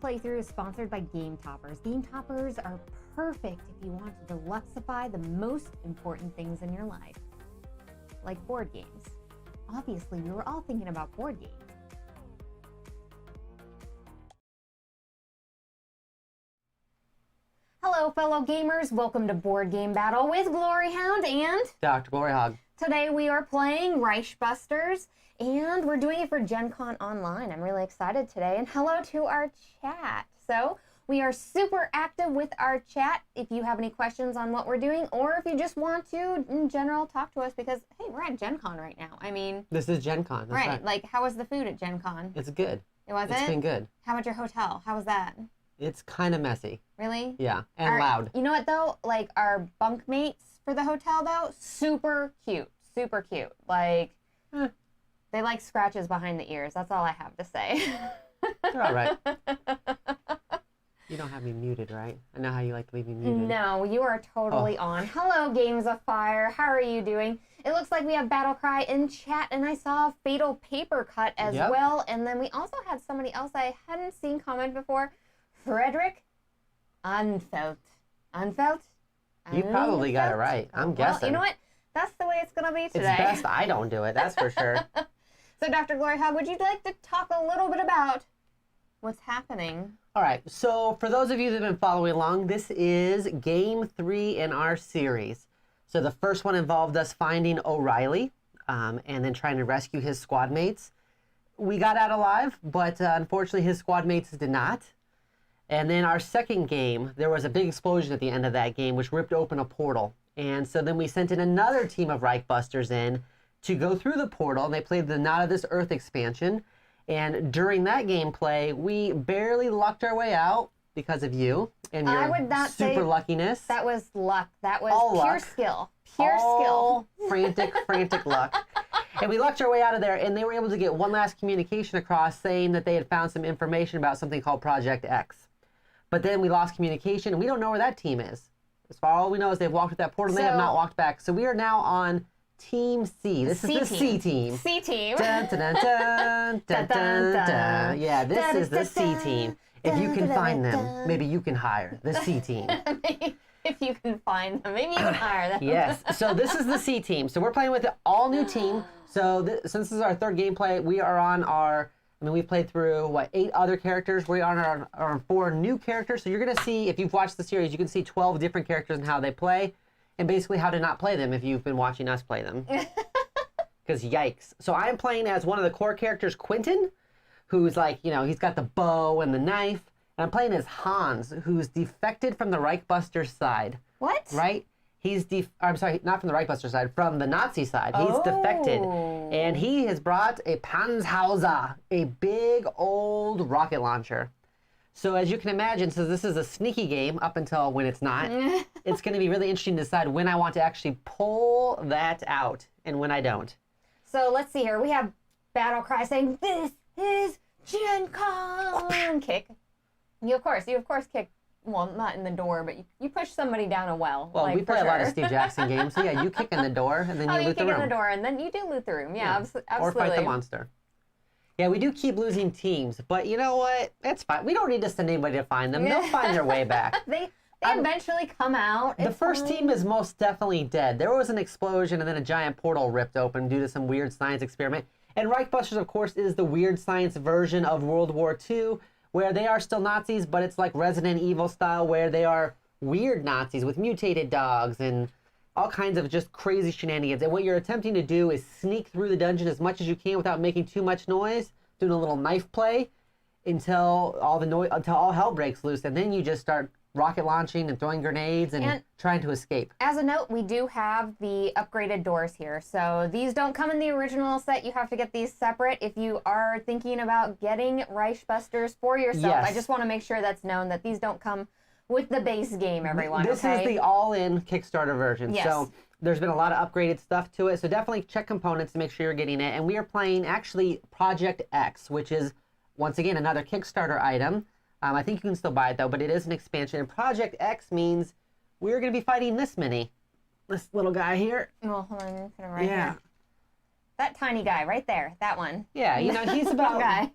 playthrough is sponsored by Game Toppers. Game Toppers are perfect if you want to deluxify the most important things in your life, like board games. Obviously, we were all thinking about board games. Hello, fellow gamers. Welcome to Board Game Battle with Gloryhound and Dr. Gloryhound. Today we are playing Reichbusters, and we're doing it for Gen Con Online. I'm really excited today, and hello to our chat. So we are super active with our chat. If you have any questions on what we're doing, or if you just want to, in general, talk to us, because, hey, we're at Gen Con right now. I mean... This is Gen Con. That's right. Like, how was the food at Gen Con? It's good. It wasn't? It's been good. How about your hotel? How was that? It's kind of messy. Really? Yeah, and loud. You know what, though? Like, our bunk mates for the hotel, though, super cute. Super cute. Like, they like scratches behind the ears. That's all I have to say. They're all right. You don't have me muted, right? I know how you like to leave me muted. No, you are totally on. Hello, Games of Fire. How are you doing? It looks like we have Battle Cry in chat, and I saw Fatal Paper Cut as well. And then we also had somebody else I hadn't seen comment before. Frederick Unfelt. Unfelt? You probably got it right. I'm guessing. Well, you know what? That's the way it's going to be today. It's best I don't do it, that's for sure. So, Dr. Gloryhound, would you like to talk a little bit about what's happening? All right, so for those of you that have been following along, this is game 3 in our series. So the first one involved us finding O'Reilly and then trying to rescue his squad mates. We got out alive, but unfortunately his squad mates did not. And then our second game, there was a big explosion at the end of that game, which ripped open a portal. And so then we sent in another team of Reichbusters in to go through the portal, and they played the Not of This Earth expansion. And during that gameplay, we barely lucked our way out because of you and your super luckiness. That was luck. That was all pure luck. Skill. Pure skill. Frantic luck. And we lucked our way out of there, and they were able to get one last communication across saying that they had found some information about something called Projekt X. But then we lost communication, and we don't know where that team is. As far as all we know is they've walked with that portal, and they have not walked back. So we are now on Team C. This is the C team. C team. Dun, dun, dun, dun, dun, dun, dun. Yeah, this is the C team. If you can find them, maybe you can hire the C team. If you can find them, maybe you can hire them. Yes. So this is the C team. So we're playing with an all-new team. So since this is our third gameplay, we are on our... I mean, we've played through, 8 other characters. We're on our 4 new characters. So you're going to see, if you've watched the series, you can see 12 different characters and how they play, and basically how to not play them if you've been watching us play them. Because yikes. So I'm playing as one of the core characters, Quentin, who's like, he's got the bow and the knife. And I'm playing as Hans, who's defected from the Reichbusters side. What? Right? I'm sorry, not from the Reichbusters side, from the Nazi side. He's defected. And he has brought a Panzerhauser, a big old rocket launcher. So as you can imagine, since this is a sneaky game up until when it's not, it's going to be really interesting to decide when I want to actually pull that out and when I don't. So let's see here. We have Battle Cry saying, "This is Gen Con." Kick. You of course kick. Well, not in the door, but you push somebody down a well. Well, we play a lot of Steve Jackson games, so yeah, you kick in the door and then you loot the room. You kick in the door and then you do loot the room. Yeah, absolutely. Or fight the monster. Yeah, we do keep losing teams, but you know what? It's fine. We don't need to send anybody to find them. They'll find their way back. They eventually come out. The first team is most definitely dead. There was an explosion and then a giant portal ripped open due to some weird science experiment. And Reichbusters, of course, is the weird science version of World War II, where they are still Nazis, but it's like Resident Evil style, where they are weird Nazis with mutated dogs and all kinds of just crazy shenanigans. And what you're attempting to do is sneak through the dungeon as much as you can without making too much noise, doing a little knife play until all hell breaks loose, and then you just start rocket launching and throwing grenades and trying to escape. As a note, we do have the upgraded doors here. So these don't come in the original set. You have to get these separate if you are thinking about getting Reichbusters for yourself. Yes. I just want to make sure that's known that these don't come with the base game, everyone. This is the all-in Kickstarter version. Yes. So there's been a lot of upgraded stuff to it. So definitely check components to make sure you're getting it. And we are playing actually Projekt X, which is, once again, another Kickstarter item. I think you can still buy it, though, but it is an expansion. And Projekt X means we're going to be fighting this little guy here. Well, hold on. Put him right here. That tiny guy right there. That one. Yeah, he's about... guy.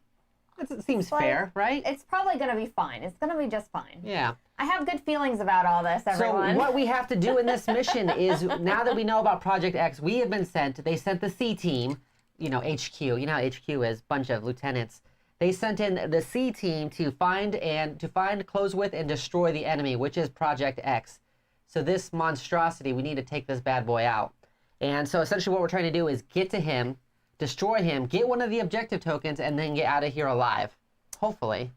It seems like, fair, right? It's probably going to be fine. It's going to be just fine. Yeah. I have good feelings about all this, everyone. So what we have to do in this mission is, now that we know about Project X, we have been sent, they sent the C team, you know, HQ. You know how HQ is, bunch of lieutenants. They sent in the C team to find, close with, and destroy the enemy, which is Project X. So this monstrosity, we need to take this bad boy out. And so essentially what we're trying to do is get to him, destroy him, get one of the objective tokens, and then get out of here alive. Hopefully.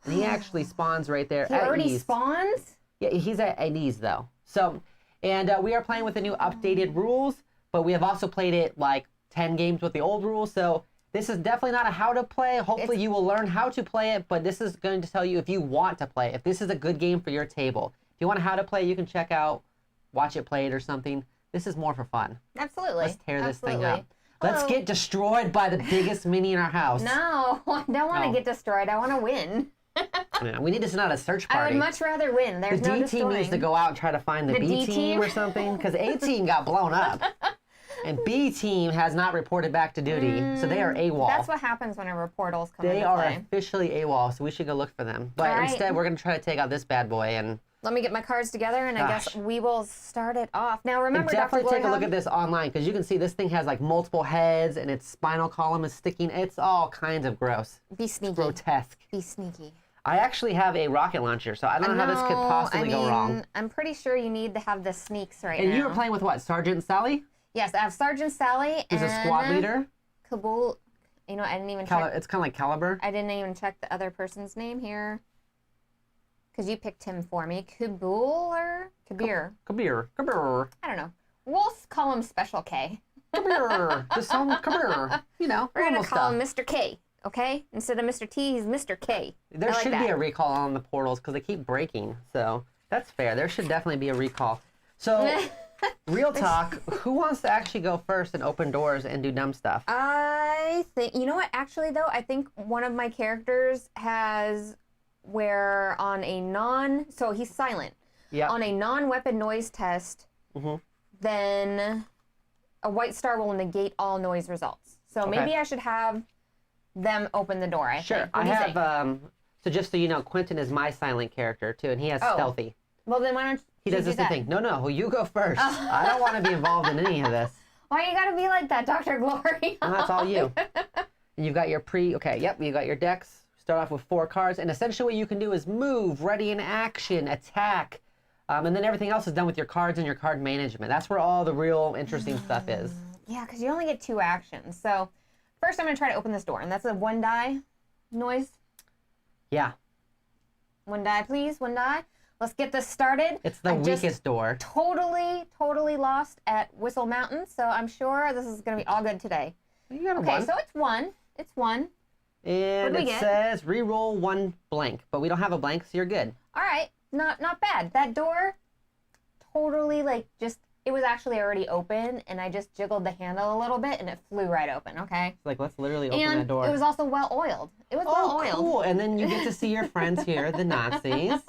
And he actually spawns right there He at already ease. spawns? Yeah, he's at ease though. So, and we are playing with the new updated rules, but we have also played it like 10 games with the old rules. So this is definitely not a how to play. Hopefully you will learn how to play it, but this is going to tell you if you want to play, if this is a good game for your table. If you want how to play, you can check out, watch it played or something. This is more for fun. Absolutely. Let's tear this thing Absolutely. up. Let's get destroyed by the biggest mini in our house. No, I don't want to get destroyed. I want to win. Yeah, we need to send out a search I party. would much rather win. There's The no D destroying. team needs to go out and try to find the B D team team? or something, because A team got blown up. And B team has not reported back to duty, so they are AWOL. That's what happens whenever portals come They into are play. officially AWOL, so we should go look for them. But All right. instead, we're going to try to take out this bad boy. And Let me get my cards together, and I guess we will start it off. Now, remember, definitely Dr. take a look Gloryhoundd? at this online, because you can see this thing has like multiple heads, and its spinal column is sticking. It's all kinds of gross. Be sneaky. Grotesque. Be sneaky. I actually have a rocket launcher, so I don't know how this could possibly go wrong. I'm pretty sure you need to have the sneaks right And now. you were playing with what, Sergeant Sally? Yes, I have Sergeant Sally Who's and a squad leader? Kabul. You know, I didn't even check. It's kind of like Caliber. I didn't even check the other person's name here. Because you picked him for me. Kabul or Kabir? Kabir. I don't know. We'll call him Special K. Kabir. Just call him Kabir. You know, We're going normal to call stuff. him Mr. K, okay? Instead of Mr. T, he's Mr. K. There I like should that. be a recall on the portals because they keep breaking. So that's fair. There should definitely be a recall. So, real talk, who wants to actually go first and open doors and do dumb stuff? I think, you know what, actually though, I think one of my characters has where on a so he's silent. Yeah. On a non-weapon noise test, then a white star will negate all noise results. So maybe I should have them open the door, I Sure. think. I What do you think? have, so just so you know, Quentin is my silent character too, and he has stealthy. Well, then why don't He you does do the same that? thing. No, you go first. I don't want to be involved in any of this. Why you gotta be like that, Dr. Glory? No, that's all you. And you've got your you got your decks. Start off with 4 cards, and essentially what you can do is move, ready in action, attack, and then everything else is done with your cards and your card management. That's where all the real interesting stuff is. Yeah, because you only get 2 actions. So first I'm gonna try to open this door, and that's a 1 die noise. Yeah. 1 die, please. 1 die. Let's get this started. It's the weakest door. Totally lost at Whistle Mountain, so I'm sure this is going to be all good today. You got a Okay, 1. so it's 1. It's 1. And What do we it get? says re-roll 1 blank, but we don't have a blank, so you're good. All right, not bad. That door, totally it was actually already open, and I just jiggled the handle a little bit, and it flew right open. Okay. It's like, let's literally open And that door. it was also well oiled. It was well oiled. Cool. And then you get to see your friends here, the Nazis.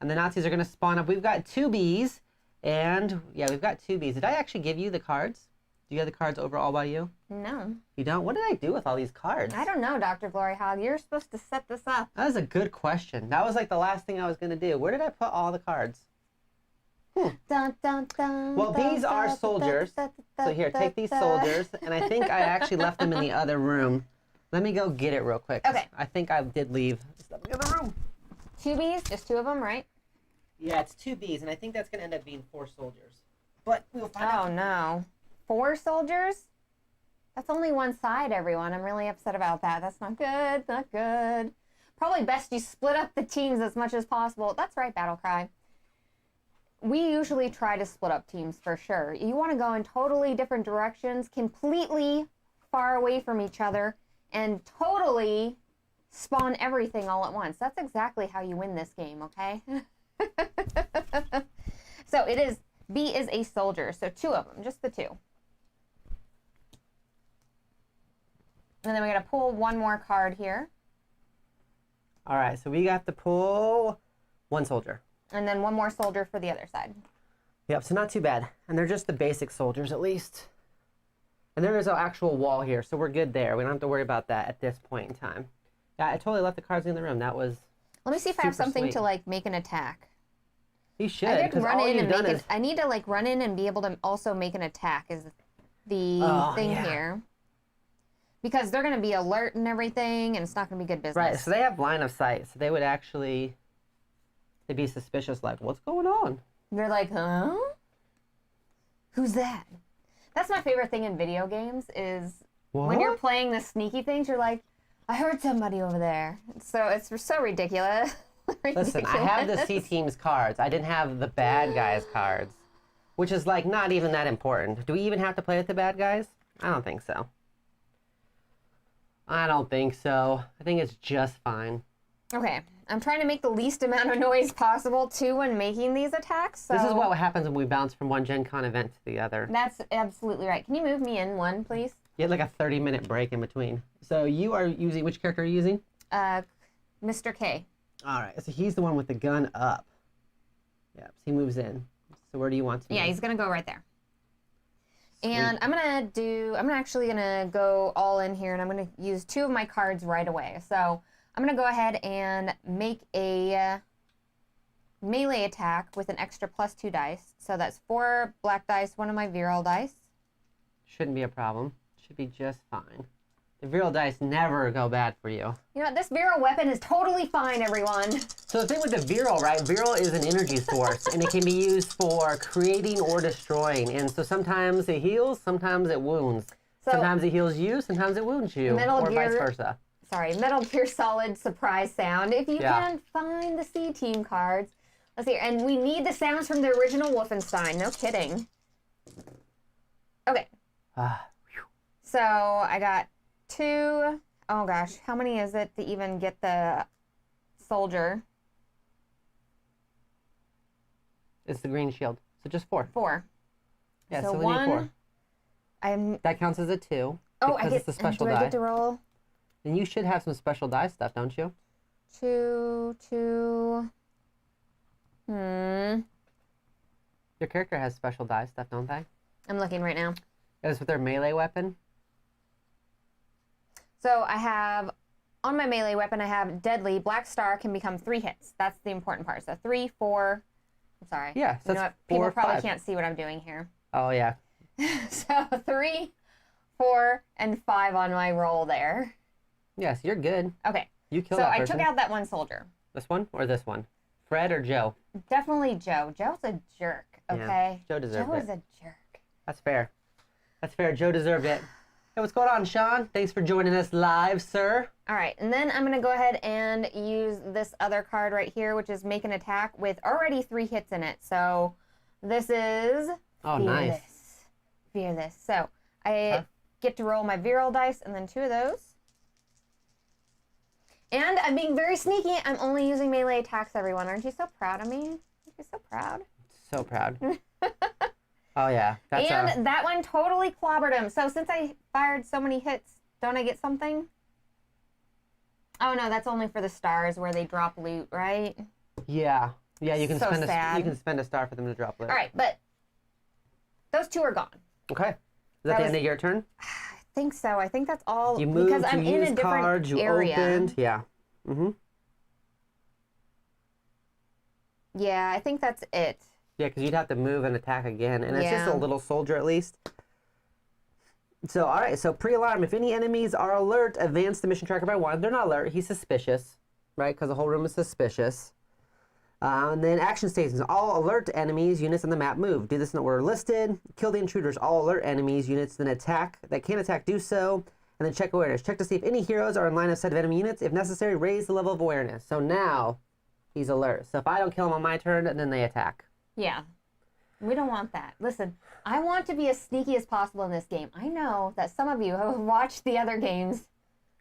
And the Nazis are going to spawn up. We've got 2 bees. And, yeah, we've got 2 bees. Did I actually give you the cards? Do you have the cards over all by you? No, You don't? What did I do with all these cards? I don't know, Dr. Gloryhoundd. You're supposed to set this up. That was a good question. That was like the last thing I was going to do. Where did I put all the cards? Dun, dun, dun, Well, dun, these are dun, soldiers. dun, dun, So here, dun, take these dun. soldiers. And I think I actually left them in the other room. Let me go get it real quick. 'Cause Okay. I think I did leave stuff in the other room. 2 bees, just 2 of them, right? Yeah, it's 2 bees, and I think that's going to end up being 4 soldiers. But we'll find out. Oh no. 4 soldiers? That's only 1 side, everyone. I'm really upset about that. That's not good. Not good. Probably best you split up the teams as much as possible. That's right, Battlecry. We usually try to split up teams for sure. You want to go in totally different directions, completely far away from each other, and totally spawn everything all at once. That's exactly how you win this game, okay? So it is, B is a soldier, so 2 of them, just the 2. And then we're going to pull 1 more card here, All right, so we got to pull 1 soldier. and then 1 more soldier for the other side. Yep, so not too bad. And they're just the basic soldiers at least. And there is an actual wall here, so we're good there. We don't have to worry about that at this point in time. Yeah, I totally left the cards in the room. That was Let me see if I have super something sweet. to like make an attack. You should, I could because run all in you've and done make is... it. I need to like run in and be able to also make an attack. Is the Oh, thing yeah. here? Because they're gonna be alert and everything, and it's not gonna be good business. Right, so they have line of sight, so they would actually... They'd be suspicious, like, what's going on? They're like, huh? Who's that? That's my favorite thing in video games is when you're What? playing the sneaky things, you're like, I heard somebody over there. So it's so ridiculous. Listen, I have the C team's cards. I didn't have the bad guys' cards, which is like not even that important. Do we even have to play with the bad guys? I don't think so. I don't think so. I think it's just fine. Okay, I'm trying to make the least amount of noise possible too when making these attacks. So This is what happens when we bounce from one Gen Con event to the other. That's absolutely right. Can you move me in one, please? You had like a 30-minute break in between. So you are using, which character are you using? Mr. K. All right, so he's the one with the gun up. Yep, so he moves in. So where do you want to Yeah, move? he's gonna go right there. And I'm actually gonna go all in here, and I'm gonna use 2 of my cards right away. So I'm gonna go ahead and make a melee attack with an extra +2 dice. So that's 4 black dice, 1 of my Vril dice. Shouldn't be a problem. Should be just fine. The Vril dice never go bad for you. You know what? This Vril weapon is totally fine, everyone. So the thing with the Vril, right? Vril is an energy source, and it can be used for creating or destroying. And so sometimes it heals, sometimes it wounds. So- Sometimes it heals you, sometimes it wounds you, Metal or vice Gear- versa. Sorry, Metal Gear Solid surprise sound. If you Yeah. can find the C Team cards. Let's see. And we need the sounds from the original Wolfenstein. No kidding. Okay. Ah, So I got 2. Oh gosh, how many is it to even get the soldier? it's the green shield. So just 4. 4. Yeah, so so we need 4. 1. I'm. That counts as a 2. Oh, because I get. it's a special do I die. get to roll? And you should have some special die stuff, don't you? 2, 2. Your character has special die stuff, don't they? I'm looking right now. That's with their melee weapon. So I have, on my melee weapon, I have Deadly. Black Star can become 3 hits. That's the important part. So 3, 4. I'm sorry. Yeah, so You know that's what? People 4, probably 5. can't see what I'm doing here. Oh, yeah. So 3, 4, and 5 on my roll there. Yes, you're good. Okay. You killed So that I person. took out that one soldier. This one or this one? Fred or Joe? Definitely Joe. Joe's a jerk, okay? Joe deserved Joe it. is a jerk. That's fair. That's fair. Joe deserved it. Hey, what's going on, Sean? Thanks for joining us live, sir. All right, and then I'm going to go ahead and use this other card right here, which is make an attack with already 3 hits in it. So this is Oh, Fearless. nice. Fearless. So I get to roll my Vril dice and then 2 of those. And I'm being very sneaky. I'm only using melee attacks, everyone. Aren't you so proud of me? Aren't you so proud? So proud. Oh, yeah. That's And that one totally clobbered him. So since I fired so many hits, don't I get something? Oh no, that's only for the stars where they drop loot, right? yeah. Yeah, you can So spend sad. you can spend a star for them to drop loot. All right, but those 2 are gone. Okay. Is that That the was- end of your turn? I think so. I think that's all You moved, because I'm you in a used different cards, you area. opened. Yeah. Mm-hmm. Yeah, I think that's it. Yeah, because you'd have to move and attack again. And it's just Yeah. a little soldier at least. So, all right. So, pre-alarm. If any enemies are alert, advance the mission tracker by 1. They're not alert. He's suspicious, right? Because the whole room is suspicious. And then action stations. All alert enemies, units on the map move. Do this in the order listed. Kill the intruders. All alert enemies, units then attack. That can attack, do so. And then check awareness. Check to see if any heroes are in line of sight of enemy units. If necessary, raise the level of awareness. So now he's alert. So if I don't kill him on my turn, then they attack. Yeah. We don't want that. Listen, I want to be as sneaky as possible in this game. I know that some of you who have watched the other games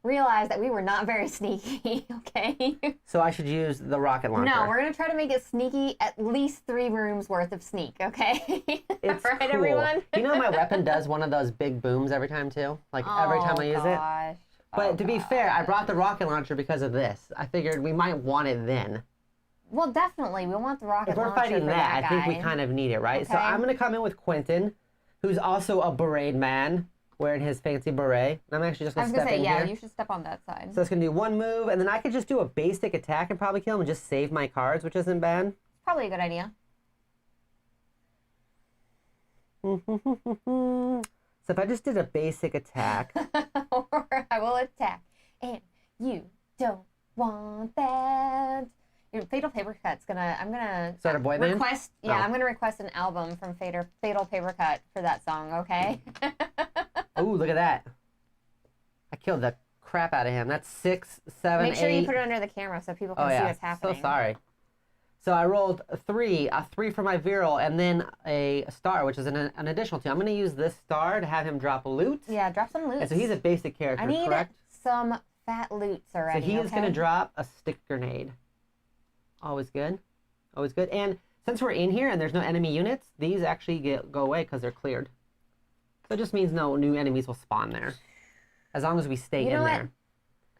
realize that we were not very sneaky, okay? So I should use the rocket launcher. No, we're going to try to make it sneaky, at least 3 rooms worth of sneak, okay? It's right, cool. everyone? You know my weapon does one of those big booms every time too? Like every time I use it? Gosh. But to be fair, I brought the rocket launcher because of this. I figured we might want it then. Well, definitely. We want the rocket If we're launcher fighting for that, I think we guy. kind of need it, right? So Okay. I'm going to come in with Quentin, who's also a beret man. wearing his fancy beret. And I'm actually just I going was to gonna step say, in yeah, here. you should step on that side. So it's going to do one move, and then I could just do a basic attack and probably kill him and just save my cards, which isn't bad. Probably a good idea. So if I just did a basic attack. Or I will attack. And you don't want that. Your Fatal Paper Cut's gonna, I'm gonna Is that a boy band? request, yeah, Oh. I'm gonna request an album from Fatal Paper Cut for that song, okay? Oh, look at that. I killed the crap out of him. That's 6, 7, 8. Make sure you put it under the camera so people can see what's happening. So sorry. So I rolled a 3 for my Vril, and then a star, which is an additional 2. I'm going to use this star to have him drop loot. Yeah, drop some loot. And so he's a basic character, I need correct? some fat loots already, So he is okay? going to drop a stick grenade. Always good. Always good. And since we're in here and there's no enemy units, these actually go away because they're cleared. So it just means no new enemies will spawn there. As long as we stay in there.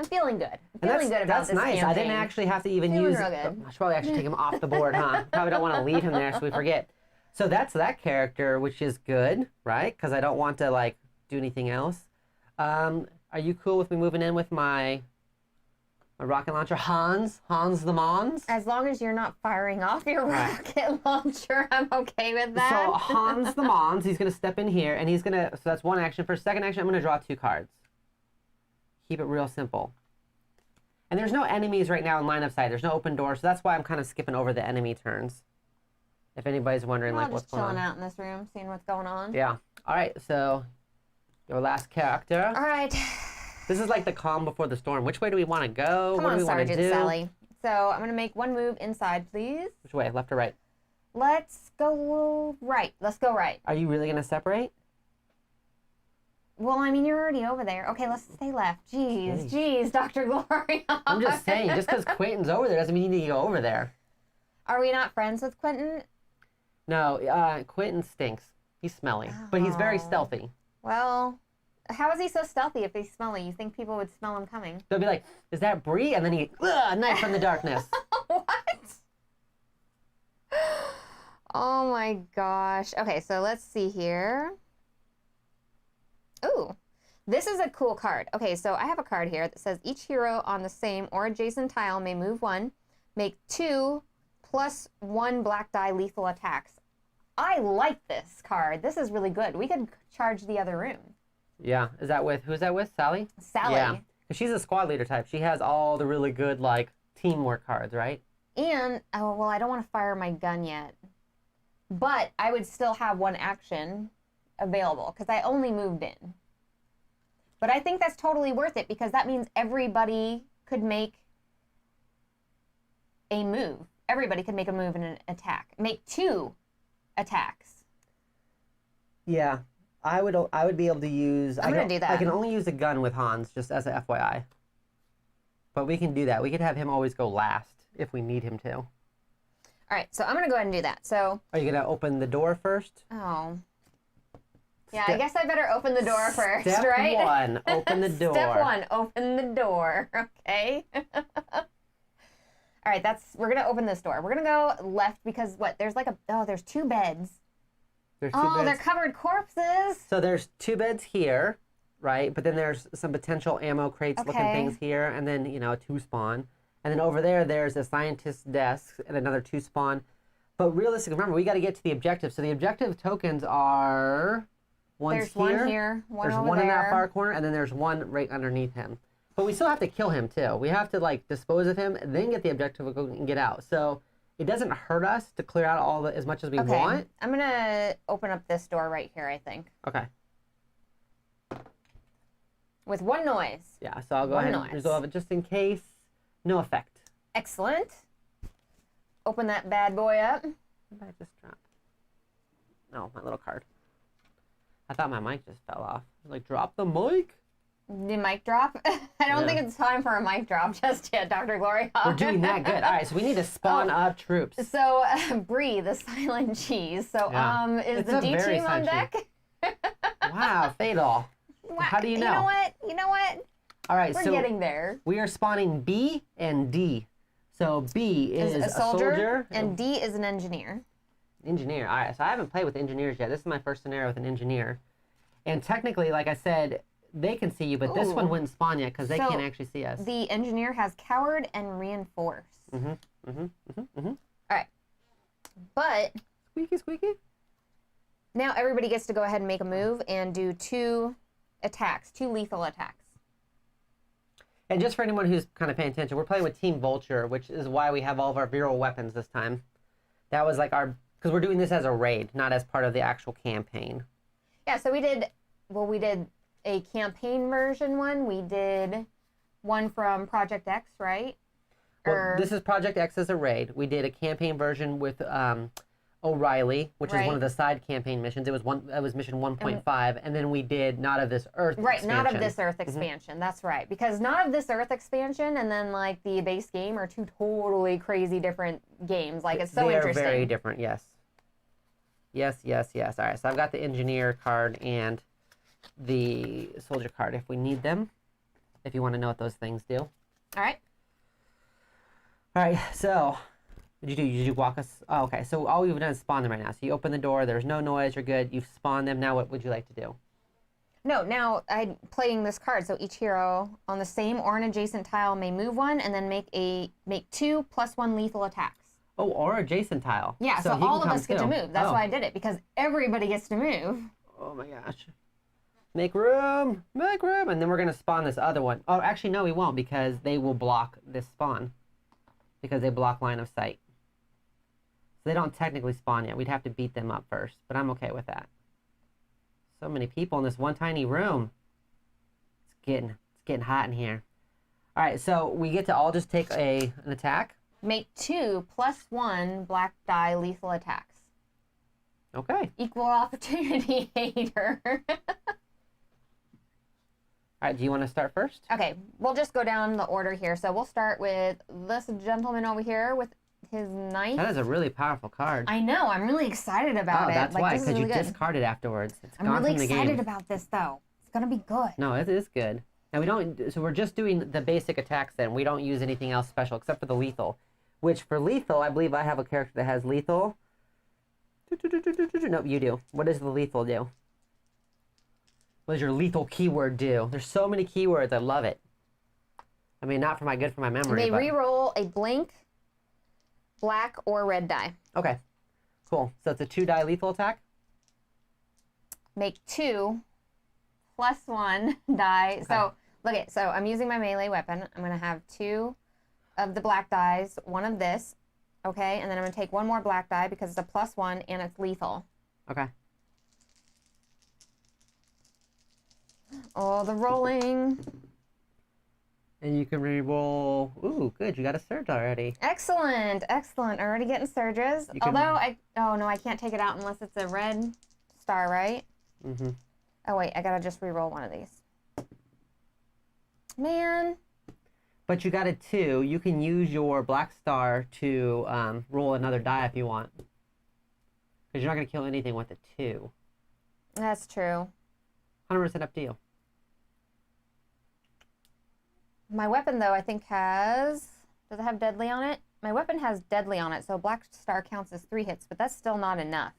I'm feeling good. I'm And feeling good about that's this nice. campaign. I didn't actually have to even Feeling use. real good. I should probably actually take him off the board, huh? Probably don't want to leave him there so we forget. So that's that character, which is good, right? Because I don't want to like do anything else. Are you cool with me moving in with my rocket launcher, Hans the Mons? As long as you're not firing off your rocket launcher, I'm okay with that. So Hans the Mons, he's gonna step in here, and he's gonna. So that's one action. For second action, I'm gonna draw 2 cards. Keep it real simple. And there's no enemies right now in line of sight. There's no open door, so that's why I'm kind of skipping over the enemy turns. If anybody's wondering, like, what's going on. Just chilling out in this room, seeing what's going on. Yeah. All right. So your last character. All right. This is like the calm before the storm. Which way do we want to go? Come What on, do we want to Sergeant do? Sally. So I'm gonna make one move inside, please. Which way? Left or right? Let's go right. Let's go right. Are you really gonna separate? Well, I mean, you're already over there. Okay, let's stay left. Jeez, Dr. Glory. I'm just saying, just because Quentin's over there doesn't mean you need to go over there. Are we not friends with Quentin? No, Quentin stinks. He's smelly, but he's very stealthy. Well, how is he so stealthy if he's smelly? You think people would smell him coming? They'll be like, "Is that Bree?" And then he, knife from the darkness. What? Oh my gosh. Okay, so let's see here. Ooh, this is a cool card. Okay, so I have a card here that says each hero on the same or adjacent tile may move 1, make 2 +1 black die lethal attacks. I like this card. This is really good. We could charge the other room. Yeah, is that with, who's that with, Sally? Sally. Yeah, 'cause she's a squad leader type. She has all the really good, like, teamwork cards, right? And, oh, well, I don't want to fire my gun yet. But I would still have one action available because I only moved in. But I think that's totally worth it because that means everybody could make a move. Everybody could make a move and an attack. Make 2 attacks. Yeah, I would be able to use. I'm gonna do that. I can only use a gun with Hans, just as a FYI. But we can do that. We could have him always go last if we need him to. All right, so I'm going to go ahead and do that. So, Are you gonna open the door first? oh. Yeah, I guess I better open the door first, Step right? 1, open the door. Step 1, open the door, okay? All right, we're going to open this door. We're going to go left because what? There's like there's 2 beds. There's 2 Oh, beds. they're covered corpses. So there's 2 beds here, right? But then there's some potential ammo crates looking Okay. things here, and then, 2 spawn. And then over there's a scientist's desk and another 2 spawn. But realistically, remember, we got to get to the objective. So the objective tokens are There's one here, one there's over one in that there. far corner, and then there's one right underneath him. But we still have to kill him too. We have to like dispose of him, then get the objective and get out. So it doesn't hurt us to clear out as much as we want. I'm going to open up this door right here, I think. Okay. With 1 noise. Yeah, so I'll go One ahead noise. and resolve it just in case. No effect. Excellent. Open that bad boy up. What did I just drop? No, my little card. I thought my mic just fell off. I was like, drop the mic? The mic drop? I don't think it's time for a mic drop just yet, Dr. Gloryhound. We're doing that good. All right, so we need to spawn up troops. So, Bree, the silent cheese. So, Yeah. is It's the a D very team on silent deck? Wow, fatal. How do you know? You know what? All right, We're so getting there. we are spawning B and D. So B is a soldier, and and D is an engineer. engineer. All right, so I haven't played with engineers yet. This is my first scenario with an engineer. And technically, like I said, they can see you, but this one Ooh. wouldn't spawn yet because they So, can't actually see us. The engineer has coward and reinforce. Mm-hmm. Mm-hmm. Mm-hmm. Mm-hmm. All right. But Squeaky, squeaky. now everybody gets to go ahead and make a move and do 2 attacks, 2 lethal attacks. And just for anyone who's kind of paying attention, we're playing with Team Vulture, which is why we have all of our Vril weapons this time. That was like our... Because we're doing this as a raid, not as part of the actual campaign. Yeah, so we did a campaign version one. We did one from Project X, right? Well, this is Project X as a raid. We did a campaign version with O'Reilly, which is one of the side campaign missions. It was mission 1.5, and then we did Not of This Earth expansion. Not of This Earth expansion. That's right. Because Not of This Earth expansion and then like the base game are 2 totally crazy different games. Like it's so interesting. They are very different, yes. Yes, yes, yes. All right, so I've got the engineer card and the soldier card if we need them, if you want to know what those things do. All right. All right, so did you walk us? Oh, okay, so all we've done is spawn them right now. So you open the door, there's no noise, you're good. You've spawned them. Now what would you like to do? No, now I'm playing this card. So each hero on the same or an adjacent tile may move 1 and then make 2 + 1 lethal attacks. Oh, or adjacent tile. Yeah, so all of us get to move. That's why I did it, because everybody gets to move. Oh my gosh. Make room! Make room! And then we're going to spawn this other one. Oh, actually, no, we won't, because they will block this spawn. Because they block line of sight. So they don't technically spawn yet. We'd have to beat them up first, but I'm okay with that. So many people in this one tiny room. It's getting hot in here. All right, so we get to all just take an attack. Make 2 + 1 black die lethal attacks. Okay. Equal opportunity hater. All right, do you want to start first? Okay, we'll just go down the order here. So we'll start with this gentleman over here with his knife. That is a really powerful card. I know. I'm really excited about it. That's why, because really you discard it afterwards. It's I'm gone really from the game. excited about this, though. It's going to be good. No, it is good. Now, we don't... So we're just doing the basic attacks then. We don't use anything else special except for the lethal. Which, for lethal, I believe I have a character that has lethal. Nope, you do. What does the lethal do? What does your lethal keyword do? There's so many keywords. I love it. I mean, not for my good for my memory. They re-roll a blank, black, or red die. Okay, cool. So it's a 2-die lethal attack? Make 2 + 1 die. Okay. So, look it. So I'm using my melee weapon. I'm going to have 2 of the black dies, 1 of this. Okay, and then I'm going to take 1 more black die because it's a +1 and it's lethal. Okay. Oh, the rolling. And you can re-roll. Ooh, good. You got a surge already. Excellent, excellent. Already getting surges. Although oh no, I can't take it out unless it's a red star, right? Mm-hmm. Oh wait, I gotta just re-roll one of these. Man. But you got a 2. You can use your black star to roll another die if you want. Because you're not going to kill anything with a 2. That's true. 100% up to you. My weapon, though, I think has... Does it have deadly on it? My weapon has deadly on it, so black star counts as 3 hits, but that's still not enough.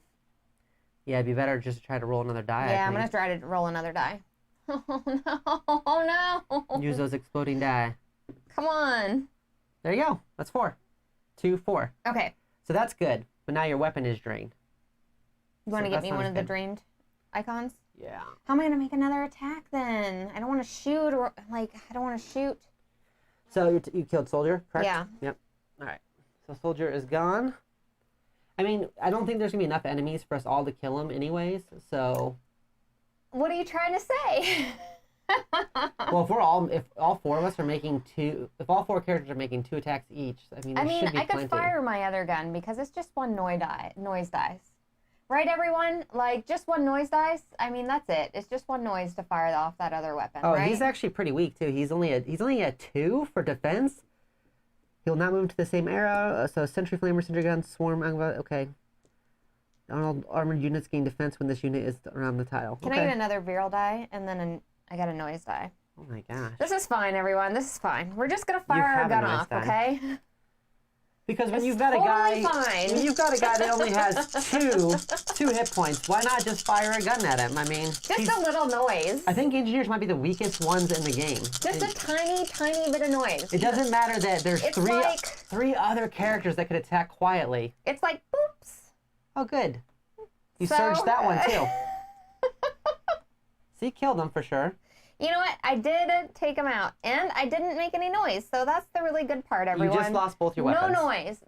Yeah, it'd be better just to try to roll another die. Yeah, I'm going to try to roll another die. Oh, no. Oh, no. Use those exploding die. Come on. There you go. That's 4. 2, 4. Okay. So that's good. But now your weapon is drained. You want to get me one of the drained icons? Yeah. How am I going to make another attack then? I don't want to shoot or, I don't want to shoot. So you killed Soldier, correct? Yeah. Yep. All right. So Soldier is gone. I mean, I don't think there's going to be enough enemies for us all to kill him anyways, so... What are you trying to say? Well, if all 4 of us are making 2... If all 4 characters are making 2 attacks each, I mean, should be I could plenty. fire my other gun because it's just 1 noise dice. Right, everyone? Like, just 1 noise dice? I mean, that's it. It's just 1 noise to fire off that other weapon, Oh, right? he's actually pretty weak, too. He's only a 2 for defense. He'll not move to the same arrow. So Sentry Flamer, Sentry Gun, Swarm, okay. Armored units gain defense when this unit is around the tile. Can I get another Vril die? And then I got a noise die. Oh my gosh. This is fine, everyone. This is fine. We're just going to fire our gun off, okay? Because when It's you've got a totally guy, fine. when you've got a guy that only has two hit points, why not just fire a gun at him? I mean, Just a little noise. I think engineers might be the weakest ones in the game. Just a tiny, tiny bit of noise. It doesn't matter that there's It's three other characters that could attack quietly. It's like, boops. Oh, good. You So- surged that one too. So you killed him for sure. You know what? I did take him out, and I didn't make any noise, so that's the really good part, everyone. You just lost both your weapons.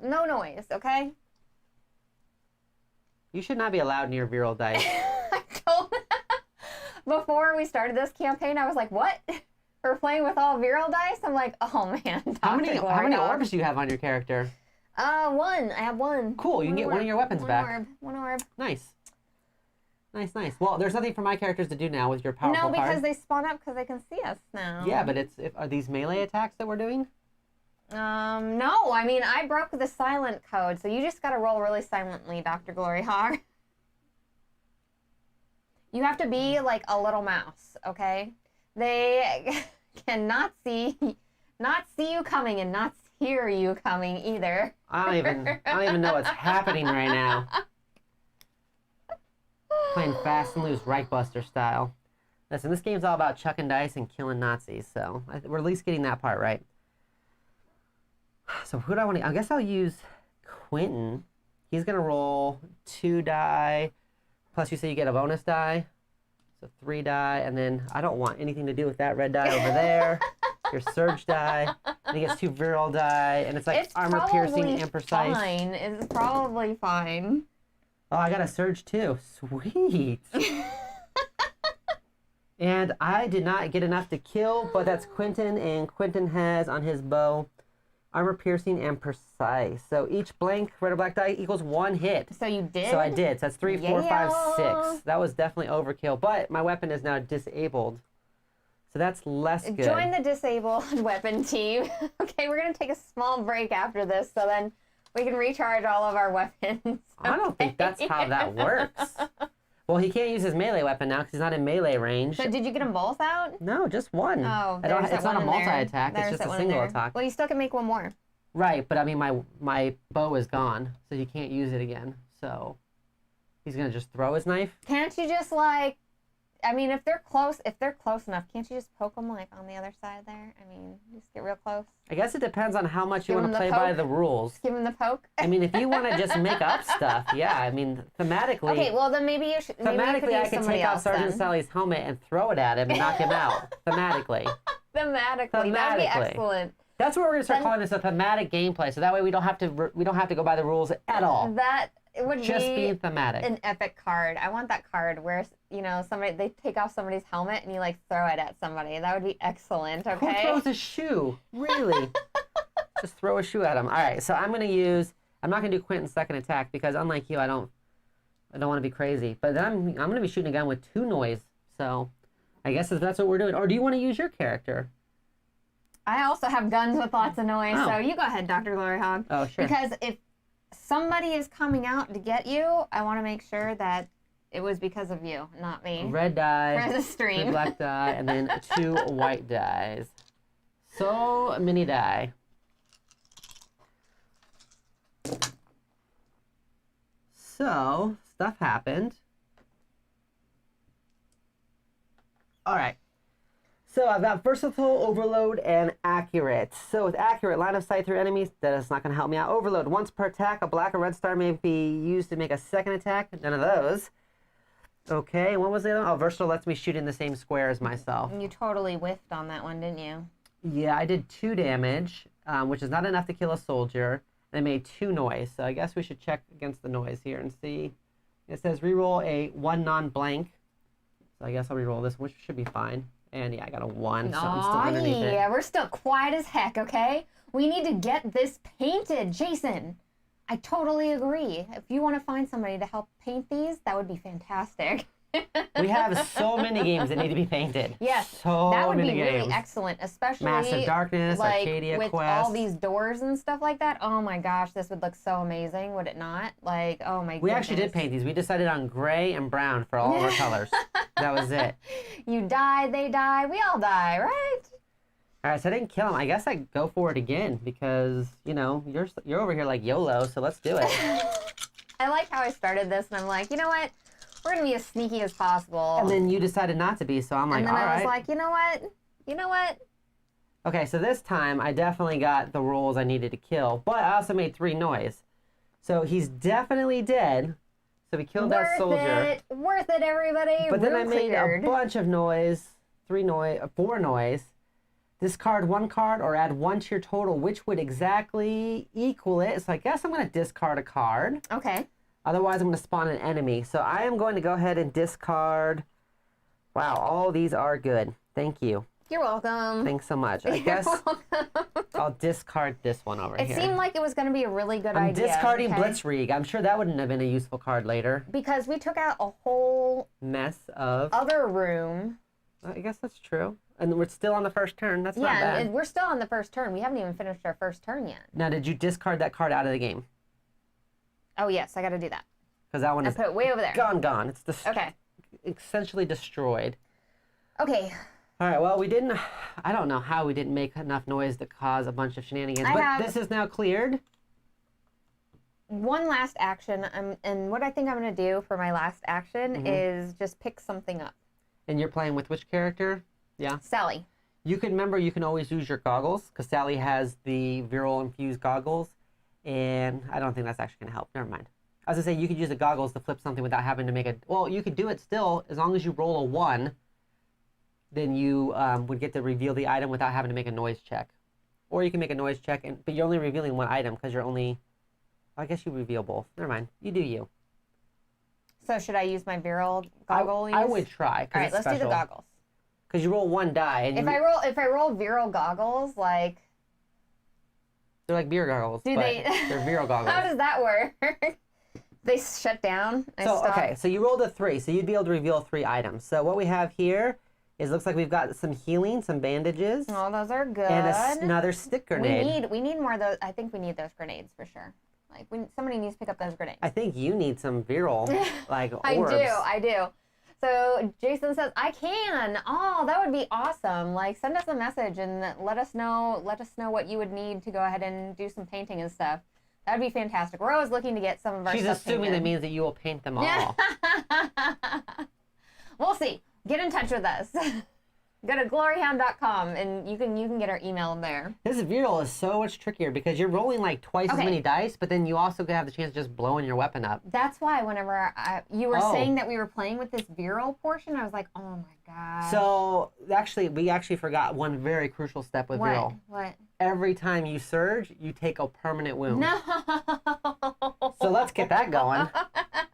No noise, okay? You should not be allowed near Vril dice. I told before we started this campaign, I was like, what? We're playing with all Vril dice? I'm like, oh man. How many orbs do you have on your character? One. I have one. Cool, you can get one of your weapons back. One orb. Nice. Nice. Well, there's nothing for my characters to do now with your powerful No, because card. they spawn up because they can see us now. Yeah, but are these melee attacks that we're doing? No, I mean, I broke the silent code, so you just gotta roll really silently, Dr. Gloryhoundd. You have to be like a little mouse, okay? They cannot see you coming and not hear you coming either. I don't even know what's happening right now. Playing fast and loose, Reichbuster style. Listen, this game's all about chucking dice and killing Nazis, so we're at least getting that part right. So who do I want to... I guess I'll use Quentin. He's going to roll 2 die, plus you say you get a bonus die. So 3 die, and then I don't want anything to do with that red die over there. Your surge die, and he gets 2 Vril die, and it's like armor piercing and precise. Fine. It's probably fine. Oh, I got a surge too. Sweet. And I did not get enough to kill, but that's Quentin, and Quentin has on his bow armor piercing and precise. So each blank red or black die equals 1 hit. So you did? So I did. So that's 3, 4, 5, Yeah. 6. That was definitely overkill, but my weapon is now disabled. So that's less good. Join the disabled weapon team. Okay, we're going to take a small break after this, so then we can recharge all of our weapons. I don't think that's how that works. Well, he can't use his melee weapon now because he's not in melee range. So did you get them both out? No, just one. Oh, it's not a multi-attack. It's just a single attack. Well, you still can make one more. Right, but I mean, my bow is gone, so you can't use it again. So he's gonna just throw his knife. Can't you just like, I mean, if they're close enough, can't you just poke them like on the other side there? I mean, just get real close. I guess it depends on how much you Give want to him the play by poke. the rules. Just give them the poke. I mean, if you want to just make up stuff, yeah. I mean, thematically. Okay, well then maybe you should. Thematically, I could take off Sergeant Sally's helmet and throw it at him and knock him out. Thematically. Thematically, that'd be excellent. That's what we're gonna start calling this a thematic gameplay. So that way we don't have to go by the rules at all. That would Just be being thematic. an epic card. I want that card where they take off somebody's helmet and you like throw it at somebody. That would be excellent. Okay. Who throws a shoe? Really? Just throw a shoe at him. All right. So I'm not gonna do Quentin's second attack because unlike you, I don't want to be crazy. But then I'm gonna be shooting a gun with 2 noise. So I guess if that's what we're doing. Or do you want to use your character? I also have guns with lots of noise, Oh. so you go ahead, Dr. Gloryhoundd. Oh, sure. Because if somebody is coming out to get you, I want to make sure that it was because of you, not me. Red die, For the 3 stream. black die, and then 2 white dies. So many die. So, stuff happened. All right. So I've got versatile, overload, and accurate. So with accurate, line of sight through enemies, that is not going to help me out. Overload, once per attack, a black or red star may be used to make a second attack. None of those. Okay, and what was the other one? Oh, versatile lets me shoot in the same square as myself. You totally whiffed on that one, didn't you? Yeah, I did 2 damage, which is not enough to kill a soldier. And I made 2 noise, so I guess we should check against the noise here and see. It says reroll a 1 non-blank. So I guess I'll reroll this, which should be fine. And yeah, I got a 1, so I'm still underneath it. Yeah, we're still quiet as heck, okay? We need to get this painted, Jason. I totally agree. If you want to find somebody to help paint these, that would be fantastic. We have so many games that need to be painted. Yes, so that would many be games. really excellent, especially Massive Darkness, like Arcadia with Quest. all these doors and stuff like that. Oh my gosh, this would look so amazing, would it not? Like, oh my goodness. We actually did paint these. We decided on gray and brown for all of our colors. That was it. You die, they die, we all die, right? All right, so I didn't kill him. I guess I go for it again because, you know, you're over here like YOLO, so let's do it. I like how I started this, and I'm like, you know what? We're going to be as sneaky as possible. And then you decided not to be, so I'm like, all right. And then I was like, you know what? You know what? Okay, so this time I definitely got the rolls I needed to kill, but I also made 3 noise. So he's definitely dead. So we killed that soldier. Worth it, everybody. But then I Room made cleared. a bunch of noise, 4 noise. Discard 1 card or add 1 to your total, which would exactly equal it. So I guess I'm going to discard a card. Okay. Otherwise, I'm going to spawn an enemy. So I am going to go ahead and discard. Wow, all these are good. Thank you. You're welcome. Thanks so much. I guess I'll discard this one over here. It seemed like it was going to be a really good I'm idea. discarding okay? Blitzkrieg. I'm sure that wouldn't have been a useful card later. Because we took out a whole Mess of other room. I guess that's true. And we're still on the first turn. That's not bad. And we're still on the first turn. We haven't even finished our first turn yet. Now, did you discard that card out of the game? Oh, yes. I got to do that. Because that one I is put it way over there. gone. It's Okay. essentially destroyed. Okay. All right, well, I don't know how we didn't make enough noise to cause a bunch of shenanigans, but this is now cleared. One last action, and what I think I'm going to do for my last action Mm-hmm. is just pick something up. And you're playing with which character? Yeah. Sally. You can always use your goggles, because Sally has the Vril infused goggles, and I don't think that's actually going to help. Never mind. I was going to say, you could use the goggles to flip something without having to make well, you could do it still, as long as you roll a 1, then you would get to reveal the item without having to make a noise check. Or you can make a noise check, but you're only revealing 1 item, because you're only, I guess you reveal both. Never mind. You do you. So should I use my Vril goggles? I would try. All right, let's do the goggles. Because you roll 1 die. And if I roll Vril goggles, like... They're like beer goggles, they're Vril goggles. How does that work? They shut down? So you rolled a 3, so you'd be able to reveal 3 items. So what we have here is, looks like we've got some healing, some bandages. Oh, those are good. And another stick grenade. We need more of those. I think we need those grenades for sure. Like, somebody needs to pick up those grenades. I think you need some Vril, like orbs. I do. So Jason says, I can. Oh, that would be awesome. Like, send us a message and let us know what you would need to go ahead and do some painting and stuff. That'd be fantastic. We're always looking to get some of our stuff painted. She's assuming that means that you will paint them all. We'll see. Get in touch with us. Go to gloryhoundd.com and you can get our email there. This Vril is so much trickier because you're rolling like twice as many dice, but then you also have the chance of just blowing your weapon up. That's why whenever you were saying that we were playing with this Vril portion, I was like, oh my god. So we actually forgot one very crucial step with Vril. What? Every time you surge, you take a permanent wound. No. So let's get that going.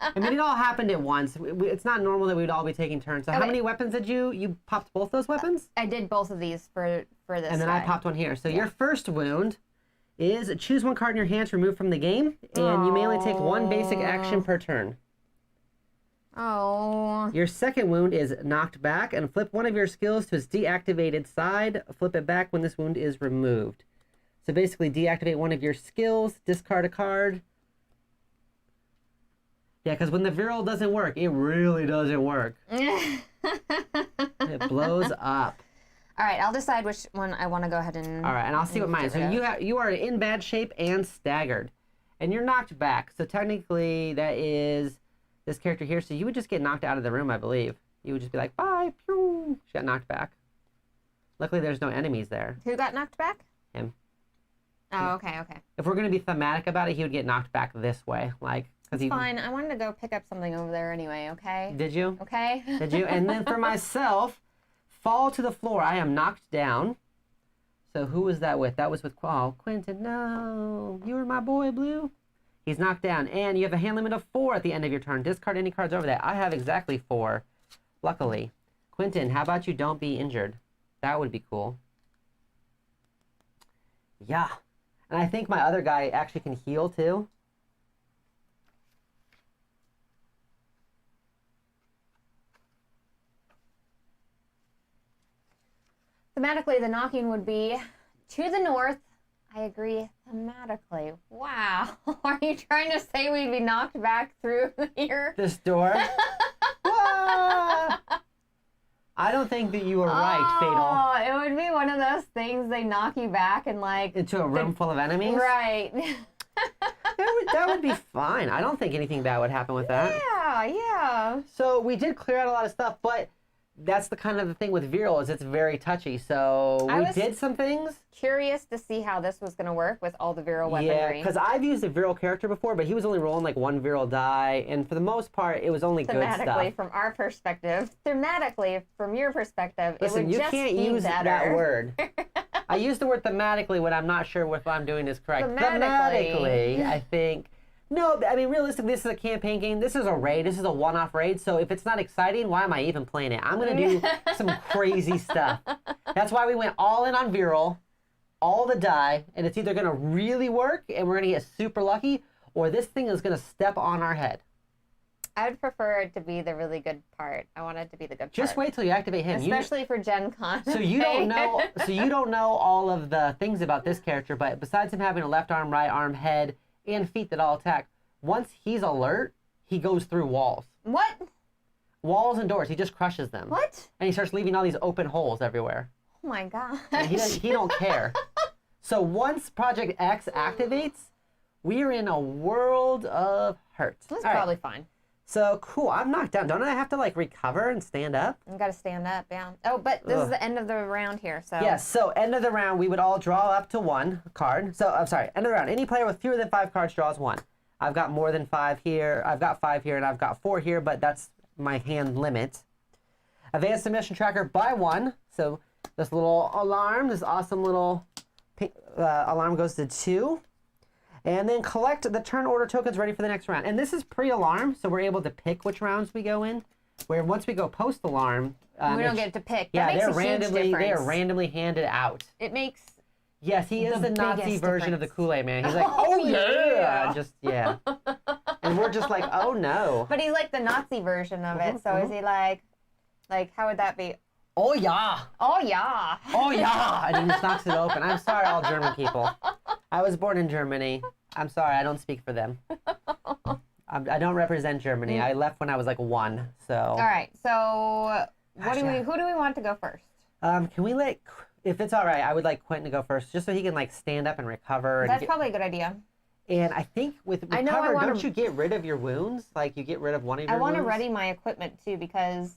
I mean, it all happened at once. It's not normal that we'd all be taking turns. So how many weapons did you popped both those weapons? I did both of these for this. And then I popped one here. So your first wound is choose 1 card in your hand to remove from the game, and you may only take 1 basic action per turn. Oh. Your second wound is knocked back, and flip 1 of your skills to its deactivated side. Flip it back when this wound is removed. So basically, deactivate 1 of your skills, discard a card. Yeah, because when the Vril doesn't work, it really doesn't work. It blows up. All right, I'll decide which one I want to go ahead and... All right, and I'll see what mine is. So you are in bad shape and staggered. And you're knocked back. So technically, that is this character here. So you would just get knocked out of the room, I believe. You would just be like, bye, pew. She got knocked back. Luckily, there's no enemies there. Who got knocked back? Him. Oh, okay. If we're going to be thematic about it, he would get knocked back this way. Fine. I wanted to go pick up something over there anyway, okay? Did you? Okay. Did you? And then for myself, fall to the floor. I am knocked down. So who was that with? That was with Quentin. No. You were my boy, Blue. He's knocked down. And you have a hand limit of 4 at the end of your turn. Discard any cards over that. I have exactly 4, luckily. Quentin, how about you don't be injured? That would be cool. Yeah. And I think my other guy actually can heal, too. Thematically, the knocking would be to the north. I agree thematically. Wow. Are you trying to say we'd be knocked back through here? This door? I don't think that you were right, Fatal. Oh, it would be one of those things they knock you back and like... Into a room full of enemies? Right. That would be fine. I don't think anything bad would happen with that. Yeah. So we did clear out a lot of stuff, but that's the kind of the thing with Vril is it's very touchy. So we did some things. Curious to see how this was going to work with all the Vril weaponry. Yeah, because I've used a Vril character before, but he was only rolling like one Vril die, and for the most part, it was only good stuff. Thematically, from our perspective, thematically, from your perspective, Listen, it would you just can't be use better. that word. I use the word thematically when I'm not sure what I'm doing is correct. Thematically, I think. No, I mean, realistically, this is a campaign game. This is a raid. This is a one-off raid. So if it's not exciting, why am I even playing it? I'm going to do some crazy stuff. That's why we went all in on Vril, all the die, and it's either going to really work and we're going to get super lucky, or this thing is going to step on our head. I would prefer it to be the really good part. I want it to be the good part. Just wait till you activate him. Especially for Gen Con. So you don't know. So you don't know all of the things about this character, but besides him having a left arm, right arm, head, and feet that all attack, once he's alert, he goes through walls. What? Walls and doors. He just crushes them. What? And he starts leaving all these open holes everywhere. Oh my god. And he don't care. So once Project X activates, we are in a world of hurt. That's all probably right. fine. So cool. I'm knocked down. Don't I have to like recover and stand up? You gotta stand up, yeah. Oh, but this is the end of the round here, so. Yes, so end of the round, we would all draw up to one card. So, I'm sorry, end of the round. Any player with fewer than 5 cards draws one. I've got more than 5 here. I've got 5 here, and I've got 4 here, but that's my hand limit. Advanced mission tracker by 1. So, this little alarm, this awesome little alarm goes to 2. And then collect the turn order tokens ready for the next round. And this is pre-alarm, so we're able to pick which rounds we go in. Where once we go post-alarm... we don't get to pick. Yeah, that makes a huge difference. they are randomly handed out. It makes... Yes, he is the Nazi version of the Kool-Aid Man. He's like, Oh, oh yeah! yeah. Just, yeah. And we're just like, oh no. But he's like the Nazi version of it, so is he like, how would that be? Oh yeah! Oh yeah! Oh yeah! And he just knocks it open. I'm sorry, all German people. I was born in Germany. I'm sorry, I don't speak for them. I don't represent Germany. I left when I was like 1, so. All right, so who do we want to go first? Can we if it's all right, I would like Quentin to go first, just so he can like stand up and recover. That's probably a good idea. And I think with recover, don't you get rid of your wounds? Like you get rid of one of your wounds? I want to ready my equipment too, because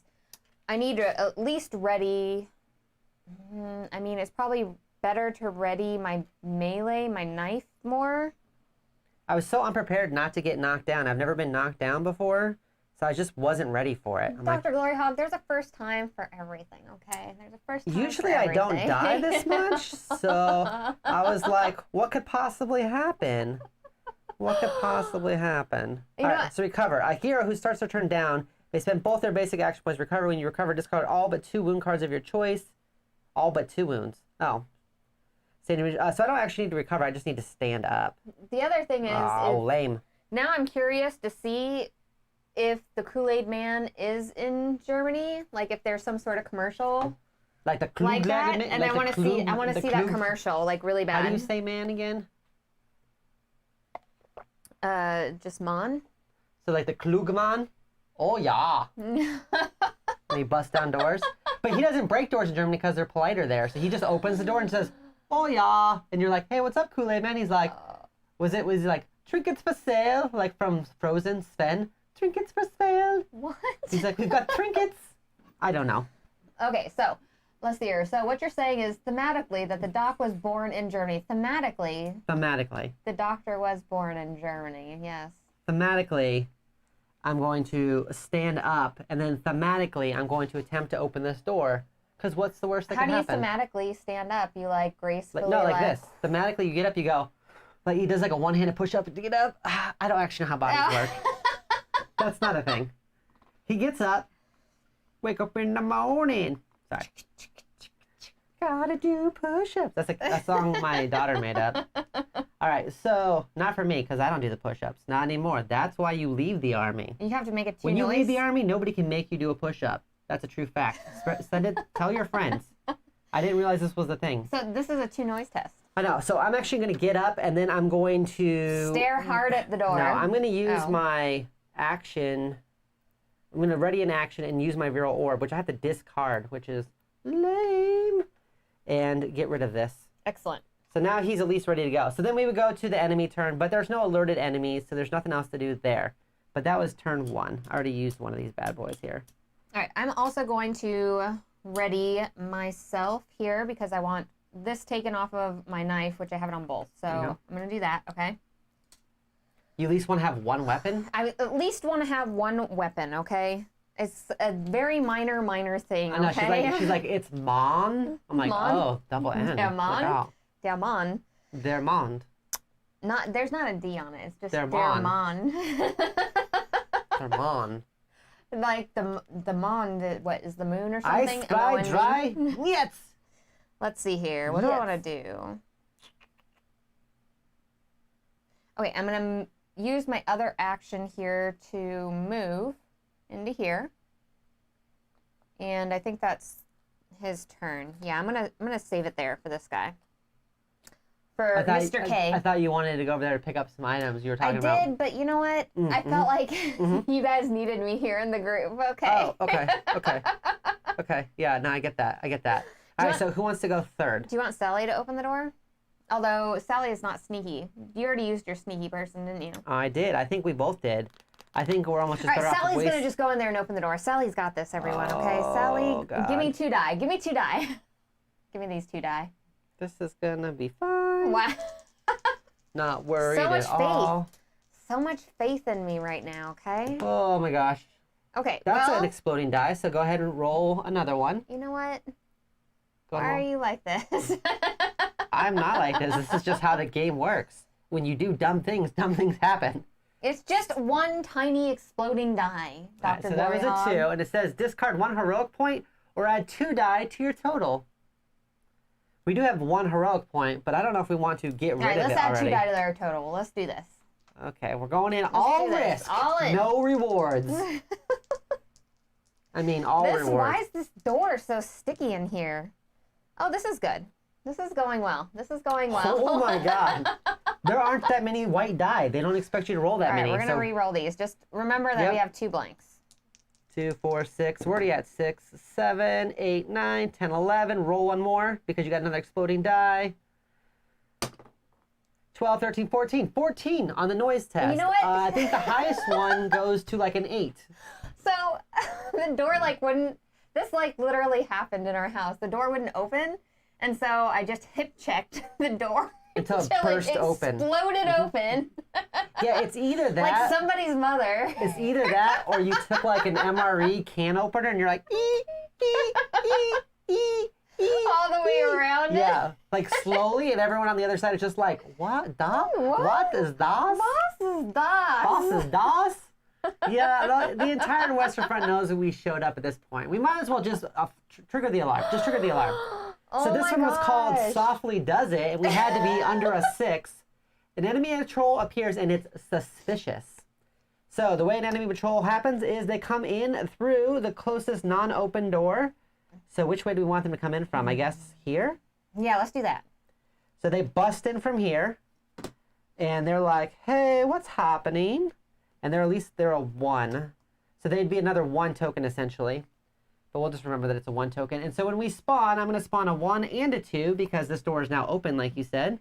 I need to at least ready. I mean, it's probably better to ready my melee, my knife more. I was so unprepared not to get knocked down. I've never been knocked down before, so I just wasn't ready for it. Dr. Gloryhoundd, there's a first time for everything, okay? There's a first time Usually for I everything. don't die this much, so I was like, what could possibly happen? What could possibly happen? All right, so recover. A hero who starts their turn down, they spend both their basic action points recover. When you recover, discard all but 2 wound cards of your choice. All but 2 wounds. Oh. So I don't actually need to recover. I just need to stand up. The other thing is lame. Now I'm curious to see if the Kool-Aid Man is in Germany, like if there's some sort of commercial like the like that, and like I want to see that commercial like really bad. How do you say man again? Just man. So like the Klugman. Oh yeah. And he busts down doors, but he doesn't break doors in Germany because they're politer there. So he just opens the door and says, "Oh yeah," and you're like, "Hey, what's up, Kool-Aid Man?" He's like, was he like trinkets for sale, like from Frozen, Sven? Trinkets for sale. What? He's like, we've got trinkets. I don't know. Okay, so let's see here. So what you're saying is thematically that the doc was born in Germany. Thematically, the doctor was born in Germany. Yes. Thematically, I'm going to stand up, and then thematically, I'm going to attempt to open this door. Because what's the worst that can happen? How do you thematically stand up? You like gracefully? Like this. Thematically, you get up, you go. Like he does like a one-handed push-up to get up. I don't actually know how bodies work. That's not a thing. He gets up. Wake up in the morning. Sorry. Gotta do push-ups. That's like a song my daughter made up. All right, so not for me because I don't do the push-ups. Not anymore. That's why you leave the army. You have to make it When you leave the army, nobody can make you do a push-up. That's a true fact. Send it. Tell your friends. I didn't realize this was a thing. So this is a 2 noise test. I know. So I'm actually going to get up, and then I'm going to stare hard at the door. No, I'm going to use my action I'm going to ready an action and use my Vril orb, which I have to discard, which is lame, and get rid of this. Excellent. So now he's at least ready to go. So then we would go to the enemy turn, but there's no alerted enemies, so there's nothing else to do there. But that was turn 1. I already used one of these bad boys here. All right, I'm also going to ready myself here because I want this taken off of my knife, which I have it on both. So I'm going to do that, okay? You at least want to have one weapon? I at least want to have one weapon, okay? It's a very minor thing, I know, okay? she's like, it's Mon? I'm like, Mon? oh, double N. Dermond? Dermond. Dermond. There's not a D on it. It's just Dermond. Dermond. Dermond. Like the Mon, what is the moon or something? I spy dry. Yes. Let's see here. What do I want to do? Okay, I'm going to use my other action here to move into here. And I think that's his turn. Yeah, I'm gonna save it there for this guy. For Mr. K. I thought you wanted to go over there to pick up some items you were talking about. I did, but you know what? I felt like you guys needed me here in the group. Okay. Oh, okay. Okay. Yeah, no, I get that. All right, so who wants to go third? Do you want Sally to open the door? Although Sally is not sneaky. You already used your sneaky person, didn't you? I did. I think we both did. I think we're almost just better off. Sally's going to waste... just go in there and open the door. Sally's got this, everyone, okay? Sally, God. give me 2 die. Give me 2 die. Give me these 2 die. This is going to be fine. Wow. Not worried so much at all. So much faith in me right now, okay? Oh, my gosh. Okay, That's an exploding die, so go ahead and roll another one. You know what? Go Why are you like this? I'm not like this. This is just how the game works. When you do dumb things happen. It's just one tiny exploding die, Dr. Right, so that was a 2, and it says discard 1 heroic point or add 2 die to your total. We do have 1 heroic point, but I don't know if we want to get rid of it already. All right, let's add 2 die to their total. Let's do this. Okay, we're going in all risk, all in. No rewards. I mean, all rewards. Why is this door so sticky in here? Oh, this is good. This is going well. This is going well. Oh my God. There aren't that many white die. They don't expect you to roll that many. All right, we're going to re-roll these. Just remember that we have 2 blanks. 2, 4, 6. We're already at 6, 7, 8, 9, 10, 11. Roll 1 more because you got another exploding die. 12, 13, 14. 14 on the noise test. You know what? I think the highest one goes to like an 8. So the door wouldn't, this literally happened in our house. The door wouldn't open. And so I just hip checked the door until it burst open. Exploded open. Yeah, it's either that. Like somebody's mother. It's either that or you took like an MRE can opener and you're like, all the way around it. Yeah, like slowly, and everyone on the other side is just like, what? Das? What is das? Boss is das. Boss is das? Yeah, the entire Western Front knows that we showed up at this point. We might as well just trigger the alarm. Just trigger the alarm. So this one was called Softly Does It, and we had to be under a 6. An enemy patrol appears, and it's suspicious. So the way an enemy patrol happens is they come in through the closest non-open door. So which way do we want them to come in from? I guess here? Yeah, let's do that. So they bust in from here, and they're like, hey, what's happening? And they're a 1. So they'd be another 1 token, essentially. But we'll just remember that it's a 1 token. And so when we spawn, I'm going to spawn a 1 and a 2 because this door is now open, like you said,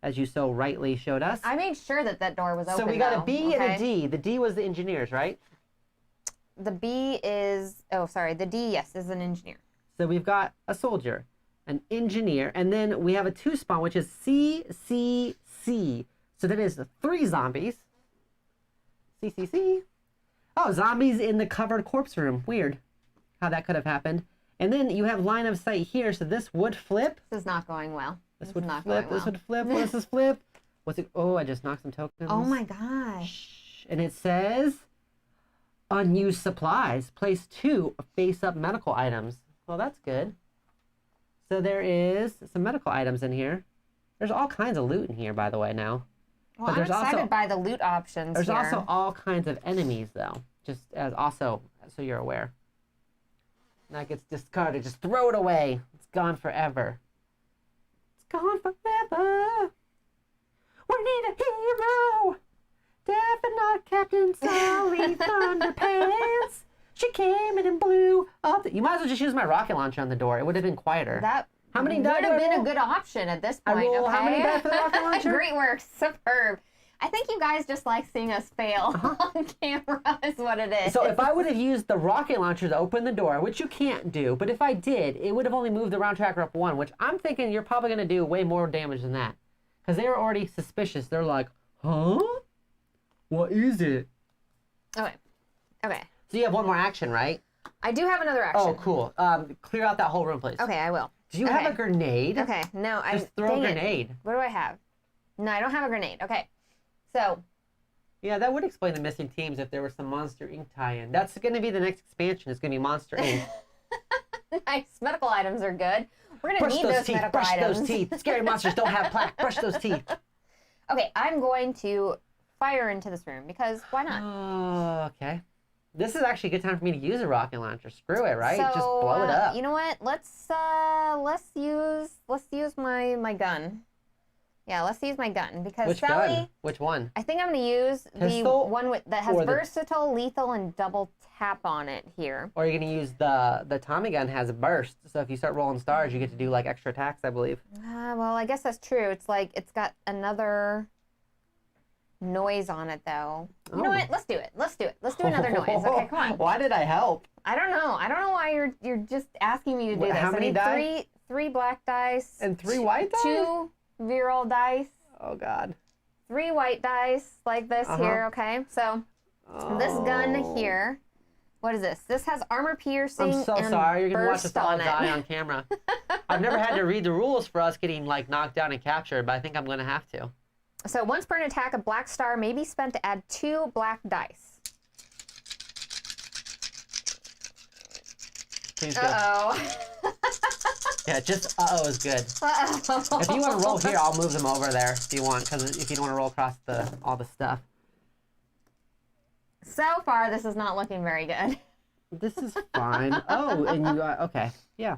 as you so rightly showed us. I made sure that that door was open. So we got a B and a D. The D was the engineers, right? The B is, the D, yes, is an engineer. So we've got a soldier, an engineer, and then we have a 2 spawn, which is C, C, C. So that is 3 zombies. C, C, C. Oh, zombies in the covered corpse room. Weird how that could have happened. And then you have line of sight here, so this would flip. This is not going well. This would flip. This would flip. What does this flip? What's it? Oh, I just knocked some tokens. Oh my gosh. And it says unused supplies. Place 2 face-up medical items. Well, that's good. So there is some medical items in here. There's all kinds of loot in here, by the way, now. Well, I'm excited by the loot options There's also all kinds of enemies, though. Just as also, so you're aware. Now it gets discarded. Just throw it away. It's gone forever. It's gone forever. We need a hero. Definitely not Captain Sully Thunderpants. She came in and blew up. You might as well just use my rocket launcher on the door. It would have been quieter. That how many would die have been roll? a good option at this I point. roll Okay? how many die for the rocket launcher? Great work. Superb. I think you guys just like seeing us fail on camera is what it is. So if I would have used the rocket launcher to open the door, which you can't do, but if I did, it would have only moved the round tracker up 1, which I'm thinking you're probably going to do way more damage than that. Because they were already suspicious. They're like, huh? What is it? Okay. Okay. So you have one more action, right? I do have another action. Oh, cool. Clear out that whole room, please. Okay, I will. Do you have a grenade? Okay, no, Just throw a grenade. What do I have? No, I don't have a grenade. Okay, so. Yeah, that would explain the missing teams if there was some Monster Inc. tie-in. That's going to be the next expansion. It's going to be Monster Inc. Nice. Medical items are good. We're going to need those medical brush items. those teeth. Scary monsters don't have plaque. Brush those teeth. Okay, I'm going to fire into this room because why not? Oh, okay. This is actually a good time for me to use a rocket launcher. Screw it, right? So, Just blow it up. You know what? Let's use my gun. Yeah, let's use my gun because Which Sally. gun? Which one? I think I'm going to use Pistol the one that has or the- versatile, lethal, and double tap on it here. Or you're going to use the Tommy gun has a burst. So if you start rolling stars, you get to do like extra attacks, I believe. Well, I guess that's true. It's like it's got another noise on it, though. You know what? Let's do it. Let's do it. Let's do another noise. Okay, come on. Why did I help? I don't know. I don't know why you're just asking me to do this. How many I need die? three black dice. And 3 white dice? 2 Vril dice. Oh, God. 3 white dice like this here, okay? So this gun here, what is this? This has armor piercing I'm so and sorry. You're going to watch us burst all on die it. on camera. I've never had to read the rules for us getting like knocked down and captured, but I think I'm going to have to. So once per an attack, a black star may be spent to add 2 black dice. Please go. Uh-oh. Yeah, just uh-oh is good. Uh-oh. If you want to roll here, I'll move them over there if you want, because if you don't want to roll across all the stuff. So far, this is not looking very good. This is fine. Oh, and you, okay, yeah.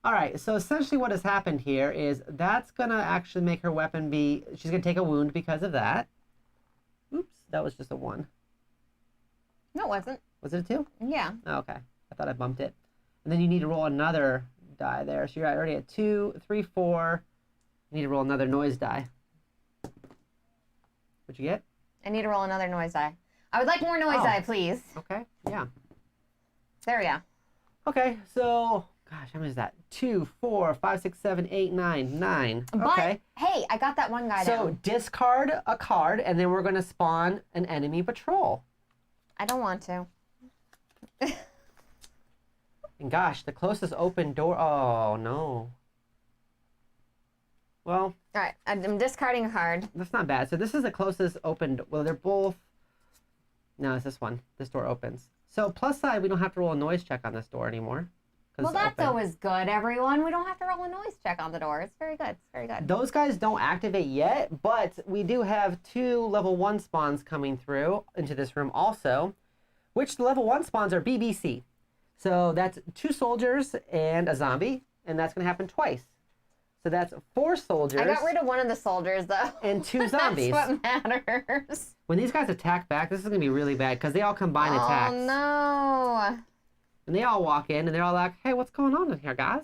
All right, so essentially what has happened here is that's going to actually make her weapon be, she's going to take a wound because of that. Oops, that was just a 1. No, it wasn't. Was it a 2? Yeah. Oh, okay, I thought I bumped it. And then you need to roll another die there. So you're already at 2, 3, 4. You need to roll another noise die. What'd you get? I need to roll another noise die. I would like more noise die, please. Okay, yeah. There we go. Okay, so, gosh, how many is that? 2, 4, 5, 6, 7, 8, 9, 9. Okay. But, hey, I got that one guy So down. discard a card, and then we're going to spawn an enemy patrol. I don't want to. And gosh, the closest open door. Oh, no. Well, All right, I'm discarding a card. that's not bad. So this is the closest open. Well, they're both. No, it's this one. This door opens. So plus side, we don't have to roll a noise check on this door anymore. Well, that's always good, everyone. We don't have to roll a noise check on the door. It's very good. It's very good. Those guys don't activate yet, but we do have 2 level 1 spawns coming through into this room also, which the level 1 spawns are BBC. So that's 2 soldiers and a zombie, and that's going to happen twice. So that's 4 soldiers. I got rid of one of the soldiers, though. And 2 zombies. That's what matters. When these guys attack back, this is going to be really bad because they all combine attacks. Oh, no. And they all walk in and they're all like, hey, what's going on in here, guys?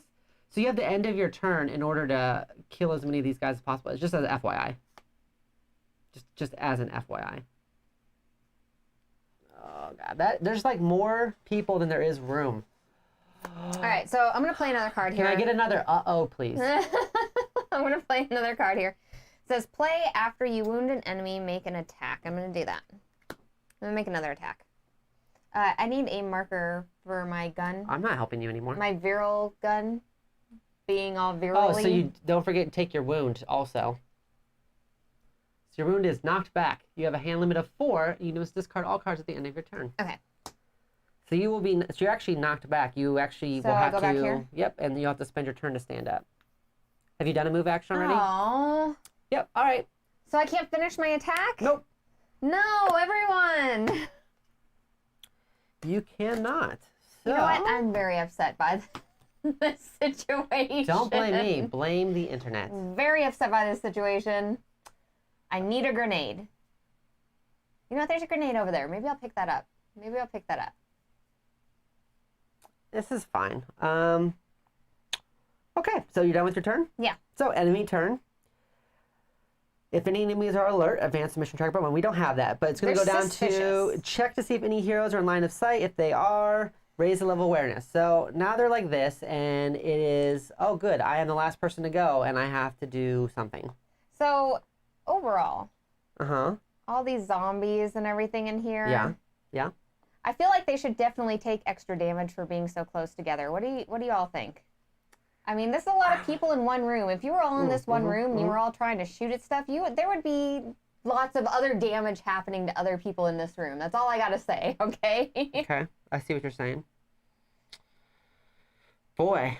So you have the end of your turn in order to kill as many of these guys as possible. It's just as an FYI. Just as an FYI. Oh, God. There's like more people than there is room. All right, so I'm going to play another card here. Can I get another uh-oh, please? I'm going to play another card here. It says, play after you wound an enemy, make an attack. I'm going to do that. I'm going to make another attack. I need a marker for my gun. I'm not helping you anymore. My Vril gun being all virally. Oh, so you don't forget to take your wound also. So your wound is knocked back. You have a hand limit of 4. You must discard all cards at the end of your turn. Okay. So you will be. So you're actually knocked back. You actually So will I have go to. back here? Yep, and you have to spend your turn to stand up. Have you done a move action already? Oh. Yep. All right. So I can't finish my attack? Nope. No, everyone. You cannot. So You know what? I'm very upset by this situation. don't blame me. Blame the internet. Very upset by this situation. I need a grenade. You know what? There's a grenade over there. Maybe I'll pick that up. This is fine. Okay, so you're done with your turn? Yeah. So enemy turn. If any enemies are alert, advance the mission tracker button. We don't have that, but it's going to go They're down to suspicious. check to see if any heroes are in line of sight. If they are, raise the level of awareness. So now they're like this, and it is, oh good, I am the last person to go, and I have to do something. So, overall, Uh-huh. all these zombies and everything in here. Yeah. Yeah. I feel like they should definitely take extra damage for being so close together. What do you all think? I mean, this is a lot of people in one room. If you were all in this one room and you were all trying to shoot at stuff, there would be lots of other damage happening to other people in this room. That's all I gotta say, okay? Okay, I see what you're saying. Boy,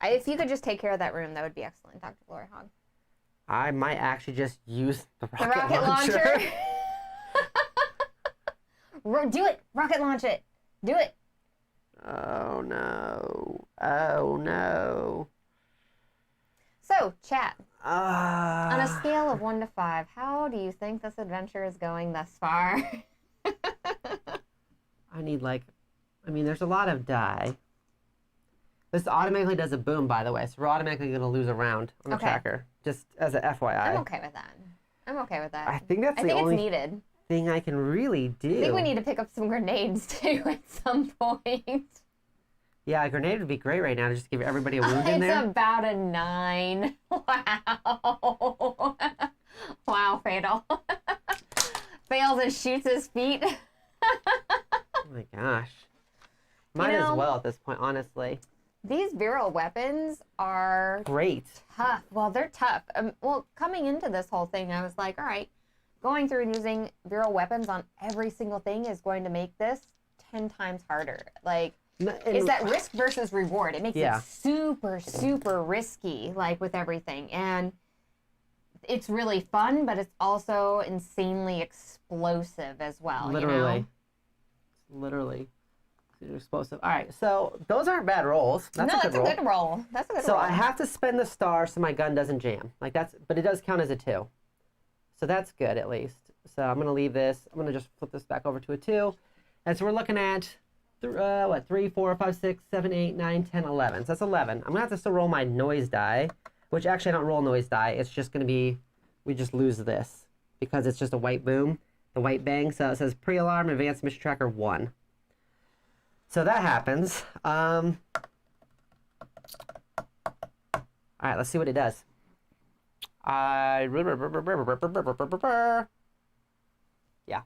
If you could just take care of that room, that would be excellent, Dr. Gloryhoundd. I might actually just use the The rocket launcher. Do it! Rocket launch it! Do it! Oh no. Oh no. So, chat. On a Uh, scale of 1 to 5, how do you think this adventure is going thus far? I need there's a lot of die. This automatically does a boom, by the way, so we're automatically going to lose a round on the Okay. tracker, just as a FYI. I'm okay with that. I'm okay with that. I think that's I the think only it's needed. thing I can really do. I think we need to pick up some grenades too at some point. Yeah, a grenade would be great right now to just give everybody a wound in It's there. about a 9. Wow. Wow, Fatal. Fails and shoots his feet. Oh my gosh. Might as know- well at this point, honestly. These Vril weapons are Great. tough. Well, they're tough. Well, coming into this whole thing, I was like, all right, going through and using Vril weapons on every single thing is going to make this 10 times harder. Like, it's that risk versus reward. It makes Yeah. it super, super risky, like with everything. And it's really fun, but it's also insanely explosive as well. Literally. You know? Literally. Explosive. All right, so those aren't bad rolls. That's No, a good that's roll. a good roll. That's a good So roll. I have to spend the star so my gun doesn't jam. But it does count as a 2. So that's good at least. So I'm gonna leave this. I'm gonna just flip this back over to a 2. And so we're looking at 3, 4, 5, 6, 7, 8, 9, 10, 11. So that's 11. I'm gonna have to still roll my noise die, which actually I don't roll noise die. It's just gonna be, we just lose this because it's just a white boom, the white bang. So it says pre-alarm, advanced mission tracker 1. So that happens. All right, let's see what it does. Yeah.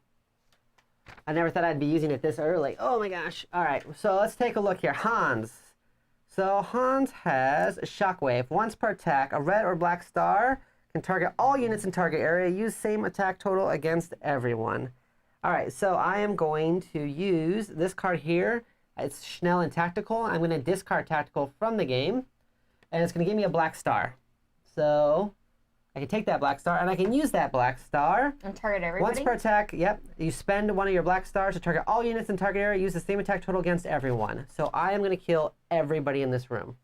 I never thought I'd be using it this early. Oh my gosh. All right, so let's take a look here. Hans. So Hans has a shockwave. Once per attack, a red or black star can target all units in target area. Use same attack total against everyone. All right, so I am going to use this card here. It's Schnell and Tactical. I'm going to discard Tactical from the game, and it's going to give me a black star. So I can take that black star, and I can use that black star. And target everybody? Once per attack, yep. You spend one of your black stars to target all units in target area. Use the same attack total against everyone. So I am going to kill everybody in this room.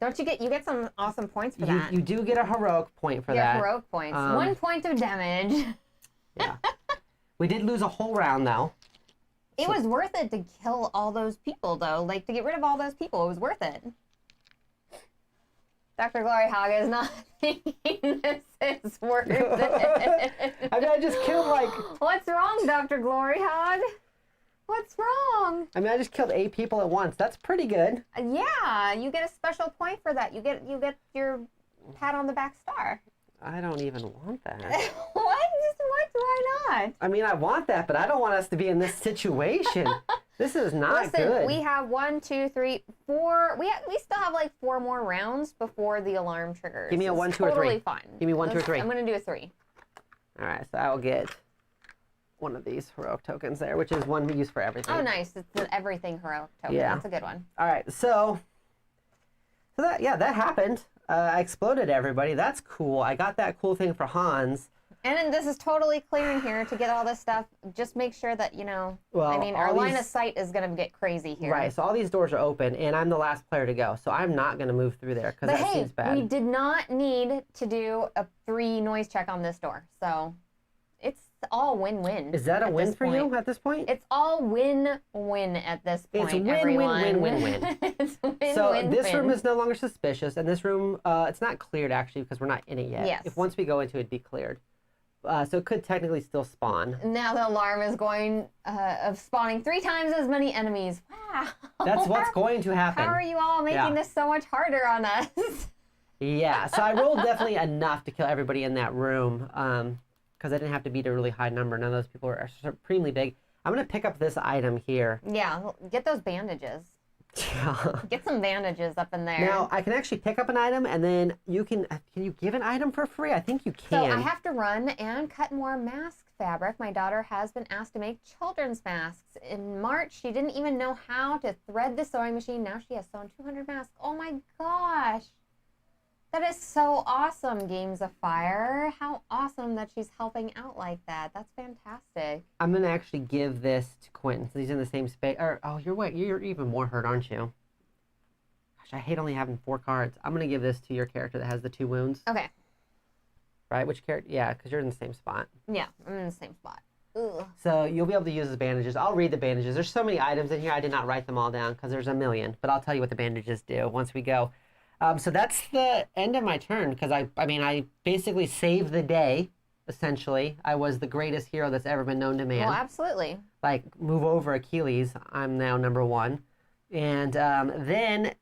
Don't you get some awesome points for that? You do get a heroic point for Yeah, that. heroic points. 1 point of damage. Yeah. We did lose a whole round, though. It was worth it to kill all those people, though. Like, to get rid of all those people, it was worth it. Dr. Gloryhougdd is not thinking this is worth it. I mean, I just killed, What's wrong, Dr. Gloryhoggd? What's wrong? I just killed 8 people at once. That's pretty good. Yeah, you get a special point for that. You get your pat on the back star. I don't even want that. What? Why not? I mean, I want that, but I don't want us to be in this situation. This is not Listen, good. we have 1, 2, 3, 4. We still have like 4 more rounds before the alarm triggers. Give me a 1, 2, or 3. Totally fine. Give me 1, 2, or 3. I'm gonna do a 3. All right, so I will get one of these heroic tokens there, which is one we use for everything. Oh, nice! It's an everything heroic token. Yeah. That's a good one. All right, so that happened. I exploded everybody. That's cool. I got that cool thing for Hans. And then this is totally clearing here to get all this stuff. Just make sure that, Well, I mean, our all line these- of sight is going to get crazy here. Right, so all these doors are open, and I'm the last player to go, so I'm not going to move through there because But that hey, seems bad. we did not need to do a 3 noise check on this door. So it's all win-win. Is that a at win this for point. you at this point? It's all win-win at this point, It's win, everyone. win, win, win, win. It's win, So win, this room win. is no longer suspicious, and this room, it's not cleared actually because we're not in it yet. Yes. If once we go into it, it'd be cleared. So it could technically still spawn. Now the alarm is going of spawning 3 times as many enemies. Wow. That's what's going to happen. How are you all making this so much harder on us? Yeah, so I rolled definitely enough to kill everybody in that room because I didn't have to beat a really high number. None of those people are supremely big. I'm going to pick up this item here. Yeah, get those bandages. Yeah. Get some bandages up in there. Now, I can actually pick up an item and then can you give an item for free? I think you So can. I have to run and cut more mask fabric. My daughter has been asked to make children's masks. In March, she didn't even know how to thread the sewing machine. Now she has sewn 200 masks. Oh my gosh. That is so awesome, Games of Fire. How awesome that she's helping out like that. That's fantastic. I'm going to actually give this to Quentin since he's in the same space. Oh, you're even more hurt, aren't you? Gosh, I hate only having 4 cards. I'm going to give this to your character that has the 2 wounds. Okay. Right? Which character? Yeah, because you're in the same spot. Yeah, I'm in the same spot. Ugh. So you'll be able to use the bandages. I'll read the bandages. There's so many items in here. I did not write them all down because there's a million. But I'll tell you what the bandages do once we go. So that's the end of my turn because I basically saved the day, essentially. I was the greatest hero that's ever been known to man. Well, absolutely. Like, move over Achilles. I'm now number 1. And then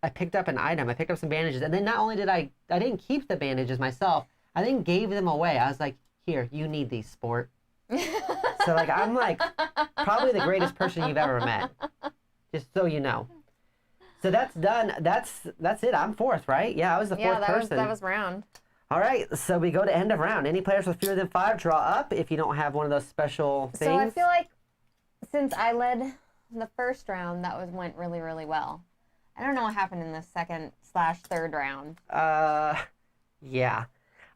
I picked up an item. I picked up some bandages. And then not only did I didn't keep the bandages myself, I then gave them away. I was like, here, you need these, sport. So, like, I'm like probably the greatest person you've ever met. Just so you know. So that's done. That's it. I'm 4th, right? Yeah, I was the 4th person. That was round. All right, so we go to end of round. Any players with fewer than 5 draw up if you don't have one of those special things. So I feel like since I led the first round, went really, really well. I don't know what happened in the second/third round. Yeah.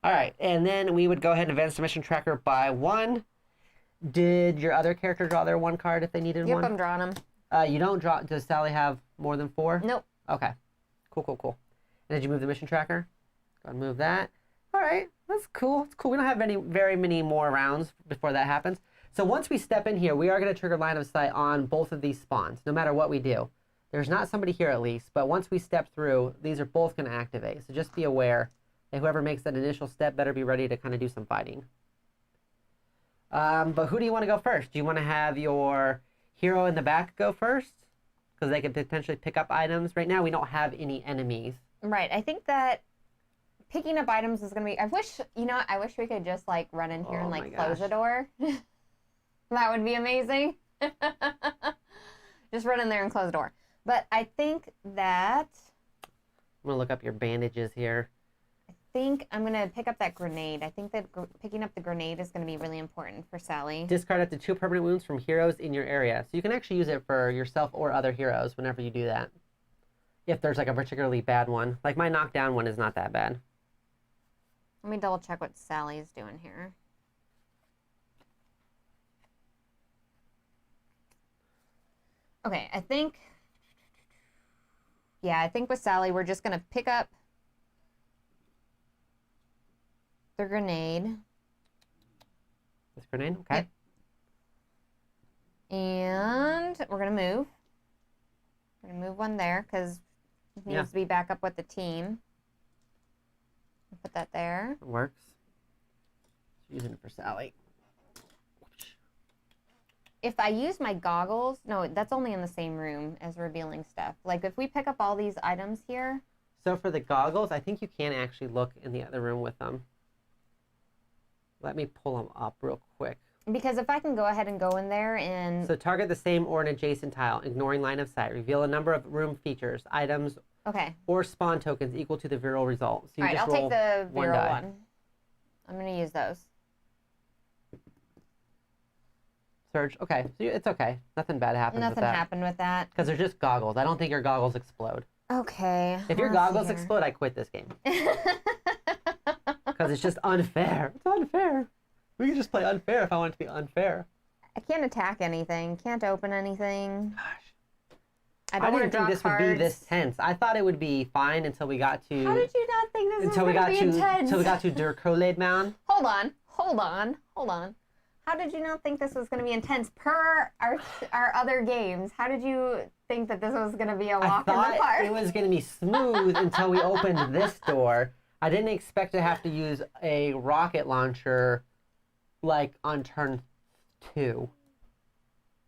All right, and then we would go ahead and advance the mission tracker by 1. Did your other character draw their 1 card if they needed one? Yep, I'm drawing them. You don't draw. Does Sally have more than 4? Nope. Okay. Cool. And did you move the mission tracker? Go ahead and move that. All right. That's cool. It's cool. We don't have very many more rounds before that happens. So once we step in here, we are going to trigger line of sight on both of these spawns, no matter what we do. There's not somebody here at least, but once we step through, these are both going to activate. So just be aware that whoever makes that initial step better be ready to kind of do some fighting. But who do you want to go first? Do you want to have your hero in the back go first? Because they could potentially pick up items. Right now, we don't have any enemies. Right. I think that picking up items is going to be... I wish we could just, like, run in here and, like, close the door. That would be amazing. Just run in there and close the door. But I think that... I'm going to look up your bandages here. I think I'm going to pick up that grenade. I think that picking up the grenade is going to be really important for Sally. Discard up to 2 permanent wounds from heroes in your area. So you can actually use it for yourself or other heroes whenever you do that. If there's like a particularly bad one. Like my knockdown one is not that bad. Let me double check what Sally's doing here. Okay, I think with Sally, we're just going to pick up the grenade. This grenade? Okay. Yep. And we're going to move. We're going to move one there because it needs to be back up with the team. Put that there. It works. Using it for Sally. If I use my goggles, no, that's only in the same room as revealing stuff. Like if we pick up all these items here. So for the goggles, I think you can actually look in the other room with them. Let me pull them up real quick. Because if I can go ahead and go in there and... So target the same or an adjacent tile, ignoring line of sight. Reveal a number of room features, items, or spawn tokens equal to the Vril result. So you All right, just I'll take the one Vril die. one. I'm going to use those. Surge. Okay, so it's okay. Nothing bad happens with that. Nothing happened with that. Because they're just goggles. I don't think your goggles explode. Okay. If your goggles explode, I quit this game. Because it's just unfair. It's unfair. We can just play unfair if I want it to be unfair. I can't attack anything. Can't open anything. Gosh. I don't want to draw this cards. would be this tense. I thought it would be fine until we got to... How did you not think this was going to be intense? Until we got to Der Koleid Mound. Hold on. hold on. How did you not think this was going to be intense per our other games? How did you think that this was going to be a walk in the I park? thought it was going to be smooth until we opened this door. I didn't expect to have to use a rocket launcher like on turn 2.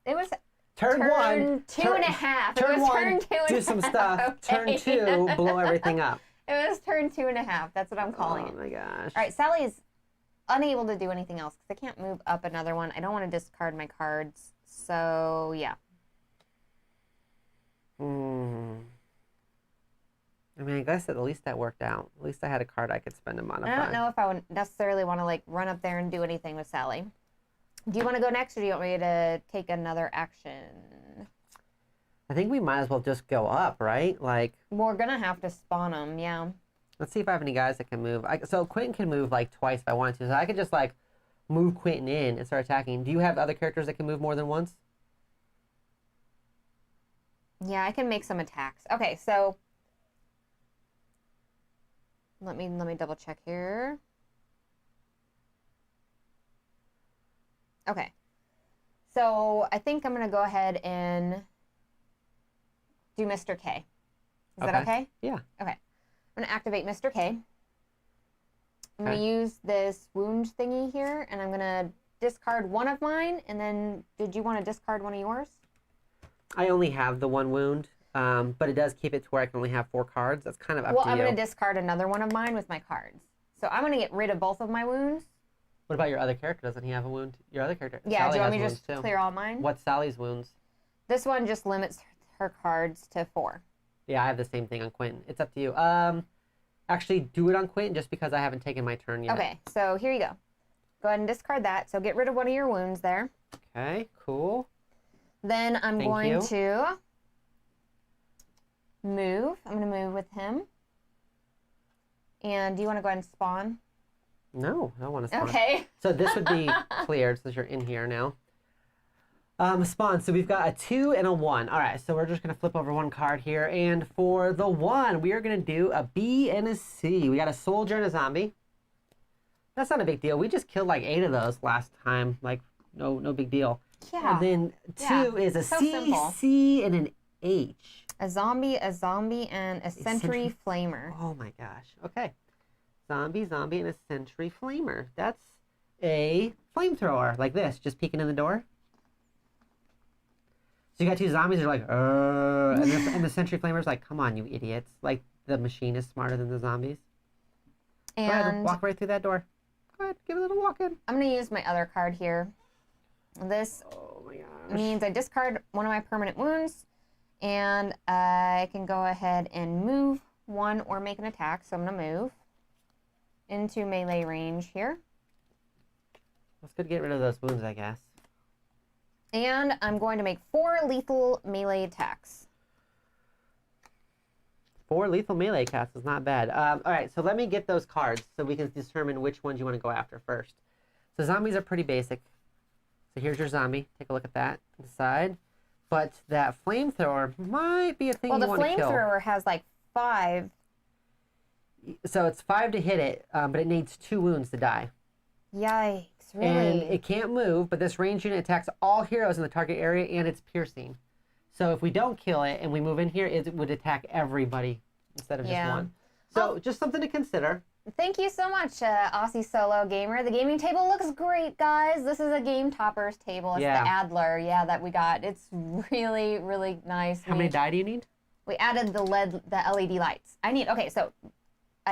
It was Turn 1. two and a half. Turn It was 1, turn 2 and do a some half, stuff. okay. Turn 2, blow everything up. It was turn 2 and a half. That's what I'm calling it. Oh my gosh. All right, Sally's unable to do anything else because I can't move up another one. I don't want to discard my cards. So, yeah. I mean, I guess at least that worked out. At least I had a card I could spend to modify. I don't know if I would necessarily want to, like, run up there and do anything with Sally. Do you want to go next, or do you want me to take another action? I think we might as well just go up, right? Like, We're going to have to spawn them, yeah. let's see if I have any guys that can move. So Quentin can move like twice if I wanted to. So I could just like move Quentin in and start attacking. Do you have other characters that can move more than once? Yeah, I can make some attacks. Okay, so let me double check here. Okay. So I think I'm going to go ahead and do Mr. K. Is that okay? Yeah. Okay. I'm going to activate Mr. K. I'm going to Okay. use this wound thingy here, and I'm going to discard one of mine, and then did you want to discard one of yours? I only have the 1 wound, but it does keep it to where I can only have 4 cards. That's kind of up Well, to I'm you. going to discard another one of mine with my cards. So I'm going to get rid of both of my wounds. What about your other character? Doesn't he have a wound? Your other character? Yeah, Sally do you want has me to wounds, just too. clear all mine? What's Sally's wounds? This one just limits her cards to 4. Yeah, I have the same thing on Quentin. It's up to you. Actually, do it on Quentin just because I haven't taken my turn yet. Okay, so here you go. Go ahead and discard that. So get rid of one of your wounds there. Okay, cool. Then I'm Thank going you. to move. I'm going to move with him. And do you want to go ahead and spawn? No, I don't want to spawn. Okay. So this would be cleared since you're in here now. Spawn. So we've got a 2 and a 1. All right, so we're just going to flip over one card here. And for the 1, we are going to do a B and a C. We got a soldier and a zombie. That's not a big deal. We just killed like 8 of those last time. Like, no big deal. Yeah. And then 2 is a so C, simple. C, and an H. A zombie, and a sentry flamer. Oh my gosh. Okay. Zombie, and a sentry flamer. That's a flamethrower, like this, just peeking in the door. So you got 2 zombies that are like, and the sentry flamer's like, come on, you idiots. Like, the machine is smarter than the zombies. Go ahead, And walk right through that door. Go ahead, give it a little walk in. I'm going to use my other card here. This Oh my gosh. means I discard one of my permanent wounds, and I can go ahead and move one or make an attack. So I'm going to move into melee range here. Let's go get rid of those wounds, I guess. And I'm going to make 4 lethal melee attacks. 4 lethal melee attacks is not bad. All right, so let me get those cards so we can determine which ones you want to go after first. So zombies are pretty basic. So here's your zombie. Take a look at that inside. But that flamethrower might be a thing Well, you the want to kill. flamethrower has like 5. So it's 5 to hit it, but it needs 2 wounds to die. Yikes, really? And it can't move, but this ranged unit attacks all heroes in the target area, and it's piercing. So if we don't kill it and we move in here, it would attack everybody instead of just one. So just something to consider. Thank you so much, Aussie Solo Gamer. The gaming table looks great, guys. This is a Game Toppers table. It's the Adler, that we got. It's really, really nice. How many die do you need? We added the LED lights. I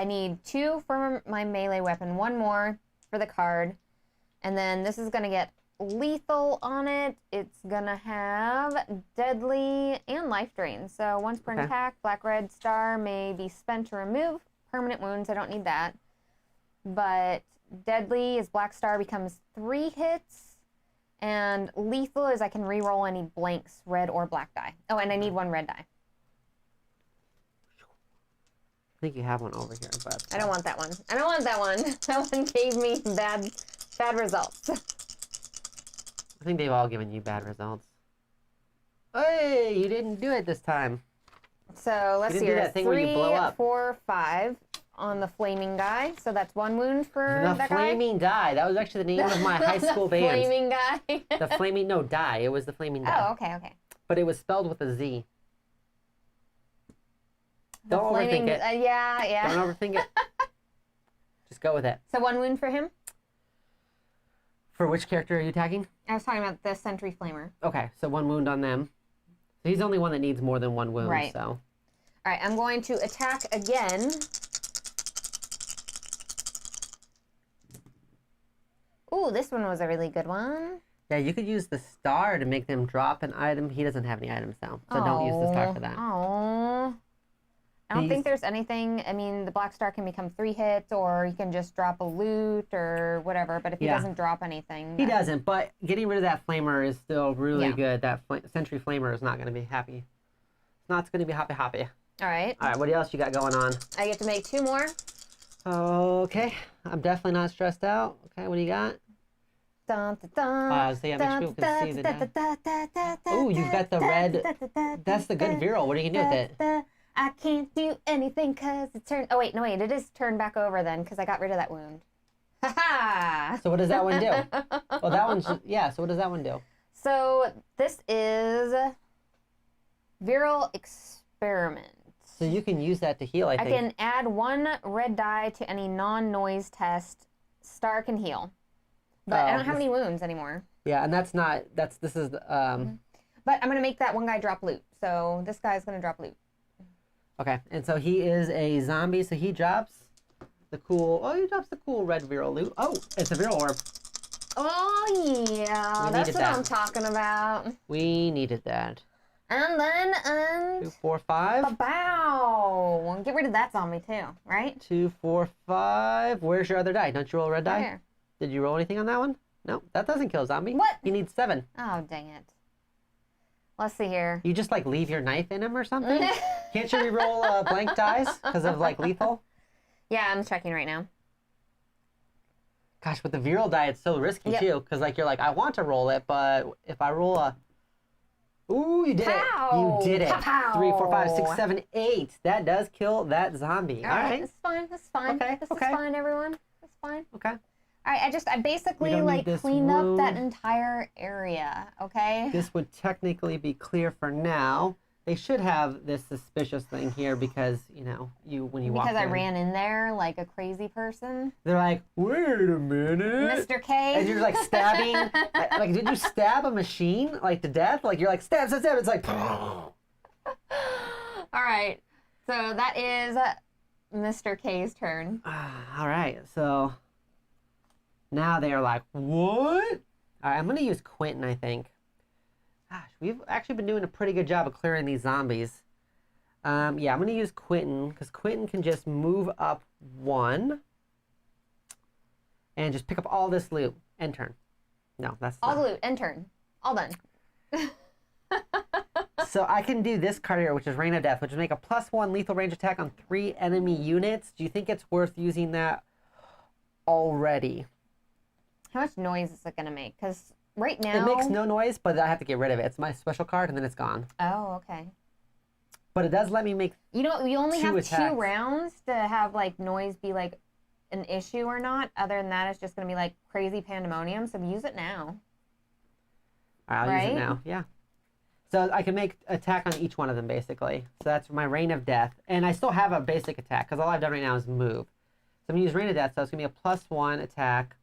need 2 for my melee weapon, 1 more for the card, and then this is gonna get lethal on it. It's gonna have deadly and life drain. So once per attack, black red star may be spent to remove permanent wounds. I don't need that. But deadly is black star becomes 3 hits, and lethal is I can re-roll any blanks, red or black die. Oh, and I need 1 red die. I think you have one over here, but I don't want that one. I don't want that one. That one gave me bad results. I think they've all given you bad results. Hey, you didn't do it this time. So let's You see didn't do here. that thing where you blow up. 4, 5. on the flaming guy. So that's 1 wound for The that Flaming Guy. That was actually the name of my high school the band. flaming guy. The Flaming, no, Die. It was the Flaming Die. Oh, okay, okay. But it was spelled with a Z. The Don't flaming, overthink it. yeah. Don't overthink it. Just go with it. So 1 wound for him? For which character are you attacking? I was talking about the Sentry Flamer. Okay, so 1 wound on them. So he's the only one that needs more than 1 wound, Right. so. All right, I'm going to attack again. Ooh, this one was a really good one. Yeah, you could use the star to make them drop an item. He doesn't have any items now, so don't use the star for that. Oh. I don't think there's anything. I mean, the black star can become 3 hits, or he can just drop a loot or whatever. But if he doesn't drop anything, he doesn't. But getting rid of that flamer is still really Yeah. good. That Sentry Flamer is not going to be happy. It's not going to be happy. All right. All right, what else you got going on? I get to make 2 more. Okay, I'm definitely not stressed out. Okay, what do you got? Dun, dun, dun, So yeah, make sure people can see the die. Oh, you've got the red. That's the good Vril. What are you going to do with it? I can't do anything because it's turned. Oh, wait, no, wait. It is turned back over then because I got rid of that wound. Ha ha! So what does that one do? Well, that one's, yeah, so what does that one do? So this is Vril Experiment. So you can use that to heal, I think. I can add 1 red die to any non-noise test. Star can heal. But I don't have any wounds anymore. Yeah, and this is, But I'm going to make that one guy drop loot. So this guy's going to drop loot. okay, and so he is a zombie, so he drops the cool red Vril loot. Oh, it's a Vril orb. Oh, yeah. That's what I'm talking about. We needed that. And then, 2, 4, 5. Bow. Get rid of that zombie too, right? 2, 4, 5. Where's your other die? Don't you roll a red die? Here. Did you roll anything on that one? No, that doesn't kill a zombie. What? He needs 7. Oh, dang it. Let's see here. You just like leave your knife in him or something? Can't you re-roll blank dice because of like lethal? Yeah, I'm checking right now. Gosh, with the Vril die, it's so risky too, because like you're like, I want to roll it, but if I roll a, ooh, you did it! You did it! Pow! 3, 4, 5, 6, 7, 8. That does kill that zombie. All right. It's fine. It's fine. Okay, This okay. is fine, everyone. It's fine. Okay. All right, I basically don't need like this cleaned up that wound. entire area. Okay. This would technically be clear for now. They should have this suspicious thing here because, you know, when you walk in. Because I ran in there like a crazy person. They're like, wait a minute. Mr. K. And you're like stabbing. like, did you stab a machine like to death? Like, you're like, stab, stab, stab. It's like, All right. So that is Mr. K's turn. all right. So now they are like, what? All right, I'm going to use Quentin, I think. Gosh, we've actually been doing a pretty good job of clearing these zombies. Yeah, I'm going to use Quentin because Quentin can just move up 1 and just pick up all this loot. End turn. No, that's All not. the loot, end turn. All done. So I can do this card here, which is Rain of Death, which is make a +1 lethal range attack on 3 enemy units. Do you think it's worth using that already? How much noise is it going to make? Because right now... It makes no noise, but I have to get rid of it. It's my special card, and then it's gone. Oh, okay. But it does let me make You only 2 have attacks. 2 rounds to have, like, noise be, like, an issue or not. Other than that, it's just going to be, like, crazy pandemonium. So use it now. I'll use it now. Yeah. So I can make attack on each one of them, basically. So that's my Rain of Death. And I still have a basic attack, because all I've done right now is move. So I'm going to use Rain of Death, so it's going to be a +1 attack.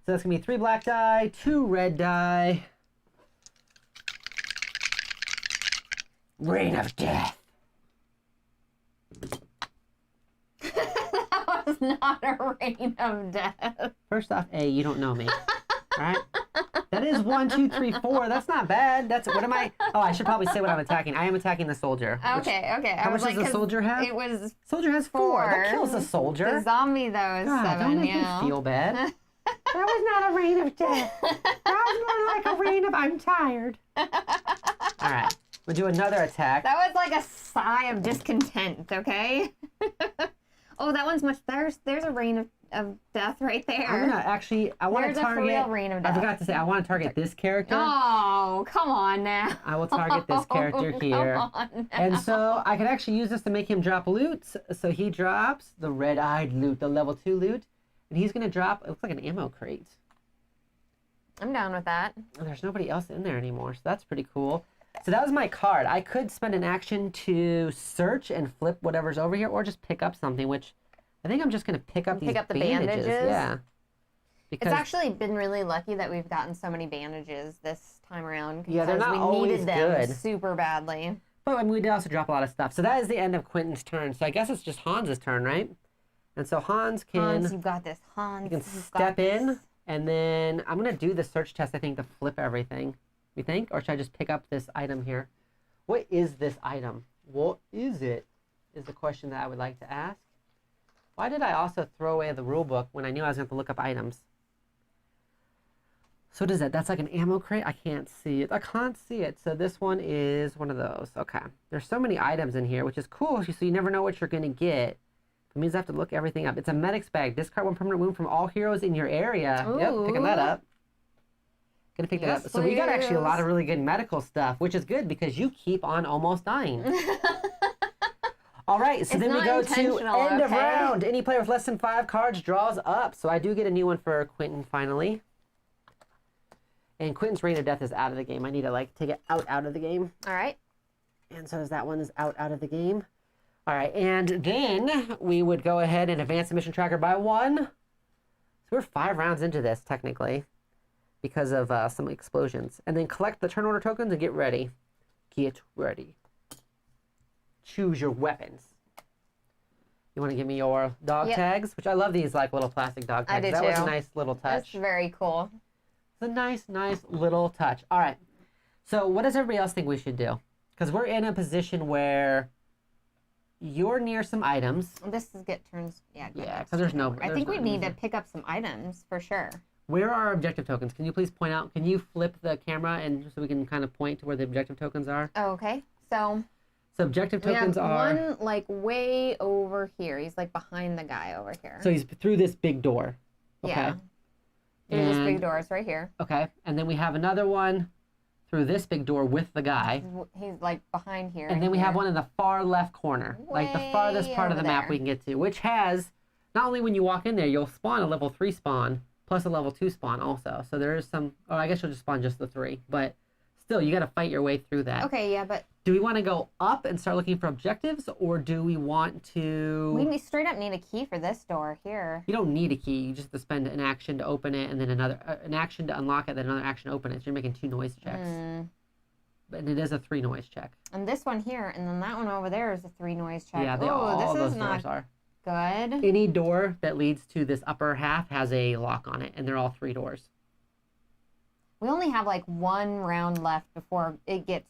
So that's going to be 3 black die, 2 red die. Rain of Death. That was not a rain of death. First off, A, you don't know me. All right? That is 1, 2, 3, 4. That's not bad. That's what am I? Oh, I should probably say what I'm attacking. I am attacking the soldier. Okay. How much does the soldier have? It was Soldier has 4. That kills the soldier. The zombie though is God, 7. don't make me feel bad. That was not a rain of death. That was more like a rain of I'm tired. All right. We'll do another attack. That was like a sigh of discontent. Okay. Oh, that one's much. There's a rain of of death right there. I'm gonna actually, I want to There's a target. Vril Rain of I Death. forgot to say, I want to target this character. Oh, come on now. I will target this character here. Come on now. And so I can actually use this to make him drop loot. So he drops the red-eyed loot, the level 2 loot. And he's gonna drop, it looks like an ammo crate. I'm down with that. There's nobody else in there anymore, so that's pretty cool. So that was my card. I could spend an action to search and flip whatever's over here, or just pick up something, which I think I'm just going to pick up these bandages. Yeah. Because it's actually been really lucky that we've gotten so many bandages this time around. Yeah, they're not we always needed them good. super badly. But I mean, we did also drop a lot of stuff. So that is the end of Quentin's turn. So I guess it's just Hans's turn, right? And so Hans, you've got this. Hans, you can step in. And then I'm going to do the search test, I think, to flip everything. You think? Or should I just pick up this item here? What is this item? What is it? Is the question that I would like to ask. Why did I also throw away the rule book when I knew I was going to have to look up items? So what is that? That's like an ammo crate? I can't see it. I can't see it. So this one is one of those. Okay. There's so many items in here, which is cool. So you never know what you're going to get. It means I have to look everything up. It's a medic's bag. Discard one permanent wound from all heroes in your area. Ooh. Yep, picking that up. Gonna pick that up. So we got actually a lot of really good medical stuff, which is good because you keep on almost dying. All right, so then we go to end of round. Any player with less than 5 cards draws up. So I do get a new one for Quentin finally. And Quentin's Reign of Death is out of the game. I need to like take it out of the game. All right. And so that one is out of the game. All right, and then we would go ahead and advance the mission tracker by 1. So we're 5 rounds into this, technically, because of some explosions. And then collect the turn order tokens and get ready. Get ready. Choose your weapons. You want to give me your dog tags? Which I love these like little plastic dog tags. I do that too. was a nice little touch. That's very cool. It's a nice little touch. All right. So what does everybody else think we should do? Because we're in a position where you're near some items. This is get turns. Yeah, because there's no. I think we need to pick up some items for sure. Where are our objective tokens? Can you please point out? Can you flip the camera and so we can kind of point to where the objective tokens are? Oh, okay. So objective tokens are one like way over here. He's like behind the guy over here. So he's through this big door. Okay. Yeah. Through this big door. It's right here. Okay, and then we have another one through this big door with the guy. He's like behind here. And then we have one in the far left corner, like the farthest part of the map we can get to, which has, not only when you walk in there, you'll spawn a level 3 spawn, plus a level 2 spawn also. So there is some, oh, I guess you'll just spawn just the 3, but still, you got to fight your way through that. Okay, yeah, but do we want to go up and start looking for objectives, or do we want to... We straight up need a key for this door here. You don't need a key. You just have to spend an action to open it, and then an action to unlock it, then another action to open it. So you're making 2 noise checks. But it is a 3 noise check. And this one here, and then that one over there is a 3 noise check. Yeah, all those doors are. Good. Any door that leads to this upper half has a lock on it, and they're all 3 doors. We only have like 1 round left before it gets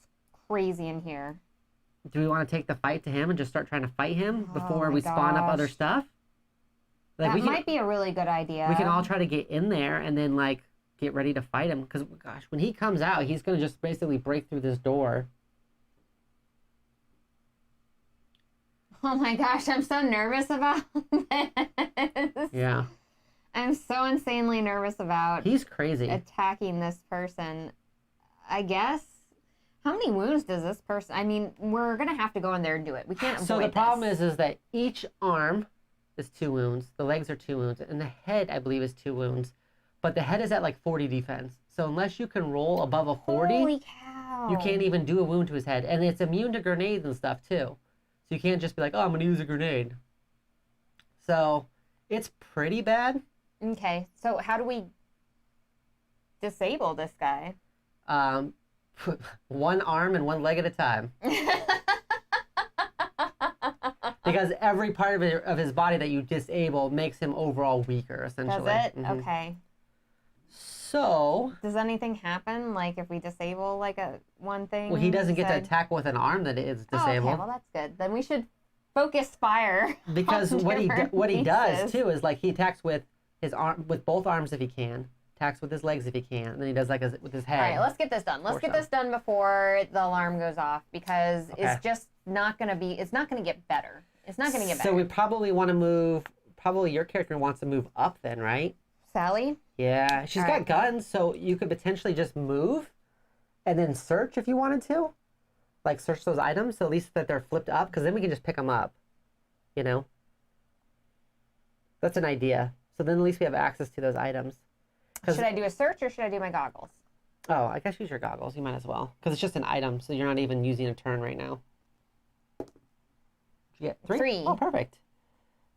crazy in here. Do we want to take the fight to him and just start trying to fight him before we spawn up other stuff? Like that might be a really good idea. We can all try to get in there and then like get ready to fight him. Because gosh, when he comes out, he's going to just basically break through this door. Oh my gosh, I'm so nervous about this. Yeah. I'm so insanely nervous about He's crazy. Attacking this person. I guess. How many wounds does this person... I mean, we're going to have to go in there and do it. We can't avoid So the problem this. is that each arm is 2 wounds. The legs are 2 wounds. And the head, I believe, is 2 wounds. But the head is at like 40 defense. So unless you can roll above a 40... Holy cow. You can't even do a wound to his head. And it's immune to grenades and stuff, too. So you can't just be like, oh, I'm going to use a grenade. So it's pretty bad. Okay. So how do we disable this guy? 1 arm and 1 leg at a time. Because every part of his body that you disable makes him overall weaker, essentially. Does it? Mm-hmm. Okay. So... Does anything happen, like, if we disable, like, one thing? Well, he doesn't get to attack with an arm that is disabled. Oh, okay, well, that's good. Then we should focus fire. Because what he does, too, is, like, he attacks with his arm, with both arms if he can. Attacks with his legs if he can, and then he does like with his head. All right, let's get this done. Let's get this done before the alarm goes off because it's just not going to be, it's not going to get better. It's not going to get better. So we probably want to move probably your character wants to move up then, right? Sally? Yeah, she's All got right. guns, so you could potentially just move and then search if you wanted to. Like, search those items, so at least that they're flipped up, because then we can just pick them up, you know? That's an idea. So then at least we have access to those items. Should I do a search or should I do my goggles? Oh, I guess use your goggles. You might as well. Because it's just an item, so you're not even using a turn right now. Did you get 3? 3. Oh, perfect.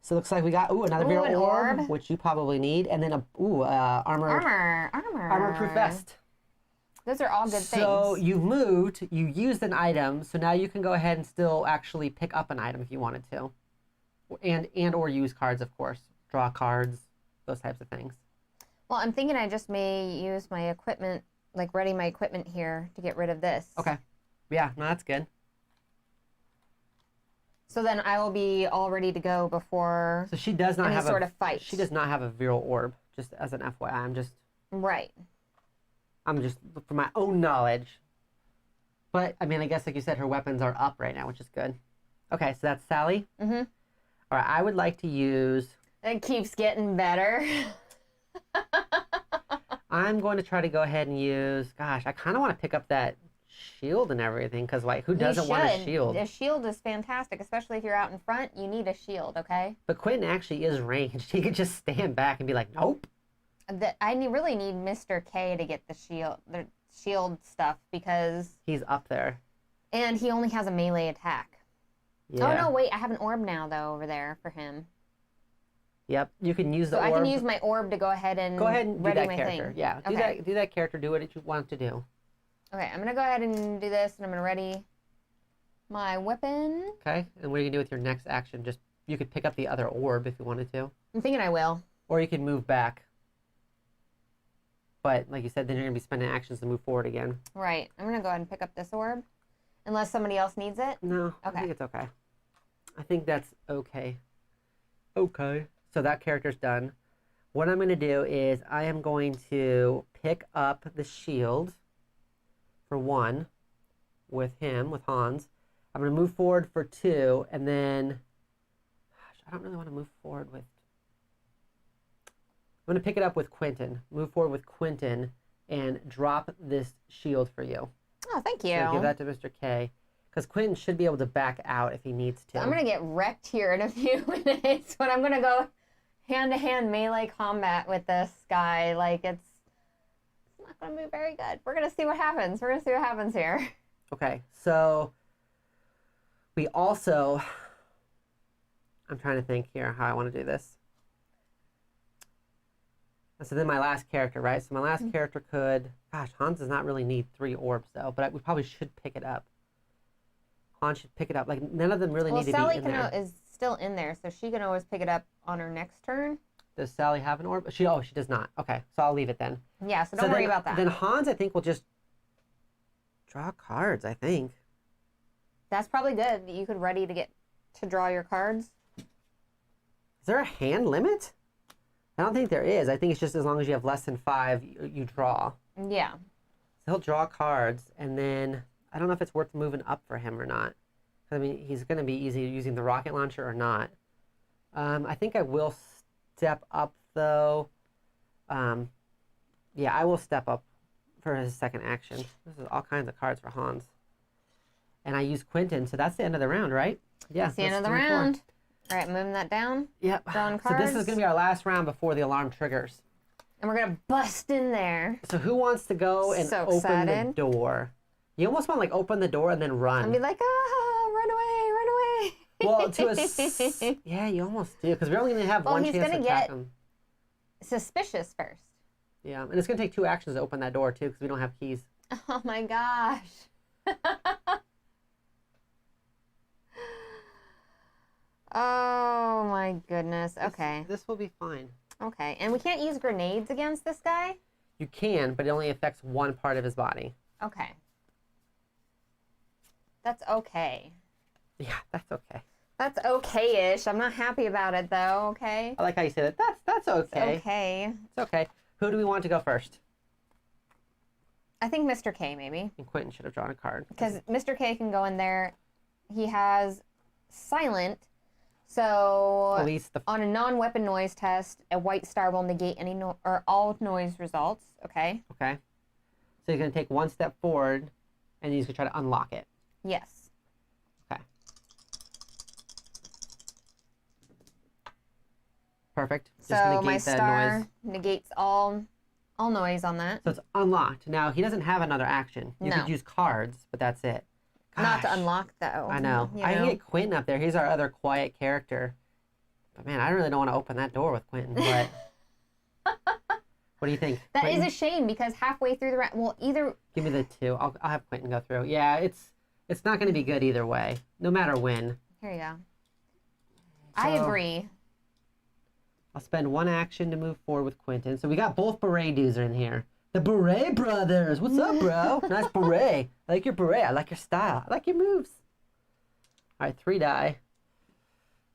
So it looks like we got, another Ooh, Vril an orb, orb. which you probably need. And then armor-proof vest. Those are all good things. So you've moved, you used an item, so now you can go ahead and still actually pick up an item if you wanted to. And or use cards, of course. Draw cards, those types of things. Well, I'm thinking I just may use my equipment, like ready my equipment here to get rid of this. Okay. Yeah, no, that's good. So then I will be all ready to go before So she does not any have sort of fight. She does not have a Vril orb, just as an FYI. Right. I'm just from my own knowledge. But I mean, I guess like you said, her weapons are up right now, which is good. Okay, so that's Sally. Mm-hmm. All right, I would like to use. It keeps getting better. I'm going to try to go ahead and use. Gosh, I kind of want to pick up that shield and everything, because like, who doesn't want a shield? A shield is fantastic, especially if you're out in front. You need a shield, okay? But Quentin actually is ranged. He could just stand back and be like, nope. Really need Mr. K to get the shield stuff because He's up there. and he only has a melee attack. Yeah. Oh no, wait, I have an orb now though over there for him. Yep, you can use the So orb. I can use my orb to go ahead and Go ahead and do ready that my character. thing. Yeah, Okay. do that character. Do what you want to do. Okay, I'm gonna go ahead and do this, and I'm gonna ready my weapon. Okay, and what are you gonna do with your next action? Just you could pick up the other orb if you wanted to, I'm thinking I will. or you could move back. But like you said, then you're gonna be spending actions to move forward again. Right. I'm gonna go ahead and pick up this orb, unless somebody else needs it. No, I Okay. think it's okay. I think that's okay. Okay. So that character's done. What I'm going to do is I am going to pick up the shield for 1 with him, with Hans. I'm going to move forward for 2, and then, gosh, I don't really want to move forward with, I'm going to pick it up with Quentin, move forward with Quentin, and drop this shield for you. Oh, thank you. So give that to Mr. K. Because Quentin should be able to back out if he needs to. I'm gonna get wrecked here in a few minutes, but I'm gonna go hand-to-hand melee combat with this guy. Like it's not gonna be very good. We're gonna see what happens. We're gonna see what happens here. Okay, so we also, I'm trying to think here how I want to do this. So then my last character, right? So my last character could, gosh, Hans does not really need 3 orbs though, but we probably should pick it up. Hans should pick it up. Like none of them really need to Sally be in there. is still in there, so she can always pick it up on her next turn. Does Sally have an orb? She does not. Okay, so I'll leave it then. Yeah, so don't worry about that. Then Hans, I think, will just draw cards, I think. That's probably good. You could ready to get to draw your cards. Is there a hand limit? I don't think there is. I think it's just as long as you have less than 5, you draw. Yeah. So he'll draw cards, and then I don't know if it's worth moving up for him or not. I mean, he's going to be easy using the rocket launcher or not. I think I will step up, though. Yeah, I will step up for his second action. This is all kinds of cards for Hans. And I use Quentin, so that's the end of the round, right? Yeah. That's the end of the round. All right, moving that down. Yep. Drawing So this is cards. going to be our last round before the alarm triggers. And we're gonna bust in there. So who wants to go and So open the excited. door? You almost want to like open the door and then run. And be like, run away, run away. Well, yeah, you almost do, because we're only going to have one he's chance to gonna attack get- him. Suspicious first. Yeah, and it's going to take 2 actions to open that door, too, because we don't have keys. Oh my gosh. Oh my goodness. Okay. This will be fine. Okay. And we can't use grenades against this guy? You can, but it only affects one part of his body. Okay. That's okay. Yeah, that's okay. That's okay-ish. I'm not happy about it though, okay? I like how you say that. That's okay. Okay. It's okay. Who do we want to go first? I think Mr. K maybe. And Quentin should have drawn a card. Because Mr. K can go in there. He has silent, So At least the on a non-weapon noise test, a white star will negate any or all noise results. Okay. okay. So he's gonna take one step forward, and he's gonna try to unlock it. Yes. Okay. Perfect. Just So negate my that star noise. negates all noise on that. So it's unlocked. Now he doesn't have another action. You No. could use cards, but that's it. Not to Gosh, unlock though. I know. You I can know. get Quentin up there. He's our other quiet character. But man, I really don't want to open that door with Quentin. But what do you think? That is Quentin? a shame because halfway through the round, well, either Give me the 2. I'll have Quentin go through. Yeah, it's not going to be good either way, no matter when. here you go. I So, agree. I'll spend 1 action to move forward with Quentin. So we got both beret dudes in here. The Beret Brothers. What's up, bro? Nice beret. I like your beret. I like your style. I like your moves. All right, 3 die.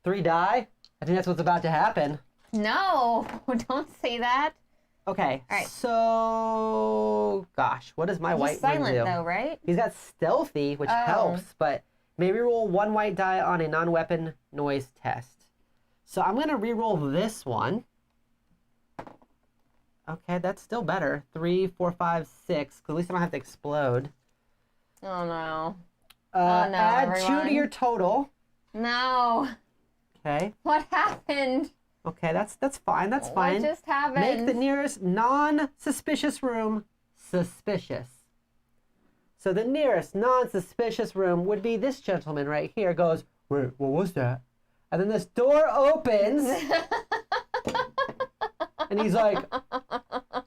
3 die? I think that's what's about to happen. No, don't say that. Okay, All right. so... Gosh, what does my He's white one silent do? though, right? He's got stealthy, which Oh. helps, but maybe roll 1 white die on a non-weapon noise test. So I'm going to re-roll this one. Okay, that's still better. 3, 4, 5, 6. 'Cause at least I don't have to explode. Oh no. no, Add 2 everyone. to your total. No. Okay. What happened? Okay, that's fine. That's fine. What just happened? Make the nearest non-suspicious room suspicious. So the nearest non-suspicious room would be this gentleman right here. Goes, wait, what was that? And then this door opens. And he's like,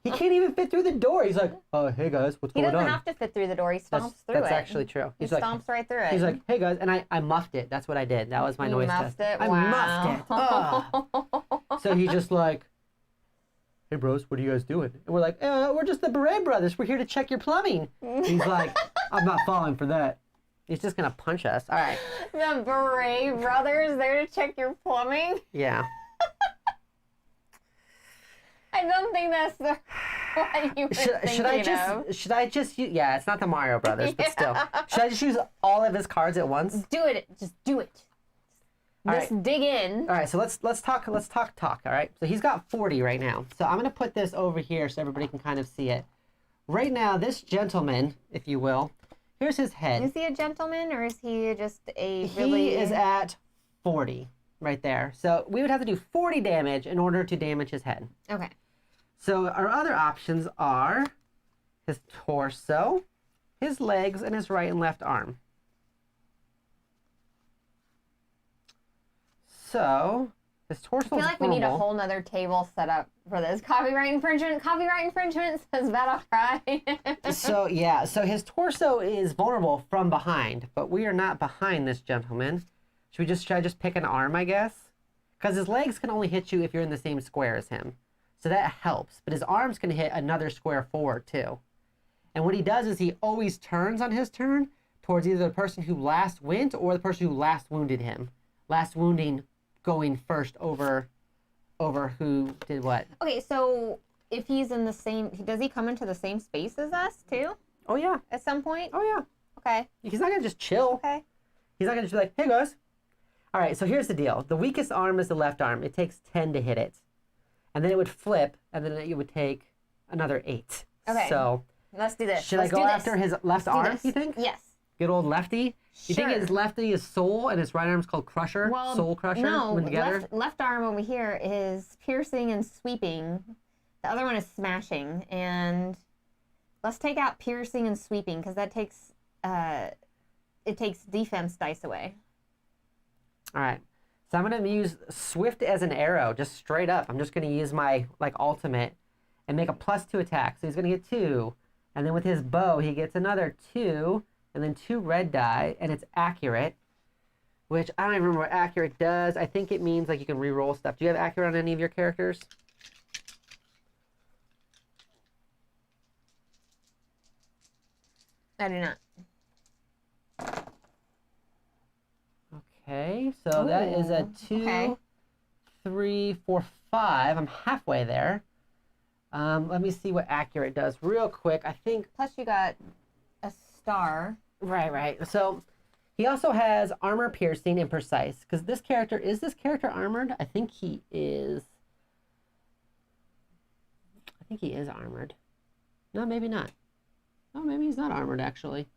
he can't even fit through the door. He's like, oh, hey guys, what's He going on? doesn't have to fit through the door. He stomps through it. That's actually true. He He's like, stomps right through it. he's like, hey guys, and I muffed it. That's what I did. That was my You noise muffed test. it? I muffed it. Ugh. So he's just like, hey bros, what are you guys doing? And we're like, we're just the Beret Brothers. We're here to check your plumbing. He's like, I'm not falling for that. He's just gonna punch us. All right. The Beret Brothers there to check your plumbing? Yeah. I don't think that's the what you were thinking Should I just use, yeah, it's not the Mario Brothers, but still. Should I just use all of his cards at once? Do it. Just do it. All Just dig in. All right, so let's talk, all right? So he's got 40 right now. So I'm going to put this over here so everybody can kind of see it. Right now, this gentleman, if you will, here's his head. Is he a gentleman or is he just a really... He is at 40 right there. So we would have to do 40 damage in order to damage his head. Okay. So our other options are his torso, his legs, and his right and left arm. So his torso. I feel like we need a whole nother table set up for this. Copyright infringement. Copyright infringement. Says that all right. So yeah, so his torso is vulnerable from behind, but we are not behind this gentleman. Should I just pick an arm, I guess? Because his legs can only hit you if you're in the same square as him. So that helps. But his arms can hit another square forward too. And what he does is he always turns on his turn towards either the person who last went or the person who last wounded him. Last wounding going first over who did what. Okay, so if he's in the same... Does he come into the same space as us too? Oh yeah. At some point? Oh yeah. Okay. He's not going to just chill. Okay. He's not going to just be like, hey guys. All right, so here's the deal. The weakest arm is the left arm. It takes 10 to hit it. And then it would flip, and then it would take another 8. Okay. So Let's do this. should Let's I go do after this. his left Let's do arm, this. you think? Yes. Good old lefty? You think Sure. his lefty is soul and his right arm's called crusher? Well, soul crusher? no, when together? left arm over here is piercing and sweeping. The other one is smashing. And let's take out piercing and sweeping because that takes it takes defense dice away. All right. So I'm going to use swift as an arrow, just straight up. I'm just going to use my ultimate and make a +2 attack. So he's going to get 2. And then with his bow, he gets another 2. And then 2 red die. And it's accurate. Which I don't even remember what accurate does. I think it means like you can re-roll stuff. Do you have accurate on any of your characters? I do not. Okay, so that is a Ooh, 2, okay. 3, 4, 5. I'm halfway there. Let me see what accurate does real quick. I think, Plus you got a star. right. So He also has armor piercing and precise. Because this character, is this character armored? I think he is. I think he is armored. No, maybe not. Oh, maybe he's not armored, actually.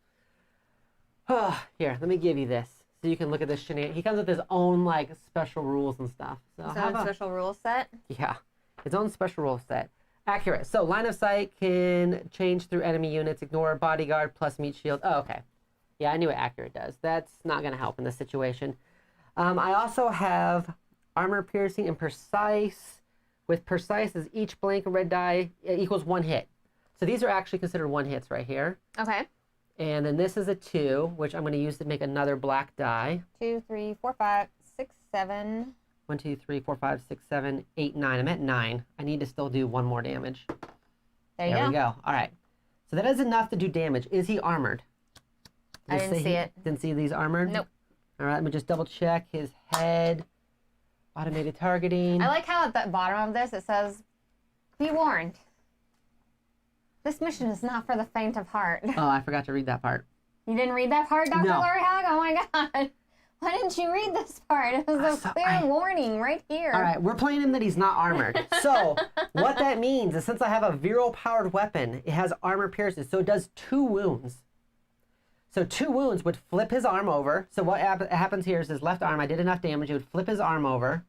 Oh, here, let me give you this. So you can look at this shenanigan. He comes with his own, like, special rules and stuff. So His own special rule set? Yeah, his own special rule set. Accurate. So line of sight can change through enemy units. Ignore bodyguard plus meat shield. Oh, okay. Yeah, I knew what accurate does. That's not going to help in this situation. I also have armor piercing and precise. With precise is each blank red die equals 1 hit. So these are actually considered 1 hits right here. Okay. And then this is a 2, which I'm going to use to make another black die. 2, 3, 4, 5, 6, 7. 1, 2, 3, 4, 5, 6, 7, 8, 9. I'm at 9. I need to still do 1 more damage. There you go. There we go. All right. So that is enough to do damage. Is he armored? I didn't see it. Didn't see these armored? Nope. All right, let me just double check his head. Automated targeting. I like how at the bottom of this it says, be warned. This mission is not for the faint of heart. Oh, I forgot to read that part. You didn't read that part, Dr. No. Gloryhound? Oh my god. Why didn't you read this part? It was a clear warning right here. All right, we're playing him that he's not armored. So what that means is since I have a Vril-powered weapon, it has armor pierces, so it does 2 wounds. So 2 wounds would flip his arm over. So what happens here is his left arm, I did enough damage, it would flip his arm over.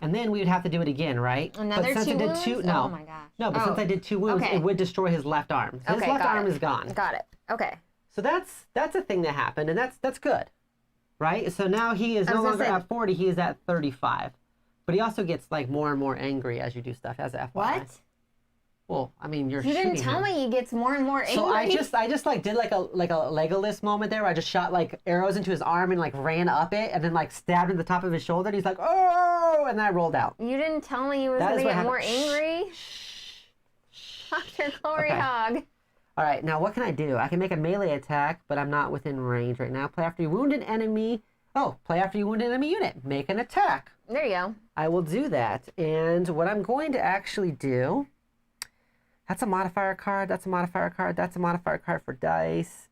And then we would have to do it again, right? Another but since 2 I did wounds? 2, no. Oh my gosh. No, but since I did 2 wounds, Okay. it would destroy his left arm. So his Okay, left got arm it. is gone. Got it. Okay. So that's a thing that happened, and that's good, right? So now he is no longer at 40; he is at 35. But he also gets like more and more angry as you do stuff as FYI. What? Well, I mean, you're You shooting didn't tell him. me he gets more and more angry. So I just like did like a Legolas moment there where I just shot like arrows into his arm and like ran up it and then like stabbed at the top of his shoulder and he's like, oh, and then I rolled out. You didn't tell me he was That going is to what get more happened. angry. Dr. Gloryhound. All right, now what can I do? I can make a melee attack, but I'm not within range right now. Play after you wound an enemy. Oh, play after you wound an enemy unit. Make an attack. There you go. I will do that. And what I'm going to actually do, that's a modifier card, that's a modifier card, that's a modifier card for dice.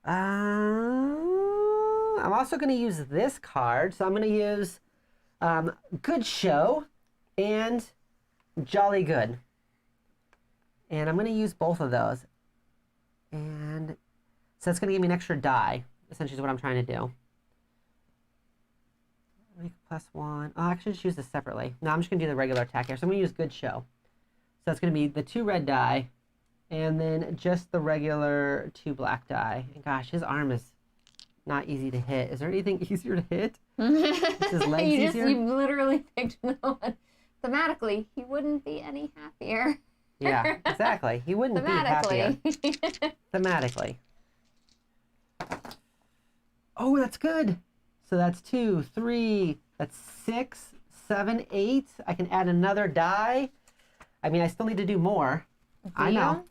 I'm also going to use this card. So I'm going to use Good Show and Jolly Good. And I'm going to use both of those. And so that's going to give me an extra die, essentially is what I'm trying to do. Make +1. Oh, actually just use this separately. No, I'm just going to do the regular attack here. So I'm going to use Good Show. So it's going to be the 2 red die and then just the regular 2 black die. And gosh, his arm is not easy to hit. Is there anything easier to hit? Is his legs easier? You literally picked no one. Thematically, he wouldn't be any happier. Yeah, exactly. He wouldn't be happier. Thematically. Thematically. Oh, that's good. So that's 2, 3, that's 6, 7, 8. I can add another die. I mean, I still need to do more. I know.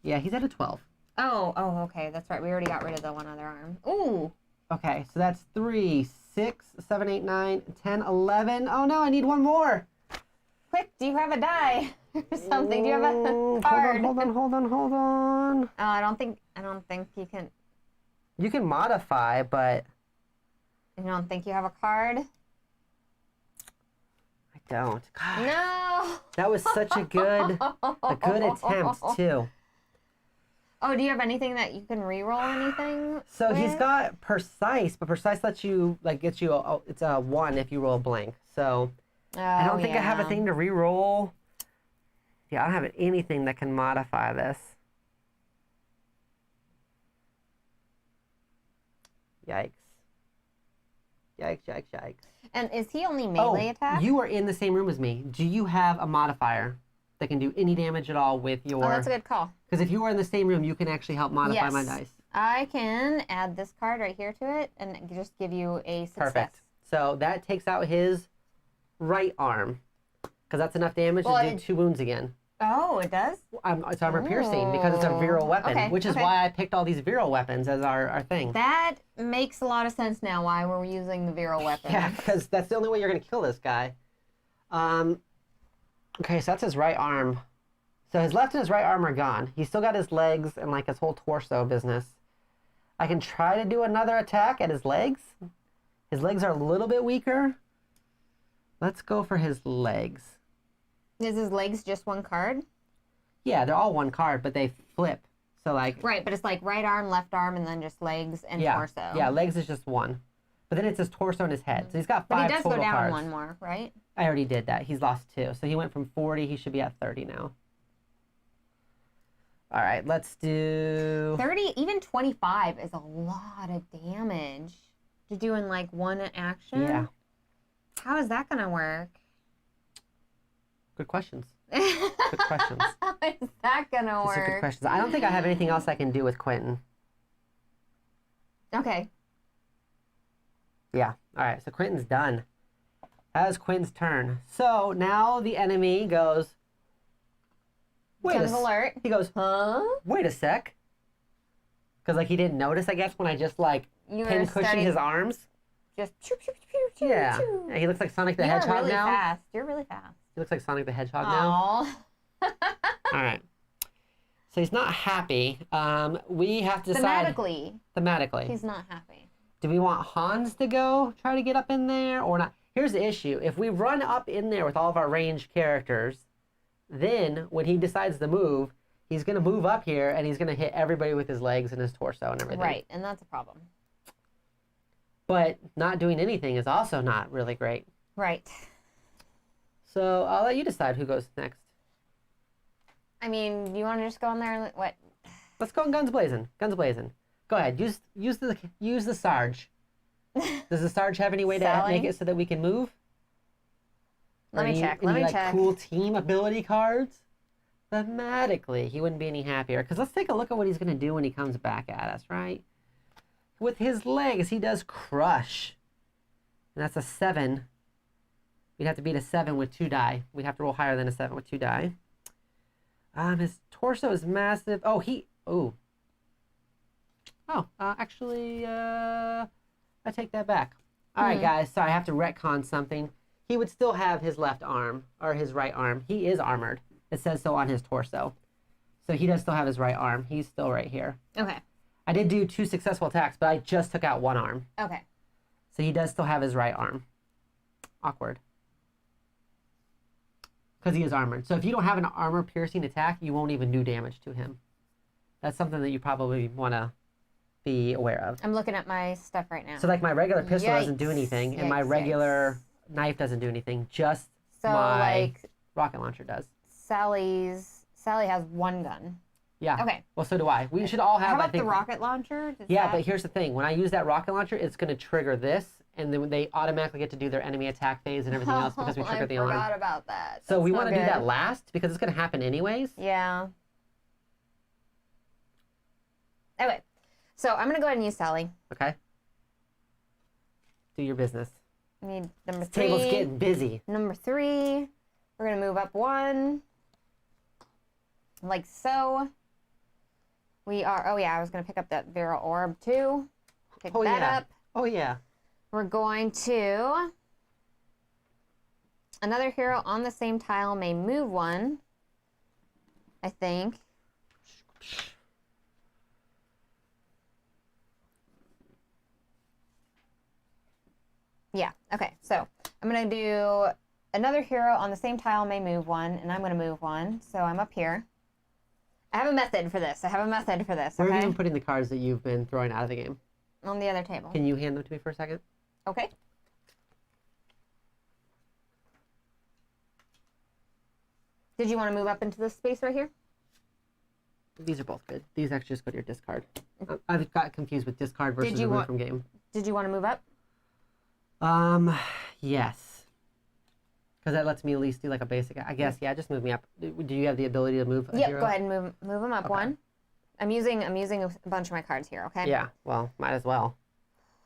Yeah, he's at a 12. Oh, okay. That's right. We already got rid of the one other arm. Ooh. Okay, so that's 3, 6, 7, 8, 9, 10, 11. Oh no, I need one more. Quick, do you have a die or something? Do you have a card? Hold on. Oh, I don't think you can. You can modify, but You don't think you have a card? I don't. God, No. that was such a good attempt too. Oh, do you have anything that you can reroll anything? So he's with? got precise, but precise lets you gets you it's a 1 if you roll a blank. So I don't think I have a thing to re-roll. Yeah, I don't have anything that can modify this. Yikes. Yikes. And is he only melee attack? You are in the same room as me. Do you have a modifier that can do any damage at all with your... Oh, that's a good call. Because if you were in the same room, you can actually help modify my dice. I can add this card right here to it and just give you a success. Perfect. So that takes out his right arm. Because that's enough damage to do 2 wounds again. Oh, it does? It's armor piercing because it's a Vril weapon, which is why I picked all these Vril weapons as our thing. That makes a lot of sense now why we're using the Vril weapon. Yeah, because that's the only way you're going to kill this guy. Okay, so that's his right arm. So his left and his right arm are gone. He's still got his legs and like his whole torso business. I can try to do another attack at his legs. His legs are a little bit weaker. Let's go for his legs. Is his legs just one card? Yeah, they're all one card, but they flip. So like... Right, but it's like right arm, left arm, and then just legs and torso. Yeah, legs is just one. But then it's his torso and his head. So he's got 5 total cards. But he does go down one more, right? I already did that. He's lost 2. So he went from 40. He should be at 30 now. All right, let's do... 30, even 25 is a lot of damage. You're doing like one action? Yeah. How is that going to work? Good questions. Good questions. How is that going to work? These are good questions. I don't think I have anything else I can do with Quentin. Okay. Yeah. All right, so Quentin's done. That was Quentin's turn. So now the enemy goes... Guns alert. He goes, huh? Wait a sec. Because like he didn't notice, I guess, when I just like pin cushion his arms. Just choo, choo, choo, choo, yeah. choo. Yeah, he looks like Sonic the Hedgehog really now. Fast. You're really fast. He looks like Sonic the Hedgehog now. Aww. All right. So he's not happy. We have to decide... Thematically. He's not happy. Do we want Hans to go try to get up in there or not? Here's the issue. If we run up in there with all of our ranged characters, then when he decides to move, he's going to move up here and he's going to hit everybody with his legs and his torso and everything. Right, and that's a problem. But not doing anything is also not really great. Right. So I'll let you decide who goes next. I mean, you want to just go in there and what? Let's go in guns blazing. Guns blazing. Go ahead. Use the Sarge. Does the Sarge have any way to make it so that we can move? Let me check. Cool team ability cards? Thematically, he wouldn't be any happier. Because let's take a look at what he's going to do when he comes back at us, right? With his legs, he does crush. And that's a 7. We'd have to beat a 7 with 2 die. We'd have to roll higher than a 7 with 2 die. His torso is massive. Actually, I take that back. All right, guys. So I have to retcon something. He would still have his left arm, or his right arm. He is armored. It says so on his torso. So he does still have his right arm. He's still right here. Okay. I did do 2 successful attacks, but I just took out 1 arm. Okay. So he does still have his right arm. Awkward. Because he is armored. So if you don't have an armor-piercing attack, you won't even do damage to him. That's something that you probably want to be aware of. I'm looking at my stuff right now. So like my regular pistol doesn't do anything, and my regular knife doesn't do anything. Just my rocket launcher does. Sally has 1 gun. Yeah. Okay. Well, so do I. We should all have. How about I think, the rocket launcher? But here's the thing: when I use that rocket launcher, it's going to trigger this, and then they automatically get to do their enemy attack phase and everything else because we triggered the alarm. I forgot about that. So we want to do that last because it's going to happen anyways. Yeah. Okay. So I'm going to go ahead and use Sally. Okay. Do your business. I need number 3. This table's getting busy. Number 3. We're going to move up 1. Like so. We are, I was going to pick up that Vril orb too. Pick that up. Oh, yeah. We're going to... Another hero on the same tile may move 1, I think. Yeah, okay. So I'm going to do another hero on the same tile may move 1, and I'm going to move 1. So I'm up here. I have a method for this. Where have you been putting the cards that you've been throwing out of the game? On the other table. Can you hand them to me for a second? Okay. Did you want to move up into this space right here? These are both good. These actually just go to your discard. I've got confused with discard versus remove from game. Did you want to move up? Yes. Because that lets me at least do like a basic, I guess, yeah, just move me up. Do you have the ability to move a hero? Go ahead and move them up 1. I'm using a bunch of my cards here, okay? Yeah, well, might as well.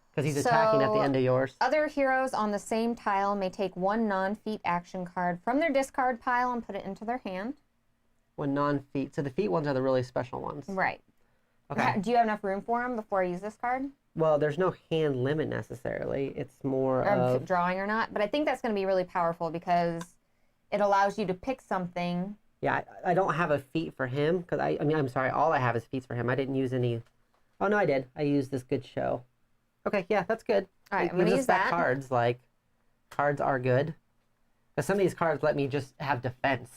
Because he's attacking at the end of yours. Other heroes on the same tile may take 1 non-feat action card from their discard pile and put it into their hand. 1 non-feat. So the feat ones are the really special ones. Right. Okay. Do you have enough room for them before I use this card? Well, there's no hand limit necessarily. It's more of... drawing or not. But I think that's going to be really powerful because it allows you to pick something. Yeah, I don't have a feat for him. Because I'm sorry, all I have is feats for him. I didn't use any Oh, no, I did. I used this good show. Okay, yeah, that's good. All right, It I'm going gives to us use back that. cards, like, cards are good. Because some of these cards let me just have defense.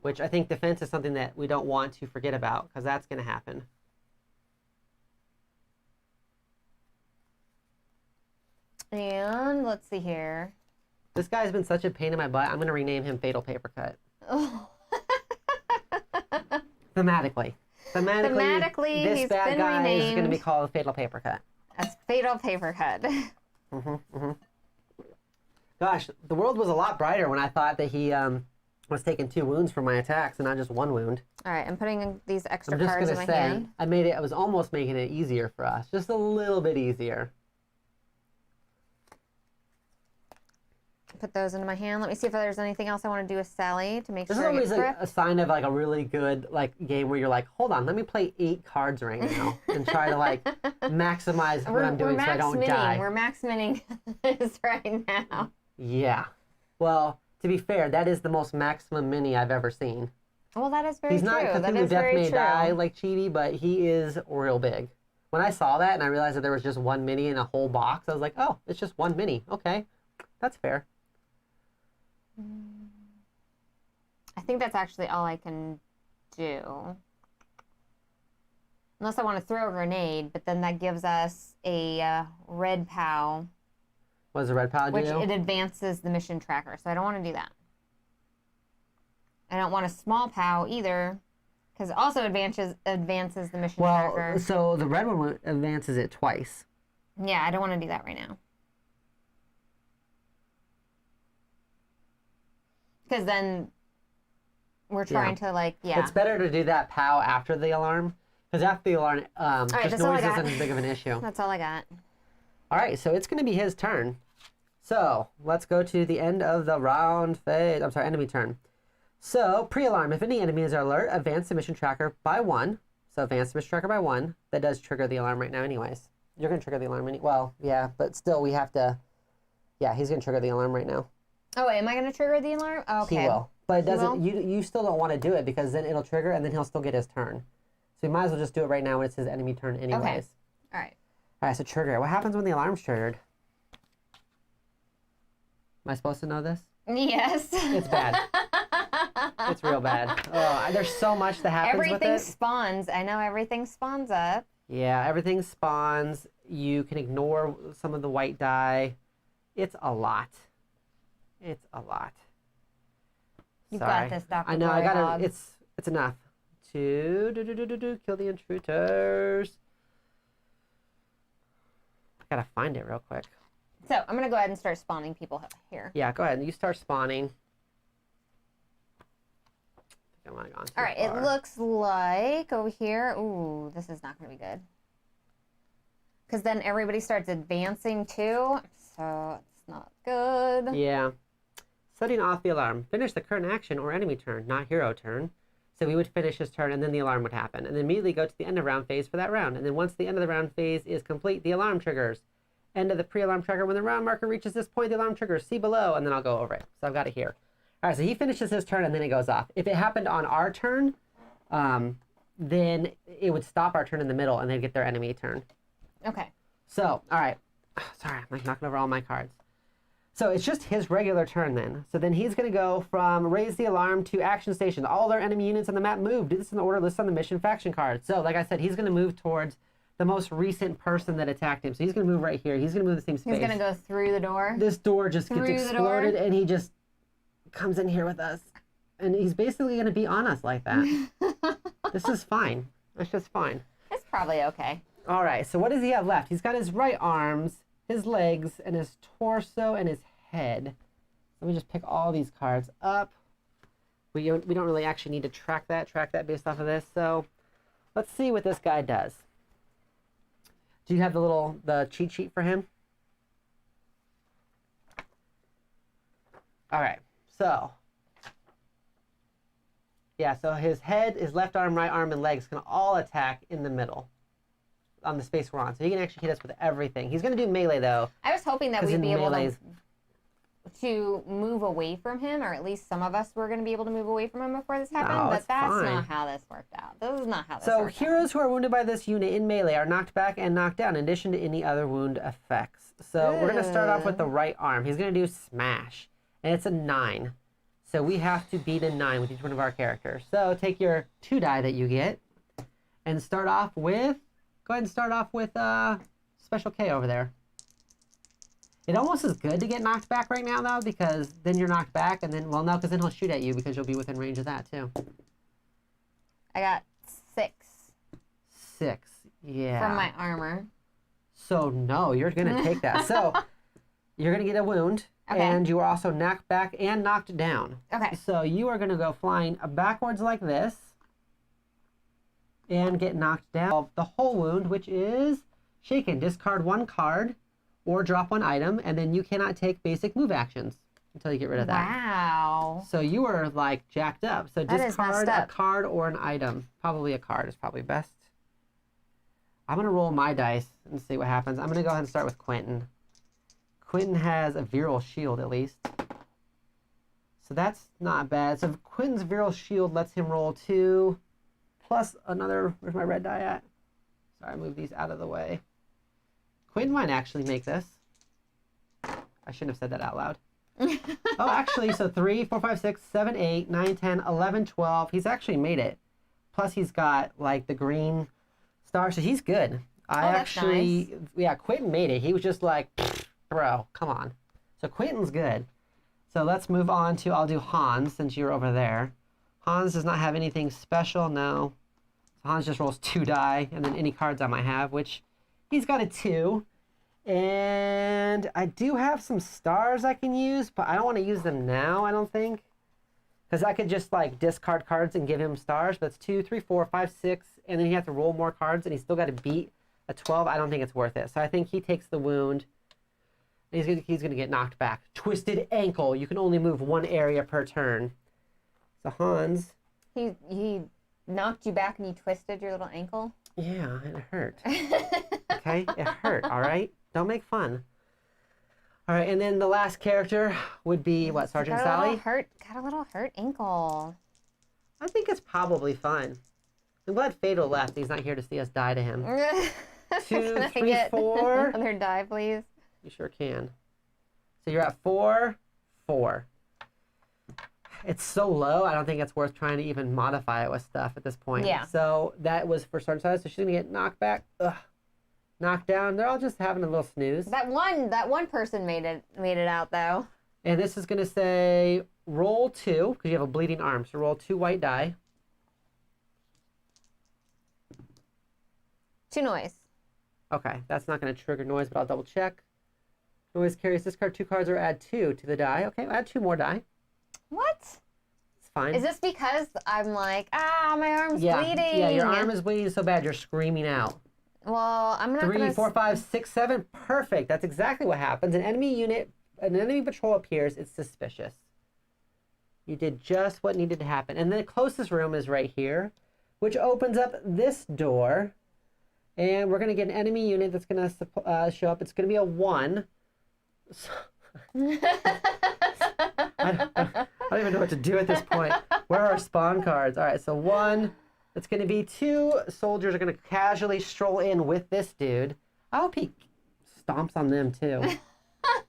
Which I think defense is something that we don't want to forget about, because that's going to happen. And let's see here. This guy's been such a pain in my butt, I'm going to rename him Fatal Paper Cut. Oh. Thematically. Thematically, this he's bad been guy is going to be renamed called Fatal Paper Cut. as Fatal Paper Cut. Gosh, the world was a lot brighter when I thought that he was taking 2 wounds from my attacks and not just 1 wound. All right, I'm putting these extra I'm just cards in going my to say, hand. I was almost making it easier for us. Just a little bit easier. Put those into my hand. Let me see if there's anything else I want to do with Sally to make This sure is I get always grip. a sign of like a really good like game where you're like, hold on, let me play 8 cards right now and try to like maximize what I'm doing so I don't die. We're max minning this right now. Yeah. Well, to be fair, that is the most maximum mini I've ever seen. Well, that is very He's true. not That Cthulhu is Death very May true. Die like Chibi, but he is real big. When I saw that and I realized that there was just 1 mini in a whole box, I was like, oh, it's just 1 mini. Okay, that's fair. I think that's actually all I can do. Unless I want to throw a grenade, but then that gives us a red POW, What does the red pal do? which it advances the mission tracker, so I don't want to do that. I don't want a small POW either, because it also advances the mission tracker. Well, so the red one advances it twice. Yeah, I don't want to do that right now. Because then we're trying to, like, It's better to do that POW after the alarm, because after the alarm, just that's all I noise got. isn't as big of an issue. That's all I got. All right, so it's going to be his turn. So let's go to the end of the round phase. I'm sorry, enemy turn. So pre-alarm, if any enemies are alert, advance the mission tracker by 1. So advance the mission tracker by 1. That does trigger the alarm right now anyways. You're going to trigger the alarm well, yeah, but still we have to, yeah, he's going to trigger the alarm right now. Oh, wait, am I going to trigger the alarm? Oh, okay. He will. But it doesn't, will? you still don't want to do it because then it'll trigger and then he'll still get his turn. So you might as well just do it right now when it's his enemy turn anyways. Okay. All right. All right, so trigger. What happens when the alarm's triggered? Am I supposed to know this? Yes. It's bad. It's real bad. Oh, there's so much that happens Everything with it. spawns. I know everything spawns up. Yeah, everything spawns. You can ignore some of the white die. It's a lot. It's a lot. You've Sorry. got this, Dr. I know. I Gloryhougdd. gotta. It's enough. To kill the intruders. I gotta find it real quick. So I'm going to go ahead and start spawning people here. Yeah, go ahead. You start spawning. I might have gone too All right, far. it looks like over here. Ooh, this is not going to be good. Because then everybody starts advancing too, so it's not good. Yeah. Setting off the alarm. Finish the current action or enemy turn, not hero turn. So we would finish his turn and then the alarm would happen. And then immediately go to the end of round phase for that round. And then once the end of the round phase is complete, the alarm triggers. End of the pre-alarm tracker. When the round marker reaches this point, the alarm triggers. See below, and then I'll go over it. So I've got it here. All right, so he finishes his turn and then it goes off. If it happened on our turn, then it would stop our turn in the middle and they'd get their enemy turn. Okay. So, all right. Sorry, I'm like knocking over all my cards. So it's just his regular turn then. So then he's going to go from raise the alarm to action station. All their enemy units on the map move. Do this in the order listed on the mission faction card. So like I said, he's going to move towards the most recent person that attacked him. So he's going to move right here. He's going to move the same space. He's going to go through the door. This door just gets Through the door? exploded and he just comes in here with us. And he's basically going to be on us like that. This is fine. That's just fine. It's probably okay. All right, so what does he have left? He's got his right arms, his legs, and his torso, and his head. Let me just pick all these cards up. We don't really actually need to track that based off of this. So let's see what this guy does. Do you have the cheat sheet for him? All right, so. Yeah, so his head, his left arm, right arm, and legs can all attack in the middle on the space we're on. So he can actually hit us with everything. He's going to do melee, though. I was hoping that we'd in be able to melees- to move away from him, or at least some of us were going to be able to move away from him before this happened, No, but it's that's fine. not how this worked out. This is not how this So worked out. heroes who are wounded by this unit in melee are knocked back and knocked down in addition to any other wound effects. So we're going to start off with the right arm. He's going to do smash, and it's a 9. So we have to beat a 9 with each one of our characters. So take your 2 die that you get and start off with, go ahead and start off with Special K over there. It almost is good to get knocked back right now, though, because then you're knocked back, and then, well, no, because then he'll shoot at you because you'll be within range of that, too. I got 6. 6, yeah. From my armor. So, no, you're going to take that. So, you're going to get a wound, Okay. and you are also knocked back and knocked down. Okay. So, you are going to go flying backwards like this and get knocked down. The whole wound, which is shaken. Discard 1 card or drop 1 item, and then you cannot take basic move actions until you get rid of that. Wow. So you are like jacked up. So That is discard messed a up. card or an item. Probably a card is probably best. I'm going to roll my dice and see what happens. I'm going to go ahead and start with Quentin. Quentin has a Vril shield at least. So that's not bad. So Quentin's Vril shield lets him roll 2 plus another, where's my red die at? Sorry, I moved these out of the way. Quentin might actually make this. I shouldn't have said that out loud. Oh, actually, so 3, 4, 5, 6, 7, 8, 9, 10, 11, 12. He's actually made it. Plus, he's got, like, the green star, so he's good. That's nice. Yeah, Quentin made it. He was just like, bro, come on. So Quentin's good. So let's move on to, I'll do Hans, since you're over there. Hans does not have anything special, no. So Hans just rolls 2 die, and then any cards I might have, which he's got a 2. And I do have some stars I can use, but I don't want to use them now, I don't think. Because I could just, like, discard cards and give him stars. But it's 2, 3, 4, 5, 6. And then he has to roll more cards, and he's still got to beat a 12. I don't think it's worth it. So I think he takes the wound. And he's gonna get knocked back. Twisted ankle. You can only move 1 area per turn. So Hans. He knocked you back and you twisted your little ankle? Yeah, it hurt. Okay? It hurt, all right? Don't make fun. All right, and then the last character would be, what, Sergeant Sally? Got a little hurt ankle. I think it's probably fine. I'm glad Fatal left. He's not here to see us die to him. 2, Can I 3, get 4. another die, please? You sure can. So you're at 4, 4. It's so low, I don't think it's worth trying to even modify it with stuff at this point. Yeah. So that was for Sergeant Sally. So she's going to get knocked back. Ugh. Knocked down. They're all just having a little snooze. That one person made it out though. And this is going to say roll 2, because you have a bleeding arm. So roll 2 white die. 2 noise. Okay, that's not going to trigger noise, but I'll double check. Noise carries discard 2 cards or add 2 to the die. Okay, add 2 more die. What? It's fine. Is this because I'm like, my arm's bleeding? Yeah, your arm is bleeding so bad you're screaming out. Well, I'm not 3, 4, 5, 6, 7. Perfect. That's exactly what happens. An enemy patrol appears. It's suspicious. You did just what needed to happen. And the closest room is right here, which opens up this door. And we're going to get an enemy unit that's going to show up. It's going to be a 1. I don't even know what to do at this point. Where are our spawn cards? All right, so 1. It's going to be 2 soldiers are going to casually stroll in with this dude. I hope he stomps on them too.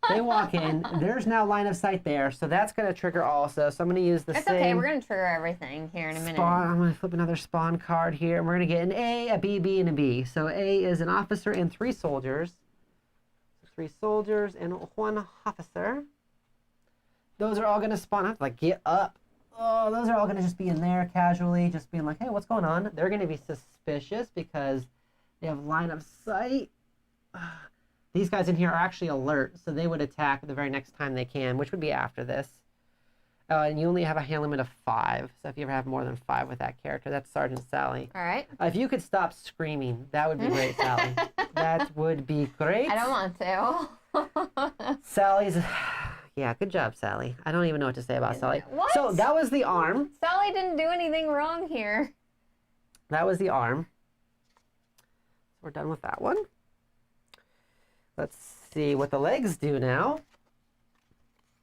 They walk in. There's now line of sight there, so that's going to trigger also. So I'm going to use the same. It's okay. We're going to trigger everything here in a minute. I'm going to flip another spawn card here, and we're going to get an A, a B, B, and a B. So A is an officer and 3 soldiers. 3 soldiers and 1 officer. Those are all going to spawn. I have to, like, get up. Oh, those are all going to just be in there casually, just being like, hey, what's going on? They're going to be suspicious because they have line of sight. These guys in here are actually alert, so they would attack the very next time they can, which would be after this. And you only have a hand limit of 5, so if you ever have more than 5 with that character, that's Sergeant Sally. All right. If you could stop screaming, that would be great, Sally. That would be great. I don't want to. Sally's... Yeah, good job, Sally. I don't even know what to say about Sally. What? So that was the arm. Sally didn't do anything wrong here. That was the arm. So we're done with that one. Let's see what the legs do now.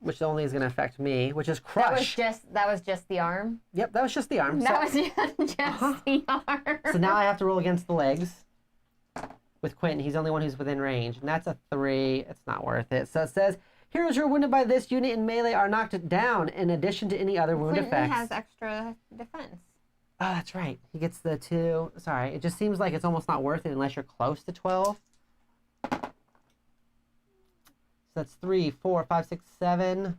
which only is going to affect me, which is crush. That was just the arm. Yep, that was just the arm. That was just the arm. So now I have to roll against the legs with Quentin. He's the only one who's within range, and that's a 3. It's not worth it. So it says, heroes who are wounded by this unit in melee are knocked down in addition to any other wound Quentin effects. has extra defense. Oh, that's right. He gets the 2. Sorry, it just seems like it's almost not worth it unless you're close to 12. So that's 3, 4, 5, 6, 7,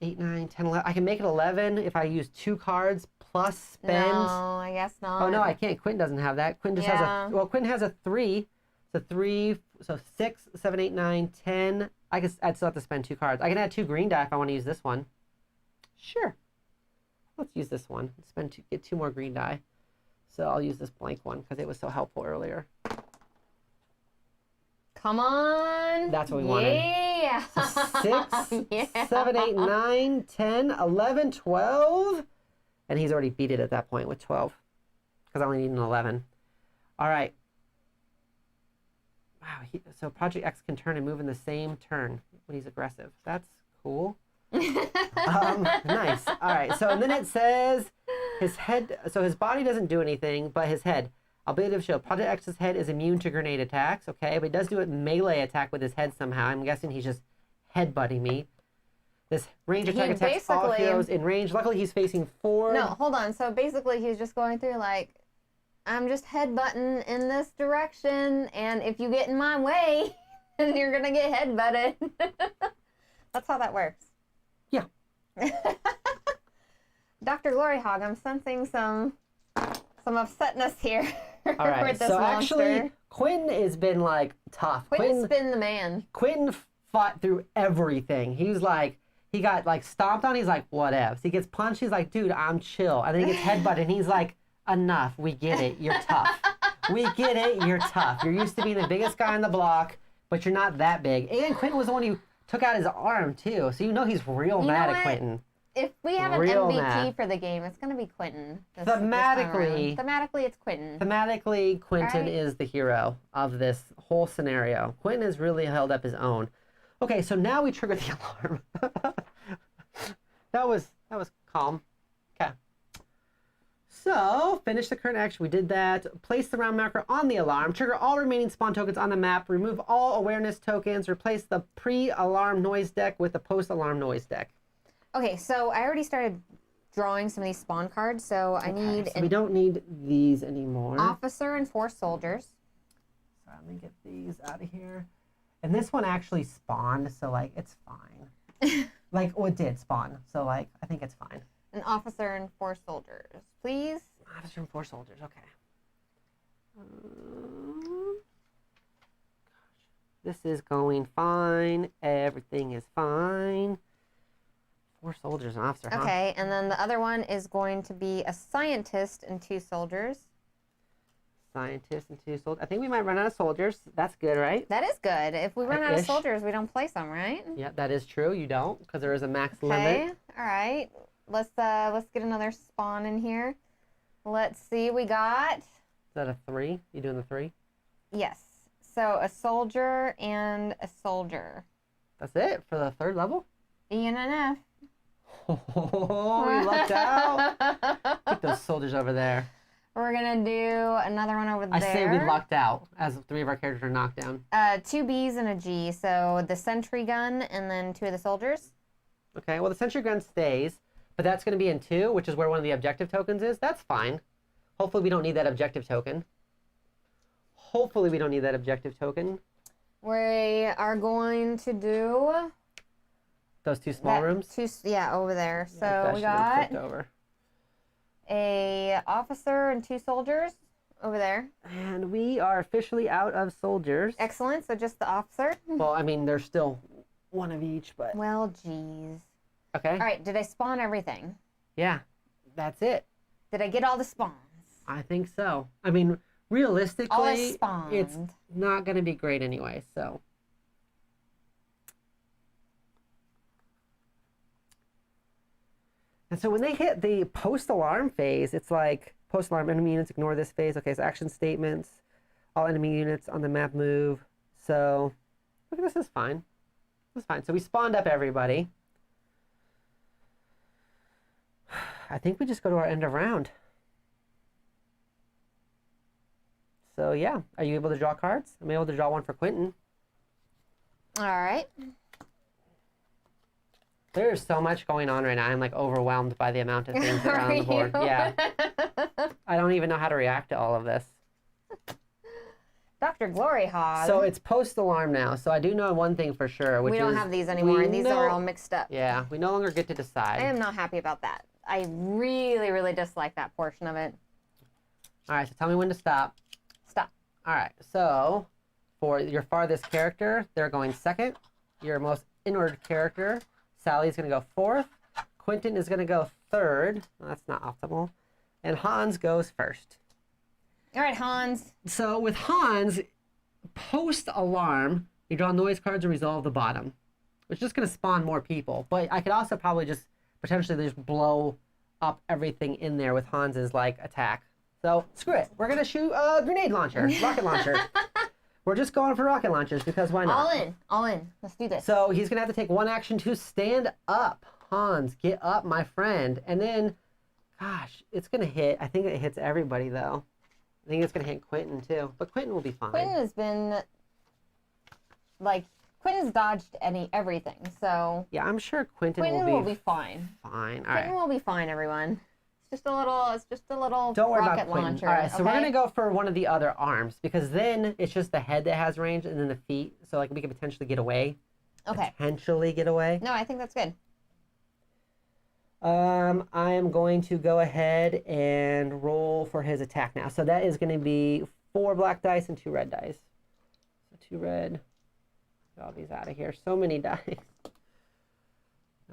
8, 9, 10, 11. I can make it 11 if I use 2 cards plus spend. No, I guess not. Oh, no, I can't. Quentin doesn't have that. Quentin just has a... Well, Quentin has a 3. So 3, so 6, 7, 8, 9, 10. I'd still have to spend 2 cards. I can add 2 green die if I want to use this one. Sure. Let's use this one. Get 2 more green die. So I'll use this blank one because it was so helpful earlier. Come on. That's what we wanted. Yeah. So 6, 7, 8, 9, 10, 11, 12. And he's already beat it at that point with 12 because I only need an 11. All right. Wow. So Project X can turn and move in the same turn when he's aggressive. That's cool. Nice. All right. So and then it says his head. So his body doesn't do anything, but his head. Ability of shield. Project X's head is immune to grenade attacks. Okay, but he does do a melee attack with his head somehow. I'm guessing he's just headbutting me. This range attack attacks all heroes in range. Luckily, he's facing forward. No, hold on. So basically, he's just going through like, I'm just headbutting in this direction, and if you get in my way, then you're gonna get headbutted. That's how that works. Yeah. Dr. Gloryhoundd, I'm sensing some upsetness here. All right. With this So monster. actually, Quentin has been like tough. Quentin's been the man. Quentin fought through everything. He was like, he got like stomped on. He's like, whatevs. He gets punched. He's like, dude, I'm chill. And then he gets headbutted. And he's like, enough. We get it. You're tough. We get it. You're tough. You're used to being the biggest guy on the block, but you're not that big. And Quentin was the one who took out his arm too. So you know he's real mad at Quentin. If we have an Real MVP mad. for the game, it's going to be Quentin. Thematically, it's Quentin. Thematically, Quentin Right. is the hero of this whole scenario. Quentin has really held up his own. Okay, so now we trigger the alarm. That was calm. Okay. So, finish the current action. We did that. Place the round marker on the alarm. Trigger all remaining spawn tokens on the map. Remove all awareness tokens. Replace the pre-alarm noise deck with the post-alarm noise deck. Okay, so I already started drawing some of these spawn cards, so I need So an we don't need these anymore. officer and 4 soldiers. So let me get these out of here. And this one actually spawned, so like it's fine. Like, well, it did spawn, so like I think it's fine. An officer and 4 soldiers, please. Officer and 4 soldiers, okay. Gosh, this is going fine. Everything is fine. 4 soldiers, an officer, huh? Okay, and then the other one is going to be a scientist and 2 soldiers. Scientist and 2 soldiers. I think we might run out of soldiers. That's good, right? That is good. If we run out of Ish. soldiers, we don't place them, right? Yeah, that is true. You don't, because there is a max limit. Okay, all right. Let's get another spawn in here. Let's see, we got... Is that a 3? You doing the 3? Yes. So a soldier and a soldier. That's it for the 3rd level? ENNF. Oh, we lucked out. Keep those soldiers over there. We're gonna do another one over there. I say we lucked out as 3 of our characters are knocked down. 2 Bs and a G. So the sentry gun and then 2 of the soldiers. Okay, well the sentry gun stays, but that's going to be in 2, which is where one of the objective tokens is. That's fine. Hopefully we don't need that objective token. Hopefully we don't need that objective token. We are going to do Those 2 small rooms. Yeah, over there. Yeah, So that we should have got flipped over. a officer and 2 soldiers over there. And we are officially out of soldiers. Excellent. So just the officer. Well, I mean, there's still 1 of each, but... Well, geez. Okay. All right. Did I spawn everything? Yeah, that's it. Did I get all the spawns? I think so. I mean, realistically, All spawned. it's not going to be great anyway, so... And so when they hit the post-alarm phase, it's like, post-alarm enemy units ignore this phase. Okay, so action statements, all enemy units on the map move. So, look, this is fine. That's fine. So we spawned up everybody. I think we just go to our end of round. So yeah, are you able to draw cards? I'm able to draw one for Quentin. All right. There's so much going on right now. I'm like overwhelmed by the amount of things that are on the board. Yeah. I don't even know how to react to all of this. Dr. Gloryhound. So it's post-alarm now. So I do know one thing for sure, which we don't is have these anymore. These are all mixed up. Yeah, we no longer get to decide. I am not happy about that. I really, really dislike that portion of it. All right, so tell me when to stop. Stop. All right, so for your farthest character, they're going second. Your most inward character, Sally's going to go fourth. Quentin is going to go third. Well, that's not optimal. And Hans goes first. All right, Hans. So with Hans, post-alarm, you draw noise cards to resolve the bottom, which is just going to spawn more people. But I could also probably just potentially just blow up everything in there with Hans's like attack. So screw it. We're going to shoot a grenade launcher, rocket launcher. We're just going for rocket launchers because why not? All in. All in. Let's do this. So he's going to have to take one action to stand up. Hans, get up, my friend. And then, gosh, it's going to hit. I think it hits everybody, though. I think it's going to hit Quentin, too. But Quentin will be fine. Quentin has been, like, Quentin's dodged everything, so... Yeah, I'm sure Quentin will be fine. Fine. All Quentin right. will be fine, everyone. It's just a little Don't worry rocket about Quentin. launcher. All right, so okay? we're going to go for one of the other arms, because then it's just the head that has range and then the feet. So, like, we could potentially get away. Okay. Potentially get away. No, I think that's good. I am going to go ahead and roll for his attack now. So that is going to be 4 black dice and 2 red dice. So 2 red. Get all these out of here. So many dice.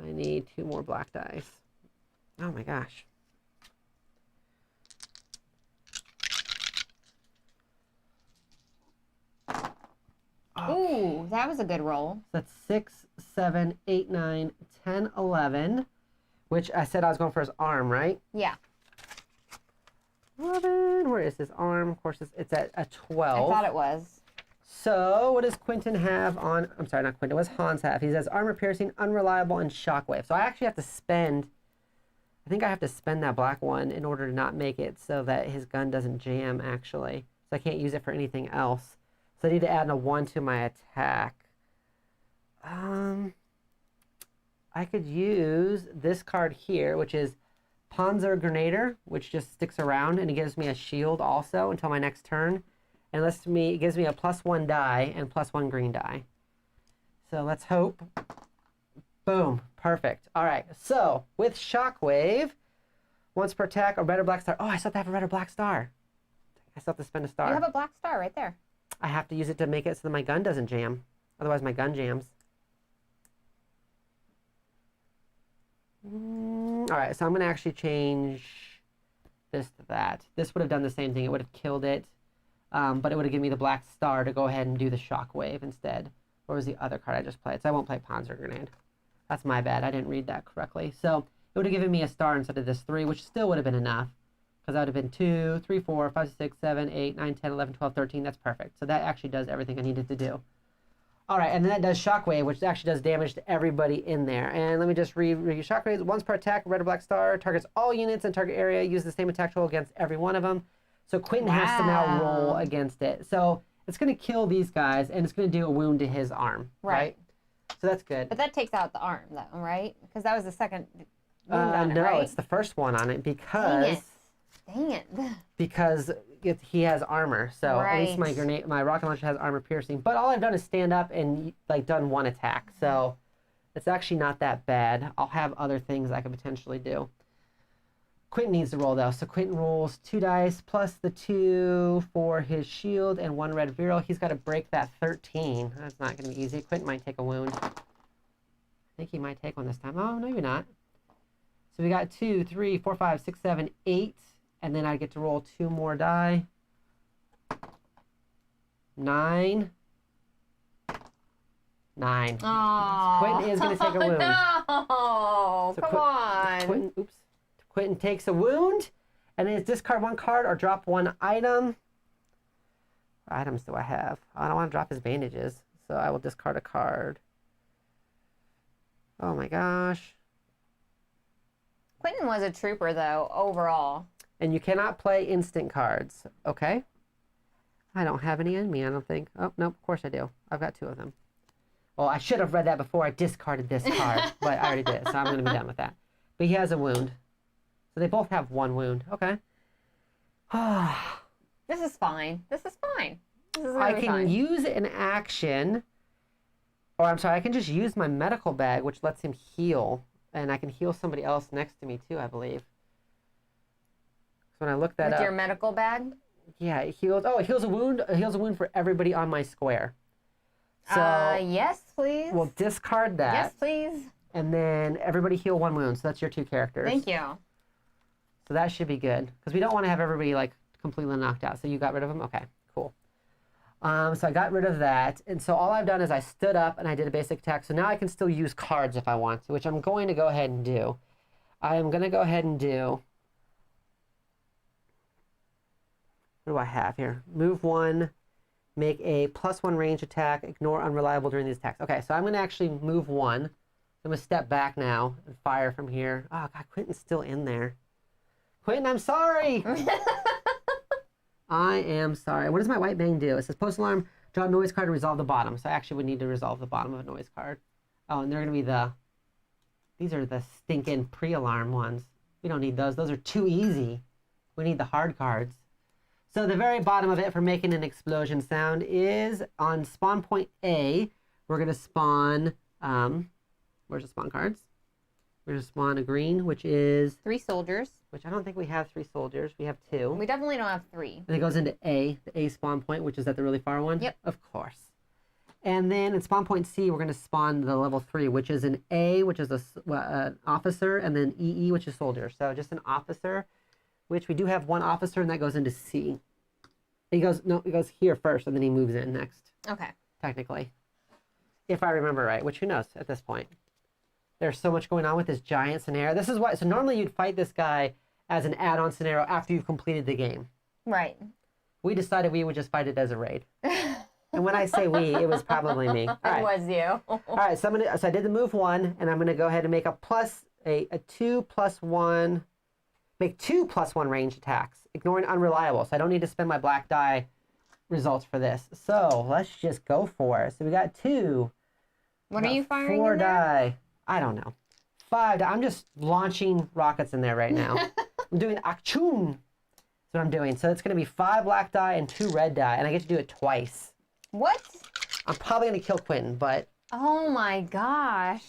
I need 2 more black dice. Oh my gosh. Okay. Ooh, that was a good roll. So that's 6, 7, 8, 9, 10, 11. Which I said I was going for his arm, right? Yeah. 11. Where is his arm? Of course, it's at a 12. I thought it was. So what does Quentin have on... I'm sorry, not Quentin. What does Hans have? He says armor piercing, unreliable, and shockwave. So I actually have to spend... I think I have to spend that black one in order to not make it so that his gun doesn't jam, actually. So I can't use it for anything else. So I need to add a 1 to my attack. I could use this card here, which is Panzer Grenadier, which just sticks around and it gives me a shield also until my next turn. And it gives me a +1 die and +1 green die. So let's hope. Boom. Perfect. All right. So with Shockwave, once per attack, a red or black star. Oh, I still have to have a red or black star. I still have to spend a star. You have a black star right there. I have to use it to make it so that my gun doesn't jam. Otherwise, my gun jams. All right, so I'm going to actually change this to that. This would have done the same thing. It would have killed it, but it would have given me the black star to go ahead and do the shockwave instead. Where was the other card I just played? So I won't play Panzer Grenade. That's my bad. I didn't read that correctly. So it would have given me a star instead of this 3, which still would have been enough. Because that would have been 2, 3, 4, 5, 6, 7, 8, 9, 10, 11, 12, 13. That's perfect. So that actually does everything I needed to do. All right, and then that does Shockwave, which actually does damage to everybody in there. And let me just read Shockwave. Once per attack, red or black star targets all units in target area. Use the same attack roll against every one of them. So Quentin has to now roll against it. So it's going to kill these guys, and it's going to do a wound to his arm. Right. So that's good. But that takes out the arm, though, right? Because that was the second wound on it, right? No, it's the first one on it because... Dang it. Because he has armor, so at least my rocket launcher has armor piercing. But all I've done is stand up and like done 1 attack, so it's actually not that bad. I'll have other things I could potentially do. Quentin needs to roll though, so Quentin rolls 2 dice plus the 2 for his shield and 1 red Vril. He's got to break that 13. That's not going to be easy. Quentin might take a wound. I think he might take one this time. Oh, maybe not. So we got 2, 3, 4, 5, 6, 7, 8. And then I get to roll 2 more die. 9. 9. Oh. Quentin is going to take a wound. No, so come on. Quentin takes a wound, and then it's discard 1 card or drop 1 item. What items do I have? I don't want to drop his bandages, so I will discard a card. Oh my gosh. Quentin was a trooper, though, overall. And you cannot play instant cards. Okay. I don't have any in me, I don't think. Oh, no, of course I do. I've got 2 of them. Well, I should have read that before I discarded this card, but I already did, so I'm going to be done with that. But he has a wound. So they both have 1 wound. Okay. This is fine. This is fine. This is I really can fine. use an action, or I'm sorry, I can just use my medical bag, which lets him heal. And I can heal somebody else next to me, too, I believe. So when I look that With up. your medical bag? Yeah, it heals. Oh, it heals a wound. It heals a wound for everybody on my square. So Yes, please. we'll discard that. Yes, please. And then everybody heal 1 wound. So that's your 2 characters. Thank you. So that should be good. Because we don't want to have everybody, like, completely knocked out. So you got rid of them? Okay, cool. So I got rid of that. And so all I've done is I stood up and I did a basic attack. So now I can still use cards if I want to, which I'm going to go ahead and do. I am going to go ahead and do... What do I have here? Move 1, make a +1 range attack, ignore unreliable during these attacks. Okay, so I'm going to actually move 1. I'm going to step back now and fire from here. Oh, God, Quentin's still in there. Quentin, I'm sorry! I am sorry. What does my white bang do? It says post alarm, draw a noise card, and resolve the bottom. So I actually would need to resolve the bottom of a noise card. Oh, and they're going to be the... These are the stinking pre-alarm ones. We don't need those. Those are too easy. We need the hard cards. So the very bottom of it for making an explosion sound is on spawn point A, we're going to spawn, where's the spawn cards? We're going to spawn a green, which is... 3 soldiers. Which I don't think we have 3 soldiers. We have 2. We definitely don't have 3. And it goes into A, the A spawn point, which is at the really far one? Yep. Of course. And then in spawn point C, we're going to spawn the level 3, which is an A, which is an officer, and then EE, which is soldier. So just an officer, which we do have 1 officer, and that goes into C. He goes here first, and then he moves in next. Okay. Technically. If I remember right, which who knows at this point. There's so much going on with this giant scenario. This is why, so normally you'd fight this guy as an add-on scenario after you've completed the game. Right. We decided we would just fight it as a raid. And when I say we, it was probably me. All right. It was you. All right, so I did the move 1, and I'm going to go ahead and make a 2+1, make 2 +1 range attacks, ignoring unreliable. So I don't need to spend my black die results for this. So let's just go for it. So we got 2. What are you firing 4 in there? die. I don't know. 5 die. I'm just launching rockets in there right now. I'm doing action. That's what I'm doing. So it's going to be 5 black die and 2 red die, and I get to do it twice. What? I'm probably going to kill Quentin, but... Oh my gosh.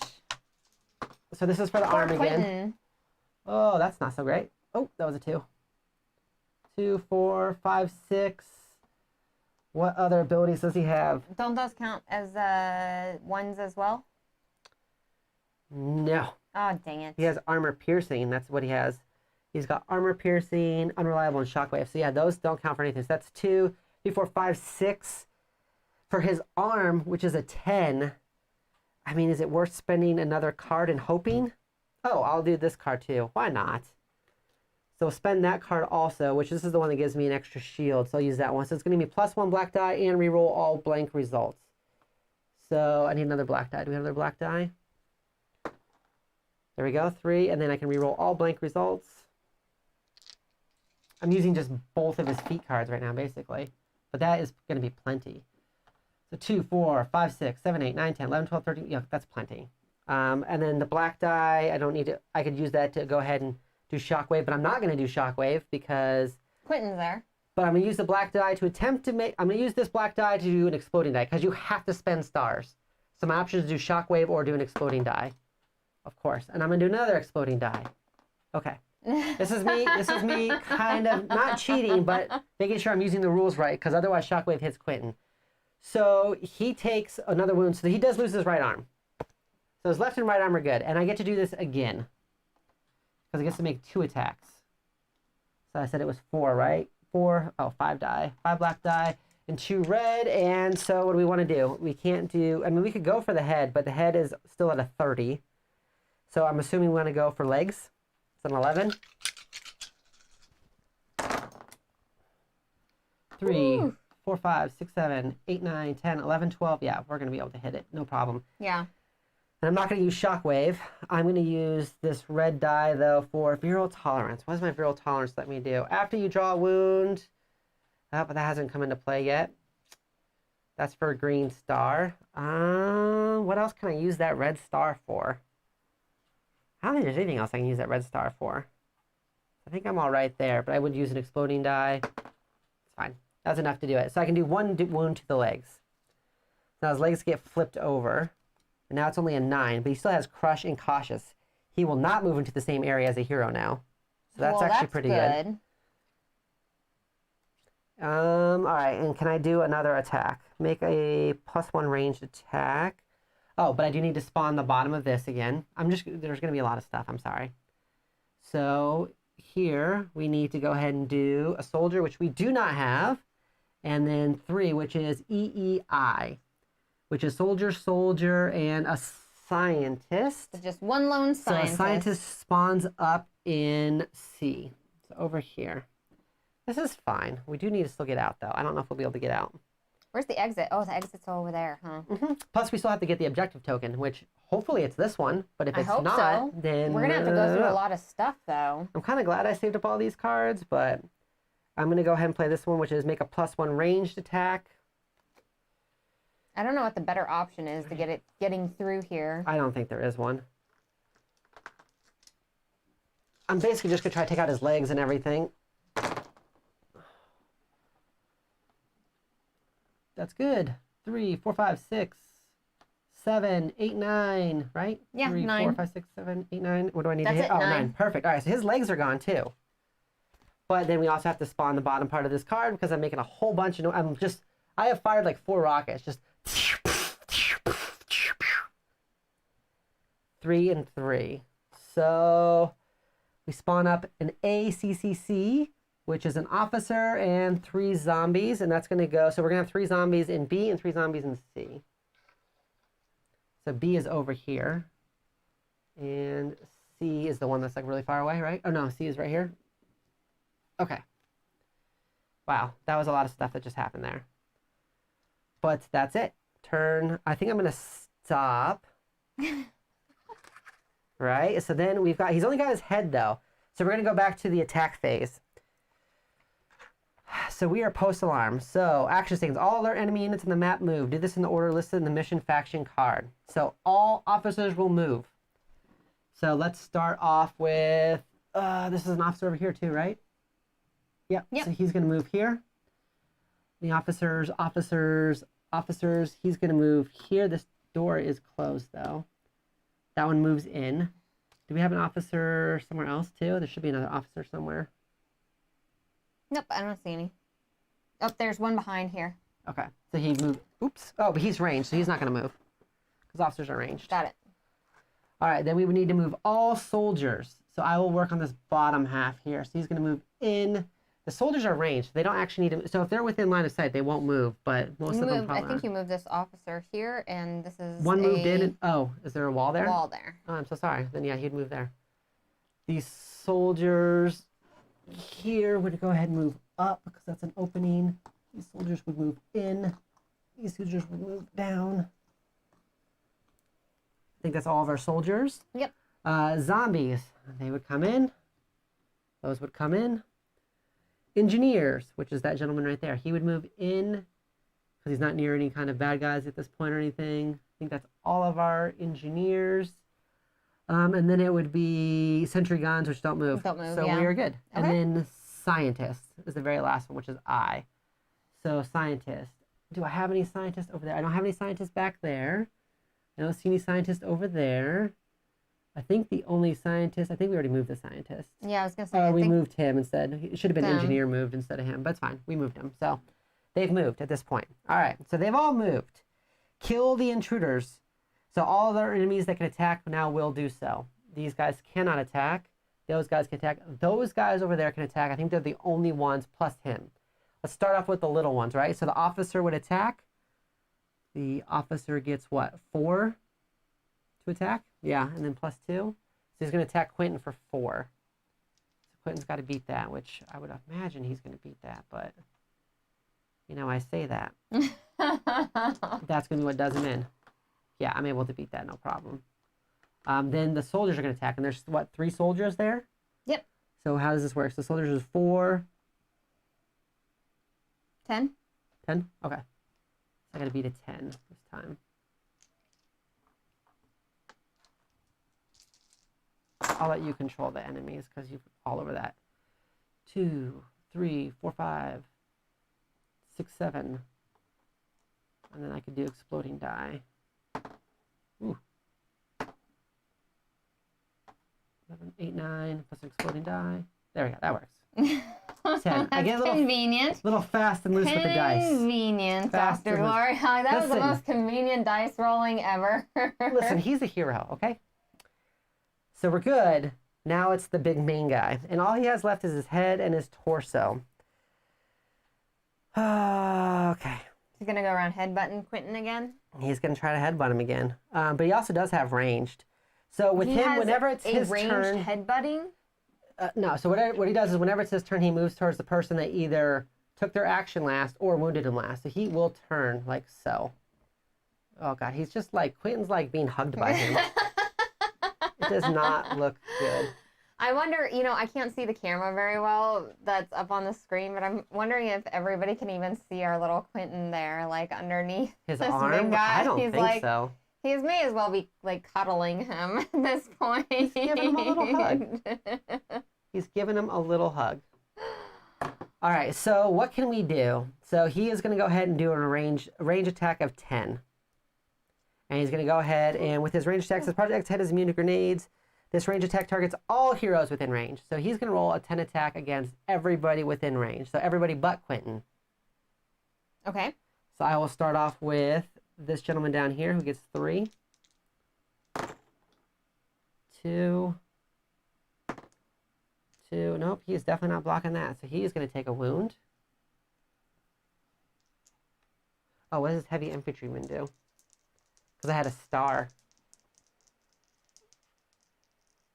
So this is for the Poor arm again. Quentin. Oh, that's not so great. Oh, that was a 2. 2, 4, 5, 6. What other abilities does he have? Don't those count as ones as well? No. Oh, dang it. He has armor piercing. That's what he has. He's got armor piercing, unreliable, and shockwave. So yeah, those don't count for anything. So that's 2, 3, 4, 5, 6. For his arm, which is a 10, I mean, is it worth spending another card and hoping? Oh, I'll do this card too. Why not? So spend that card also, which this is the one that gives me an extra shield. So I'll use that one. So it's going to be +1 black die and reroll all blank results. So I need another black die. Do we have another black die? There we go, 3. And then I can reroll all blank results. I'm using just both of his feet cards right now, basically. But that is going to be plenty. So 2, 4, 5, 6, 7, 8, 9, 10, 11, 12, 13. Yeah, that's plenty. And then the black die, I don't need to, I could use that to go ahead and do shockwave, but I'm not going to do shockwave because... Quentin's there. But I'm going to use the black die to attempt to make, I'm going to use this black die to do an exploding die because you have to spend stars. So my options is do shockwave or do an exploding die, of course. And I'm going to do another exploding die. Okay. This is me kind of not cheating, but making sure I'm using the rules right because otherwise shockwave hits Quentin. So he takes another wound. So he does lose his right arm. So his left and right arm are good. And I get to do this again. Because he gets to make 2 attacks. So I said it was 4, right? 4, 5 die. 5 black die and 2 red. And so what do we want to do? We can't do, I mean, we could go for the head, but the head is still at a 30. So I'm assuming we want to go for legs. It's an 11. 3, 4, 5, 6, 7, 8, 9, 10, 11, 12. Yeah, we're going to be able to hit it. No problem. Yeah. And I'm not going to use Shockwave. I'm going to use this red die, though, for Vril Tolerance. What does my Vril Tolerance let me do? After you draw a wound. Oh, but that hasn't come into play yet. That's for a green star. What else can I use that red star for? I don't think there's anything else I can use that red star for. I think I'm all right there, but I would use an exploding die. It's fine. That's enough to do it. So I can do one wound to the legs. Now his legs get flipped over. And now it's only a 9, but he still has Crush and Cautious. He will not move into the same area as a hero now. So that's actually pretty good. All right, and can I do another attack? Make a +1 ranged attack. Oh, but I do need to spawn the bottom of this again. There's going to be a lot of stuff. I'm sorry. So here we need to go ahead and do a soldier, which we do not have. And then 3, which is EEI. Which is soldier, and a scientist. So just one lone scientist. So a scientist spawns up in C. So over here. This is fine. We do need to still get out, though. I don't know if we'll be able to get out. Where's the exit? Oh, the exit's over there, huh? Plus, we still have to get the objective token, which hopefully it's this one. But if it's not, so. then... We're going to have to go through a lot of stuff, though. I'm kind of glad I saved up all these cards, but I'm going to go ahead and play this one, which is make a +1 ranged attack. I don't know what the better option is to getting through here. I don't think there is one. I'm basically just going to try to take out his legs and everything. That's good. 3, 4, 5, 6, 7, 8, 9, right? Yeah, 3, 9. 4, 5, 6, 7, 8, 9. What do I need to That's hit? it, Oh, 9. 9. Perfect. All right, so his legs are gone too. But then we also have to spawn the bottom part of this card because I'm making a whole bunch of... I have fired like 4 rockets. Just... 3 and 3. So we spawn up an ACCC, which is an officer, and 3 zombies, and that's going to go... So we're going to have 3 zombies in B and 3 zombies in C. So B is over here. And C is the one that's like really far away, right? Oh, no, C is right here. Okay. Wow, that was a lot of stuff that just happened there. But that's it. Turn... I think I'm going to stop. Right? So then we've got... He's only got his head, though. So we're going to go back to the attack phase. So we are post-alarm. So action sequence. All other enemy units in the map move. Do this in the order listed in the mission faction card. So all officers will move. So let's start off with... this is an officer over here too, right? Yep. So he's going to move here. The officers. He's going to move here. This door is closed, though. That one moves in. Do we have an officer somewhere else, too? There should be another officer somewhere. Nope, I don't see any. Oh, there's one behind here. Okay. So he moved. Oops. Oh, but he's ranged, so he's not going to move. Because officers are ranged. Got it. All right, then we would need to move all soldiers. So I will work on this bottom half here. So he's going to move in. The soldiers are ranged. They don't actually need to... So if they're within line of sight, they won't move. But most of them probably I think you moved this officer here, and this is one moved in. And, oh, is there a wall there? Wall there. Oh, I'm so sorry. Then, yeah, he'd move there. These soldiers here would go ahead and move up because that's an opening. These soldiers would move in. These soldiers would move down. I think that's all of our soldiers. Yep. Zombies. They would come in. Those would come in. Engineers, which is that gentleman right there. He would move in because he's not near any kind of bad guys at this point or anything. I think that's all of our engineers. And then it would be sentry guns, which don't move. Don't move, so yeah. we are good. Okay. And then scientists is the very last one, which is I. So scientist. Do I have any scientists over there? I don't have any scientists back there. I don't see any scientists over there. I think the only scientist, I think we already moved the scientist. Yeah, I was going to say. We moved him instead. It should have been Them. engineer moved instead of him, but it's fine. We moved him. So they've moved at this point. All right, so they've all moved. Kill the intruders. So all other enemies that can attack now will do so. These guys cannot attack. Those guys can attack. Those guys over there can attack. I think they're the only ones plus him. Let's start off with the little ones, right? So the officer would attack. The officer gets what? 4 to attack? Yeah, and then +2. So he's going to attack Quentin for 4. So Quentin's got to beat that, which I would imagine he's going to beat that, but, you know, I say that. That's going to be what does him in. Yeah, I'm able to beat that, no problem. Then the soldiers are going to attack, and there's, what, 3 soldiers there? Yep. So how does this work? So soldiers is 4. 10. 10? Okay. So I got to beat a 10 this time. I'll let you control the enemies because you're all over that. 2, 3, 4, 5, 6, 7. And then I could do exploding die. Ooh. 11, 8, 9, plus exploding die. There we go, that works. 10. I get a little convenient. little fast and loose with the dice. Convenient, Fast Dr. and loose. Gloryhound. That was the Listen. most convenient dice rolling ever. Listen, he's a hero, okay? So we're good. Now it's the big main guy. And all he has left is his head and his torso. Okay. He's going to go around headbutting Quentin again. He's going to try to headbutt him again. But he also does have ranged. So with him, whenever it's his turn... headbutting? No, so what he does is whenever it's his turn, he moves towards the person that either took their action last or wounded him last. So he will turn like so. Oh, God. He's just like... Quentin's like being hugged by him. It does not look good. I wonder, you know, I can't see the camera very well that's up on the screen, but I'm wondering if everybody can even see our little Quentin there, like underneath His this arm? big guy. I don't He's think like, so. He may as well be like cuddling him at this point. He's giving him a little hug. He's giving him a little hug. All right, so what can we do? So he is going to go ahead and do a range attack of 10. And he's going to go ahead and with his range attacks, his Projekt head is immune to grenades. This range attack targets all heroes within range. So he's going to roll a 10 attack against everybody within range. So everybody but Quentin. Okay. So I will start off with this gentleman down here who gets 3. 2. 2. Nope, he is definitely not blocking that. So he is going to take a wound. Oh, what does this heavy infantryman do? Because I had a star.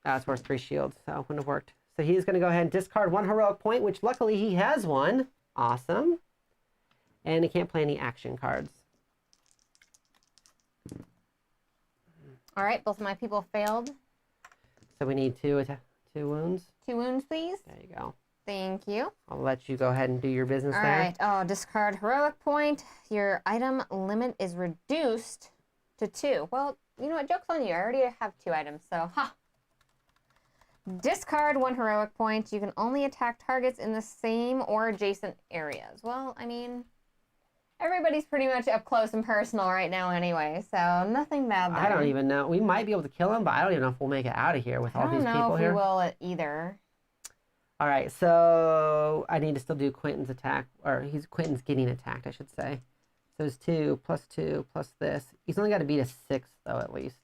That's worth 3 shields, so it wouldn't have worked. So he's going to go ahead and discard 1 heroic point, which luckily he has 1. Awesome. And he can't play any action cards. All right, both of my people failed. So we need 2 wounds. 2 wounds, please. There you go. Thank you. I'll let you go ahead and do your business All there. right. Oh, discard heroic point. Your item limit is reduced to 2. Well, you know what? Joke's on you. I already have 2 items, so ha. Discard 1 heroic point. You can only attack targets in the same or adjacent areas. Well, I mean, everybody's pretty much up close and personal right now anyway, so nothing bad there. I don't even know. We might be able to kill him, but I don't even know if we'll make it out of here with all these people here. I don't know if we will either. All right, so I need to still do Quentin's attack, or Quentin's getting attacked, I should say. So it's 2 plus 2 plus this. He's only got to beat a 6, though, at least.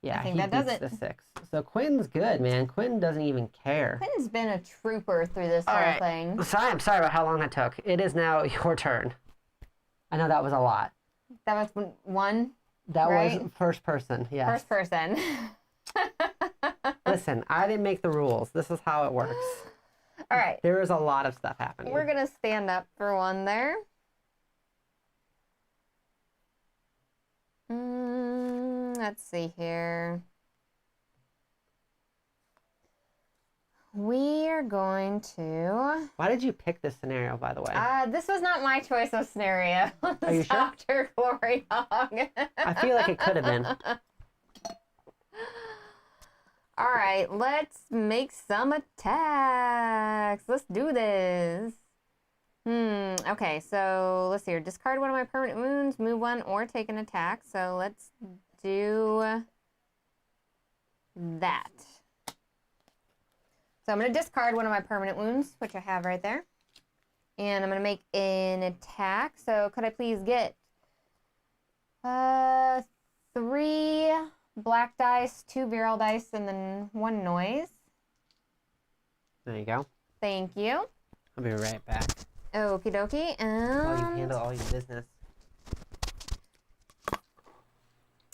Yeah, I think he that does beats it. the 6. So Quentin's good, man. Quentin doesn't even care. Quentin's been a trooper through this whole thing. So I'm sorry about how long that took. It is now your turn. I know that was a lot. That was 1, That right? was first person, yes. First person. Listen, I didn't make the rules. This is how it works. All right. There is a lot of stuff happening. We're going to stand up for 1 there. Let's see here. We are going to... Why did you pick this scenario, by the way? This was not my choice of scenario. Are you sure? Dr. Gloryhound. I feel like it could have been. All right, let's make some attacks. Let's do this. Okay, so let's see here. Discard 1 of my permanent wounds, move 1, or take an attack. So let's do that. So I'm going to discard 1 of my permanent wounds, which I have right there. And I'm going to make an attack. So could I please get 3 black dice, 2 Vril dice, and then 1 noise. There you go. Thank you. I'll be right back. Okie dokie. While you handle all your business.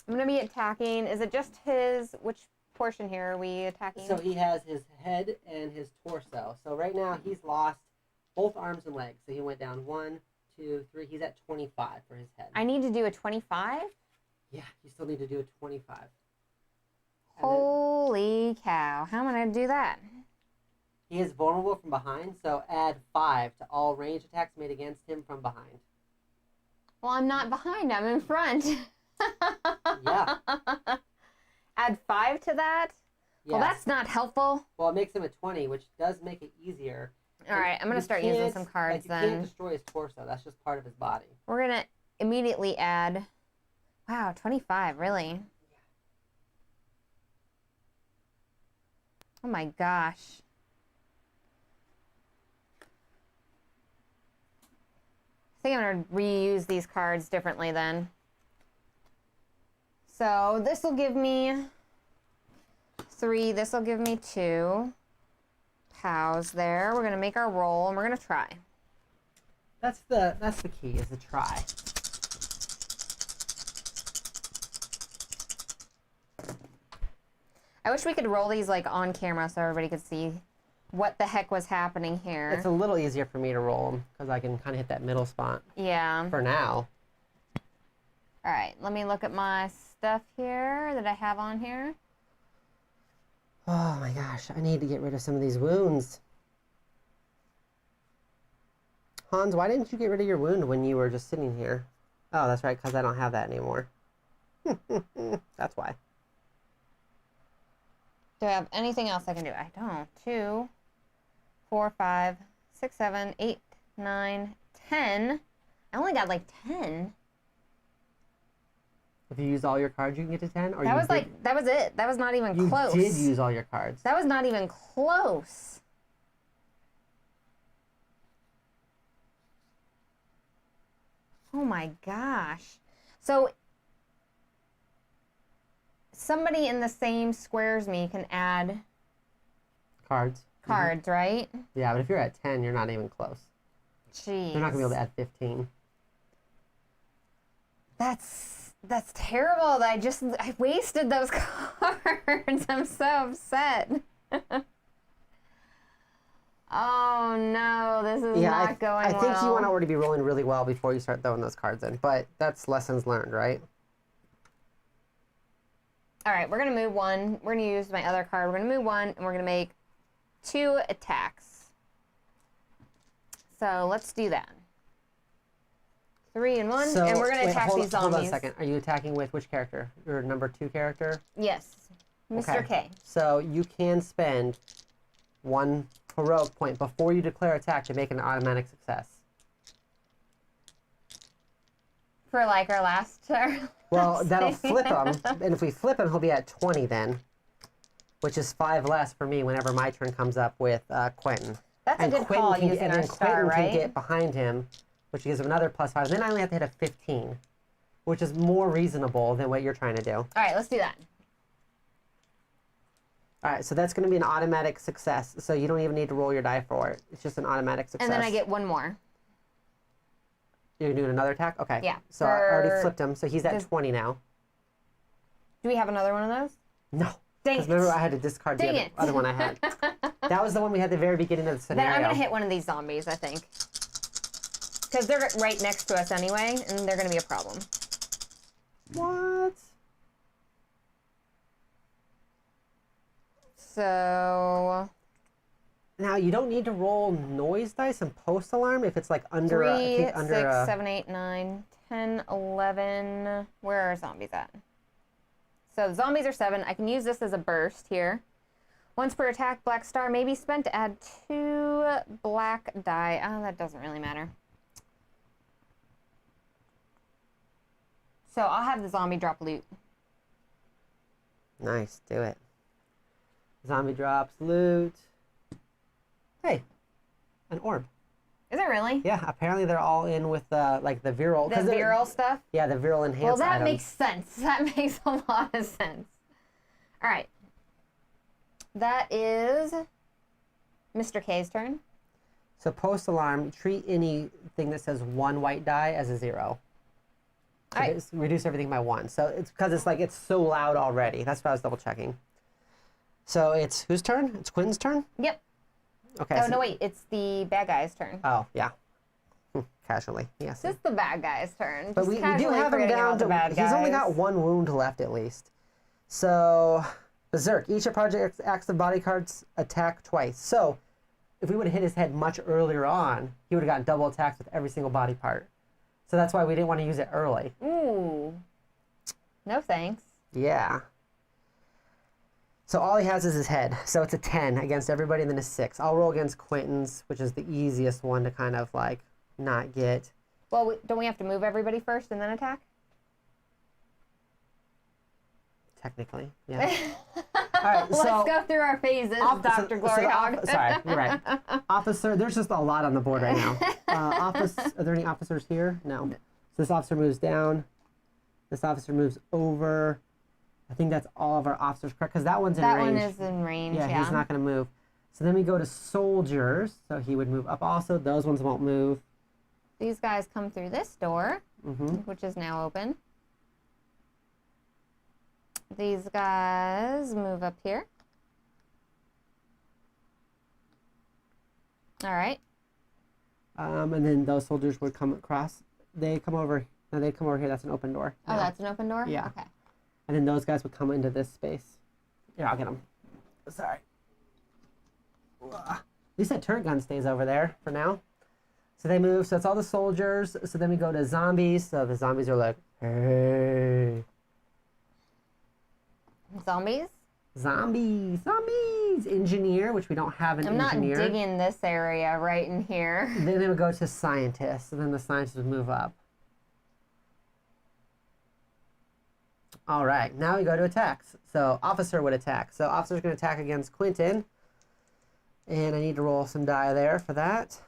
I'm going to be attacking. Is it just which portion here are we attacking? So he has his head and his torso. So right now he's lost both arms and legs. So he went down 1, 2, 3. He's at 25 for his head. I need to do a 25? Yeah, you still need to do a 25. Holy cow. How am I going to do that? He is vulnerable from behind, so add 5 to all range attacks made against him from behind. Well, I'm not behind. I'm in front. Yeah. Add 5 to that? Yes. Well, that's not helpful. Well, it makes him a 20, which does make it easier. All right, I'm going to start using some cards then. You can't destroy his torso. That's just part of his body. We're going to immediately add... Wow, 25, really? Oh my gosh. I think I'm going to reuse these cards differently then. So this will give me 3. This will give me 2. Cows there. We're going to make our roll and we're going to try. That's the key, is to try. I wish we could roll these like on camera so everybody could see what the heck was happening here. It's a little easier for me to roll them because I can kind of hit that middle spot. Yeah. For now. All right, let me look at my stuff here that I have on here. Oh my gosh, I need to get rid of some of these wounds. Hans, why didn't you get rid of your wound when you were just sitting here? Oh, that's right, because I don't have that anymore. That's why. Do I have anything else I can do? I don't. 2, 4, 5, 6, 7, 8, 9, 10. I only got like 10. If you use all your cards, you can get to 10? Or That was it. That was not even close. You did use all your cards. That was not even close. Oh my gosh. So somebody in the same square as me can add Cards, right? Yeah, but if you're at 10, you're not even close. Jeez. You're not going to be able to add 15. That's terrible. I wasted those cards. I'm so upset. Oh no, this is not going well. I think you want to already be rolling really well before you start throwing those cards in, but that's lessons learned, right? All right, we're going to move 1. We're going to use my other card. We're going to move 1, and we're going to make 2 attacks. So let's do that. 3 and 1, and we're going to attack these zombies. Hold on a second. Are you attacking with which character? Your number 2 character? Yes, Mr. Okay. K. So you can spend 1 heroic point before you declare attack to make an automatic success. For like our last turn. Well, that'll flip him, and if we flip him, he'll be at 20 then, which is 5 less for me whenever my turn comes up with Quentin. That's a good call using our star, right? Quentin can get behind him, which gives him another +5. Then I only have to hit a 15, which is more reasonable than what you're trying to do. All right, let's do that. All right, so that's going to be an automatic success. So you don't even need to roll your die for it. It's just an automatic success. And then I get 1 more. You're doing another attack? Okay. Yeah. So I already flipped him, so he's at 20 now. Do we have another one of those? No. Dang it. Remember, I had to discard the other one I had. That was the one we had at the very beginning of the scenario. Then I'm going to hit one of these zombies, I think. Because they're right next to us anyway, and they're going to be a problem. What? So... Now, you don't need to roll noise dice and post alarm if it's like under 3, 6, 7, 8, 9, 10, 11. Where are zombies at? So the zombies are 7. I can use this as a burst here. Once per attack, black star may be spent to add 2 black die. Oh, that doesn't really matter. So I'll have the zombie drop loot. Nice, do it. Zombie drops loot. Hey, an orb. Is it really? Yeah, apparently they're all in with like the Vril. The Vril stuff? Yeah, the Vril enhanced Well, that items. makes sense. That makes a lot of sense. All right. That is Mr. K's turn. So post alarm, treat anything that says 1 white die as a 0. So All right. Reduce everything by 1. So it's because it's so loud already. That's what I was double checking. So it's whose turn? It's Quinn's turn? Yep. Okay. Oh, so, no, wait. It's the bad guy's turn. Oh, yeah. Casually, yes. It's the bad guy's turn. But Just we do casually have him forgetting down about the to, bad he's only got guys. 1 wound left at least. So, Berserk. Each of Projekt's active body cards attack twice. So, if we would have hit his head much earlier on, he would have gotten double attacks with every single body part. So that's why we didn't want to use it early. Ooh. No thanks. Yeah. So all he has is his head. So it's a 10 against everybody and then a 6. I'll roll against Quentin's, which is the easiest one to kind of like not get. Well, don't we have to move everybody first and then attack? Technically, yeah. All right, Let's so go through our phases, Dr. Gloryhoundd. Sorry, you're right. Officer, there's just a lot on the board right now. Are there any officers here? No. So this officer moves down. This officer moves over. I think that's all of our officers, correct? Because that one's in range. That one is in range, yeah. He's not going to move. So then we go to soldiers. So he would move up also. Those ones won't move. These guys come through this door, which is now open. These guys move up here. All right. And then those soldiers would come across. They come over. No, they'd come over here. That's an open door. Oh, that's an open door? Yeah. Okay. And then those guys would come into this space. Here, I'll get them. Sorry. At least that turret gun stays over there for now. So they move. So it's all the soldiers. So then we go to zombies. So the zombies are like, hey. Zombies? Zombies. Engineer, which we don't have an engineer. I'm not digging this area right in here. Then they would go to scientists. And then the scientists would move up. All right, now we go to attacks. So officer would attack. So officer's going to attack against Quentin. And I need to roll some die there for that.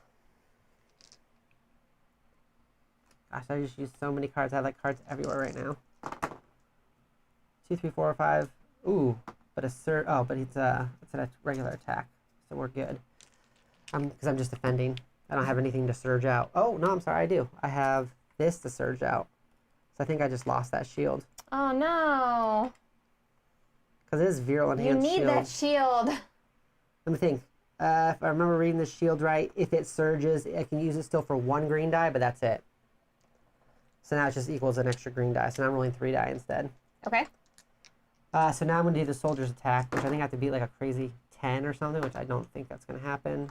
Gosh, I just used so many cards. I have like cards everywhere right now. 2, 3, 4, 5. Ooh, but but it's a regular attack, so we're good. Because I'm just defending. I don't have anything to surge out. Oh no, I'm sorry, I do. I have this to surge out. So I think I just lost that shield. Oh no. Because it is Vril enhanced shield. You need that shield. Let me think. If I remember reading the shield right, if it surges, I can use it still for 1 green die, but that's it. So now it just equals an extra green die. So now I'm rolling 3 die instead. Okay. So now I'm going to do the soldier's attack, which I think I have to beat like a crazy 10 or something, which I don't think that's going to happen.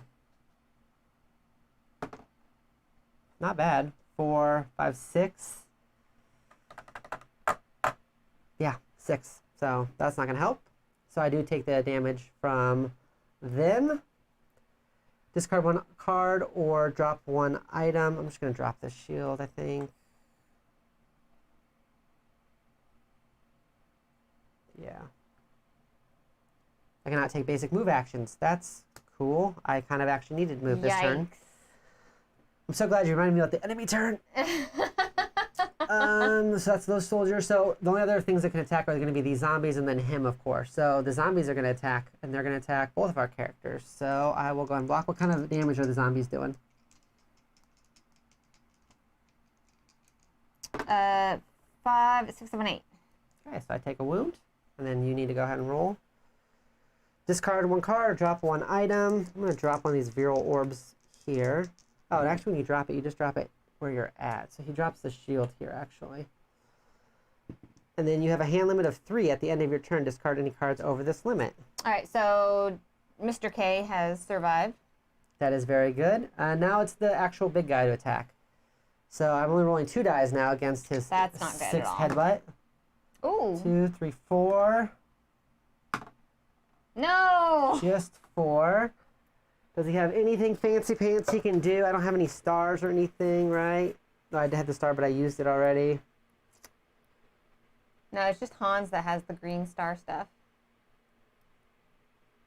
Not bad. 4, 5, 6. Yeah, 6. So that's not going to help. So I do take the damage from them. Discard 1 card or drop 1 item. I'm just going to drop the shield, I think. Yeah. I cannot take basic move actions. That's cool. I kind of actually needed to move this turn. I'm so glad you reminded me about the enemy turn. So that's those soldiers. So the only other things that can attack are going to be these zombies and then him, of course. So the zombies are going to attack, and they're going to attack both of our characters. So I will go and block. What kind of damage are the zombies doing? 5, 6, 7, 8. Okay, so I take a wound, and then you need to go ahead and roll. Discard 1 card, drop 1 item. I'm going to drop one of these Vril orbs here. Oh, and actually when you drop it, you just drop it where you're at. So he drops the shield here, actually. And then you have a hand limit of 3 at the end of your turn. Discard any cards over this limit. All right, so Mr. K has survived. That is very good. Now it's the actual big guy to attack. So I'm only rolling 2 dice now against his That's not good 6 at all. headbutt. Ooh. 2, 3, 4. No! Just 4. Does he have anything fancy pants he can do? I don't have any stars or anything, right? No, I had the star, but I used it already. No, it's just Hans that has the green star stuff.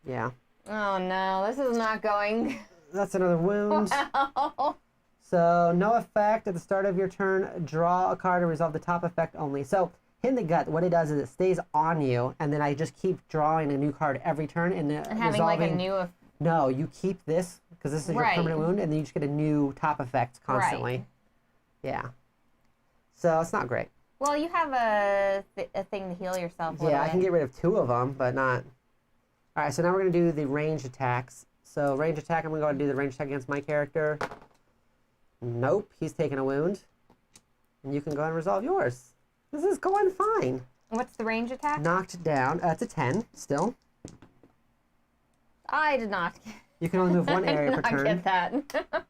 Yeah. Oh no, this is not going That's another wound. well. So, no effect. At the start of your turn, draw a card and resolve the top effect only. So, hit in the gut, what it does is it stays on you, and then I just keep drawing a new card every turn. And having resolving, like a new... No, you keep this, because this is your permanent wound, and then you just get a new top effect constantly. Right. Yeah. So, it's not great. Well, you have a thing to heal yourself with. Yeah, I can get rid of 2 of them, but not... All right, so now we're going to do the range attacks. So range attack, I'm going to go ahead and do the range attack against my character. Nope, he's taking a wound. And you can go and resolve yours. This is going fine. What's the range attack? Knocked down. It's a 10 still. I did not. You can only move one area per turn. Get that.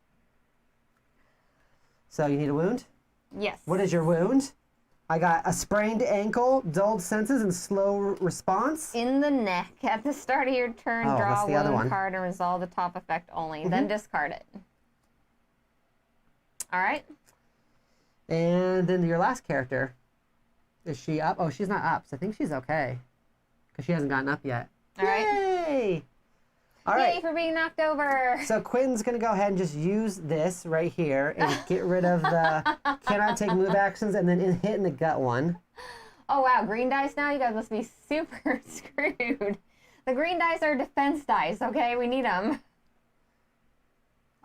So you need a wound? Yes. What is your wound? I got a sprained ankle, dulled senses, and slow response. In the neck. At the start of your turn, draw a wound card and resolve the top effect only. Then discard it. All right. And then your last character. Is she up? Oh, she's not up. So I think she's okay. Because she hasn't gotten up yet. All right. Yay! All right. Yay for being knocked over. So Quinn's going to go ahead and just use this right here and get rid of the cannot take move actions and then hit in the gut one. Oh, wow. Green dice now? You guys must be super screwed. The green dice are defense dice, okay? We need them.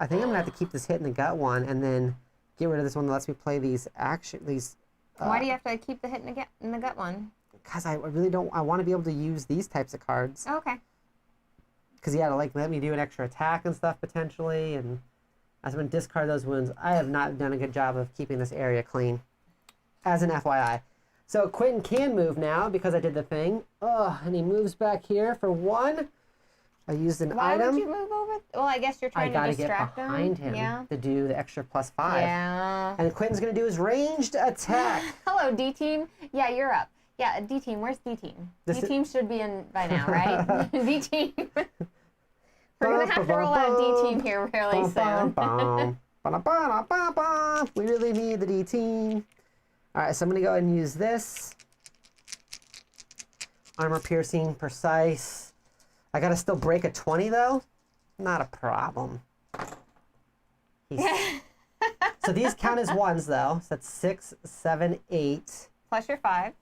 I think I'm going to have to keep this hit in the gut one and then get rid of this one that lets me play these Why do you have to keep the hit in the gut one? Because I really don't. I want to be able to use these types of cards. Oh, okay. Because to let me do an extra attack and stuff potentially, and I'm going to discard those wounds. I have not done a good job of keeping this area clean. As an FYI. So Quentin can move now because I did the thing. Oh, and he moves back here for 1. I used an item. Why would you move over? Well, I guess you're trying to distract him. I gotta get behind him to do the extra +5. Yeah. And Quentin's gonna do his ranged attack. Hello, D team. Yeah, you're up. Yeah, D team. Where's D team? D team should be in by now, right? D team. We're gonna have to roll out D team here really soon. We really need the D team. All right, so I'm gonna go ahead and use this. Armor piercing, precise. I gotta still break a 20 though. Not a problem. So these count as ones though. So that's 6, 7, 8. Plus your 5.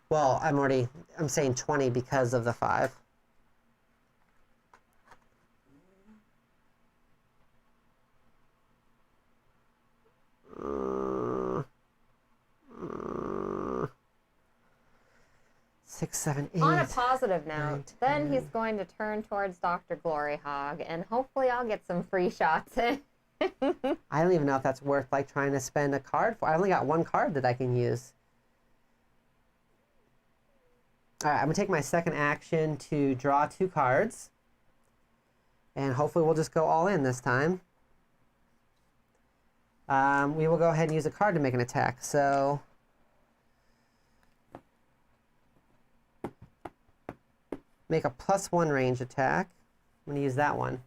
Well, I'm saying 20 because of the 5. Six, 7, 8. On a positive note, 9, then he's going to turn towards Dr. Gloryhougnd, and hopefully I'll get some free shots in. I don't even know if that's worth trying to spend a card for. I only got 1 card that I can use. All right, I'm gonna take my second action to draw 2 cards, and hopefully we'll just go all in this time. We will go ahead and use a card to make an attack. So. Make a +1 range attack. I'm going to use that one.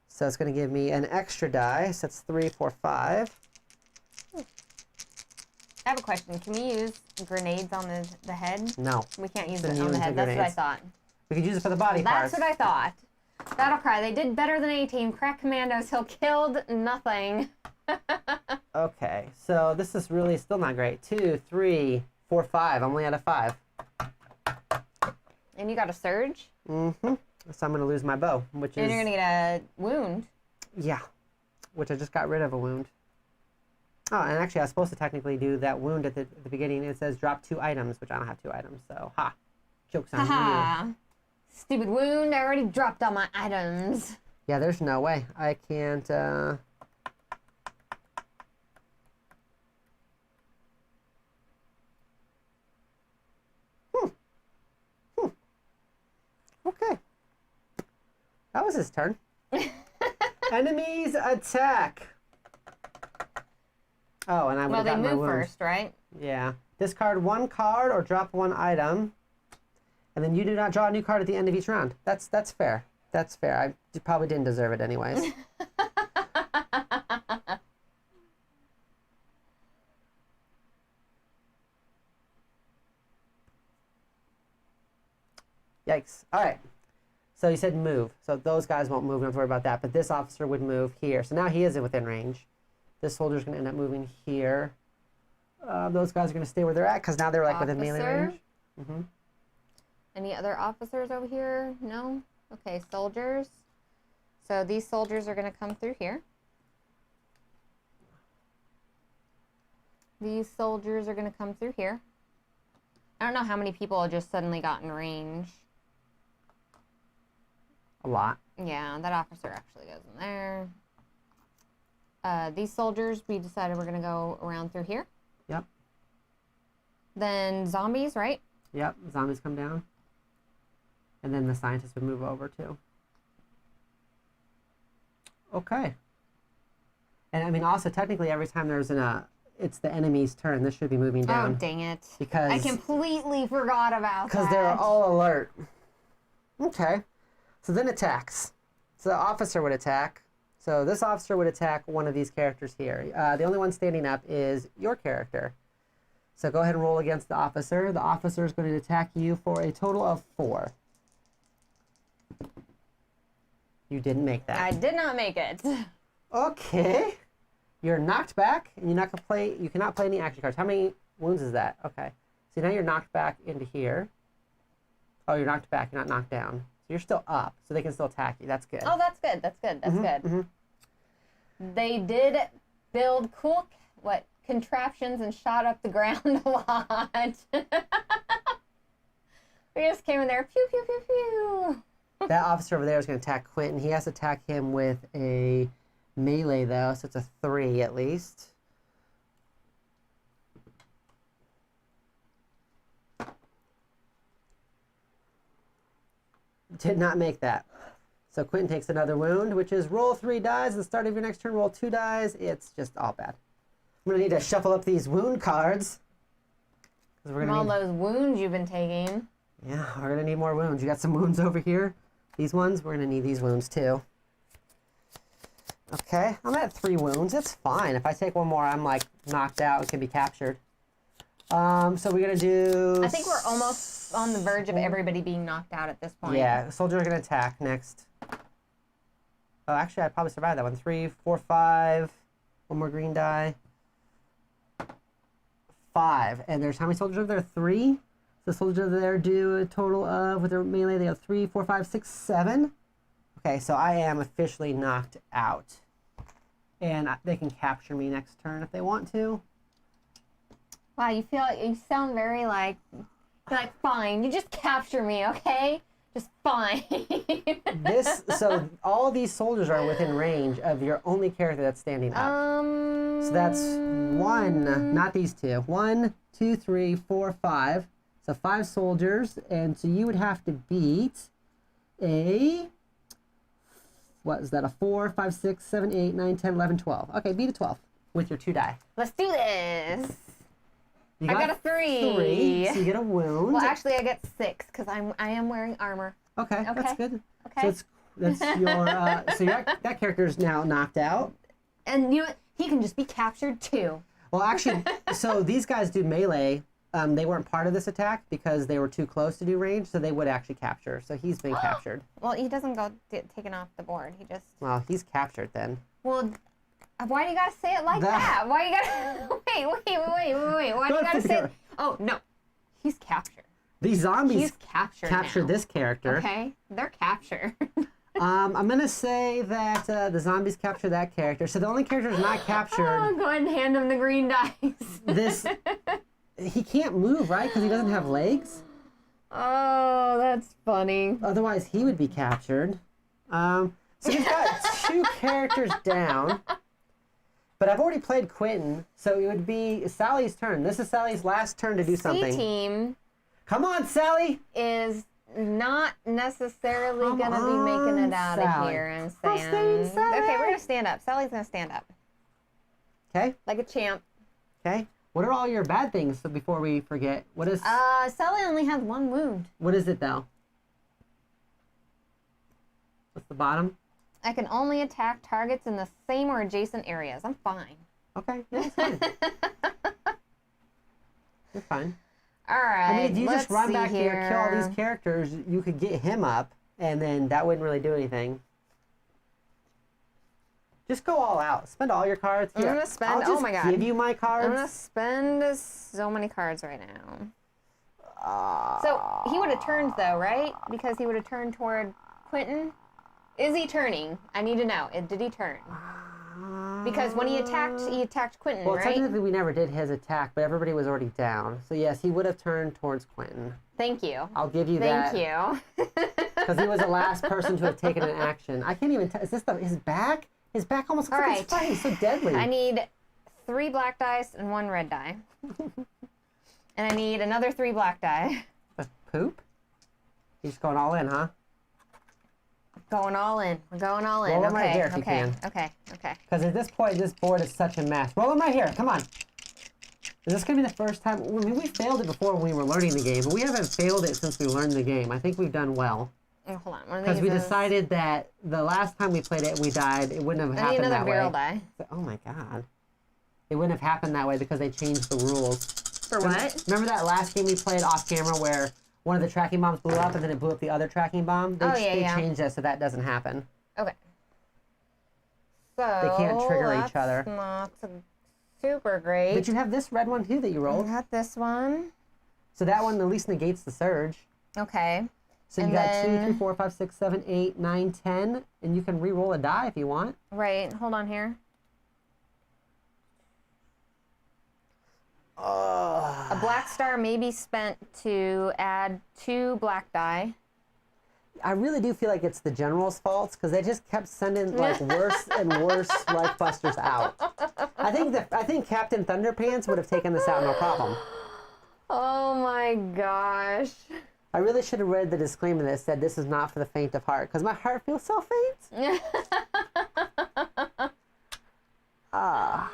So it's going to give me an extra die. So that's 3, 4, 5. I have a question. Can we use grenades on the head? No. We can't use it on the head. That's what I thought. We could use it for the body parts. That's what I thought. Battle cry. They did better than A-Team. Crack commandos. He'll killed nothing. Okay. So this is really still not great. 2, 3, 4, 5. I'm only at a 5. And you got a surge? Mm-hmm. So I'm going to lose my bow, which is... And you're going to get a wound. Yeah. Which I just got rid of a wound. Oh, and actually I was supposed to technically do that wound at the beginning. It says drop 2 items, which I don't have 2 items. So, ha. Joke's on you. Stupid wound. I already dropped all my items. Yeah, there's no way. I can't... Okay. That was his turn. Enemies attack. Oh, and I would have gotten my wound. Well, they move first, right? Yeah. Discard 1 card or drop 1 item. And then you do not draw a new card at the end of each round. That's fair. That's fair. I probably didn't deserve it anyways. Yikes. All right. So you said move. So those guys won't move. Don't worry about that. But this officer would move here. So now he is within range. This soldier's going to end up moving here. Those guys are going to stay where they're at because now they're within melee range. Mm-hmm. Any other officers over here? No? Okay, soldiers. So these soldiers are going to come through here. These soldiers are going to come through here. I don't know how many people just suddenly got in range. A lot. Yeah, that officer actually goes in there. these soldiers, we decided we're going to go around through here. Yep. Then zombies, right? Yep, zombies come down. And then the scientists would move over too. Okay. And I mean, also technically every time there's it's the enemy's turn, this should be moving down. Oh, dang it. Because I completely forgot about that. Because they're all alert. Okay. So then attacks. So the officer would attack. So this officer would attack one of these characters here. The only one standing up is your character. So go ahead and roll against the officer. The officer is going to attack you for a total of 4. You didn't make that. I did not make it. Okay. You're knocked back, and you cannot play any action cards. How many wounds is that? Okay. So now you're knocked back into here. Oh, you're knocked back. You're not knocked down. So you're still up, so they can still attack you. That's good. Oh, that's good. That's good. That's good. Mm-hmm. They did build cool, contraptions and shot up the ground a lot. We just came in there, pew, pew, pew, pew. That officer over there is going to attack Quentin. He has to attack him with a melee, though, so it's a 3 at least. Did not make that. So Quentin takes another wound, which is roll 3 dice. At the start of your next turn, roll 2 dice. It's just all bad. I'm going to need to shuffle up these wound cards. From all those wounds you've been taking. Yeah, we're going to need more wounds. You got some wounds over here. These ones, we're going to need these wounds too. Okay, I'm at 3 wounds. It's fine. If I take one more, I'm like knocked out and can be captured. So we're going to do... I think we're almost on the verge of everybody being knocked out at this point. Yeah, soldiers are going to attack next. Oh, actually, I probably survived that one. 3, 4, 5. One more green die. 5. And there's how many soldiers over there? 3? So the soldiers over there do a total of, with their melee, they have 3, 4, 5, 6, 7. Okay, so I am officially knocked out. And they can capture me next turn if they want to. Wow, you sound very like, you're like, fine, you just capture me, okay? Just fine. So all these soldiers are within range of your only character that's standing up. So that's 1, not these 2. 1, 2, 3, 4, 5. So 5 soldiers, and so you would have to beat what is that, a 4, 5, 6, 7, 8, 9, 10, 11, 12. Okay, beat a 12 with your 2 die. Let's do this. I got a 3. 3, so you get a wound. Well, actually, I get 6 because I am wearing armor. Okay, that's good. Okay. So that's your that character is now knocked out. And you know what? He can just be captured too. Well, actually, so these guys do melee. They weren't part of this attack because they were too close to do range, so they would actually capture. So he's been captured. Well, he doesn't go taken off the board. He just. Well, he's captured then. Well, why do you gotta say it like that? Why you gotta wait? Why do you gotta say it? Oh no, he's captured. These zombies He's captured this character. Okay, they're captured. I'm gonna say that the zombies capture that character. So the only character who's not captured. Oh, go ahead and hand him the green dice. He can't move, right? Because he doesn't have legs. Oh, that's funny. Otherwise, he would be captured. So we've got 2 characters down. But I've already played Quentin, so it would be Sally's turn. This is Sally's last turn to do something. C-team Come on, Sally! is not necessarily going to be making it out of here, I'm saying. Sally. Okay, we're going to stand up. Sally's going to stand up. Okay. Like a champ. Okay. What are all your bad things, so before we forget? What is... Sally only has 1 wound. What is it, though? What's the bottom? I can only attack targets in the same or adjacent areas. I'm fine. Okay, that's fine. You're fine. All right. I mean, if you just run back here, here, kill all these characters, you could get him up, and then that wouldn't really do anything. Just go all out. Spend all your cards. Here, I'm gonna spend. I'll just oh my god. give you my cards. I'm gonna spend so many cards right now. So he would have turned though, right? Because he would have turned toward Quentin. Is he turning? I need to know. Did he turn? Because when he attacked Quentin, well, right? technically we never did his attack, but everybody was already down. So yes, he would have turned towards Quentin. Thank you. I'll give you that. Thank you. Because he was the last person to have taken an action. I can't even tell. Is this his back? His back almost All looks like his right. fight. He's so deadly. I need 3 black dice and 1 red die. And I need another 3 black die. With poop? He's just going all in, huh? Going all in. We're going all in. Roll okay. him right here if you okay. can. Okay. Okay. Because at this point, this board is such a mess. Roll him right here. Come on. Is this going to be the first time? I mean, we failed it before when we were learning the game, but we haven't failed it since we learned the game. I think we've done well. Oh, hold on. One of Because these we is- decided that the last time we played it, we died. It wouldn't have I need happened another that Vril way. die. Oh my god. It wouldn't have happened that way because they changed the rules. For what? Remember that last game we played off camera where one of the tracking bombs blew up and then it blew up the other tracking bomb? They changed that so that doesn't happen. Okay. So They can't trigger each other. Not super great. But you have this red one too that you I rolled. got this one. So that one at least negates the surge. Okay. So you And got 2, then- 3, 4, 5, 6, 7, 8, 9, 10, and you can re-roll a die if you want. Right. Hold on here. A black star may be spent to add 2 black die. I really do feel like it's the general's fault because they just kept sending like worse and worse Reichbusters out. I think Captain Thunderpants would have taken this out no problem. Oh my gosh. I really should have read the disclaimer that said this is not for the faint of heart because my heart feels so faint. At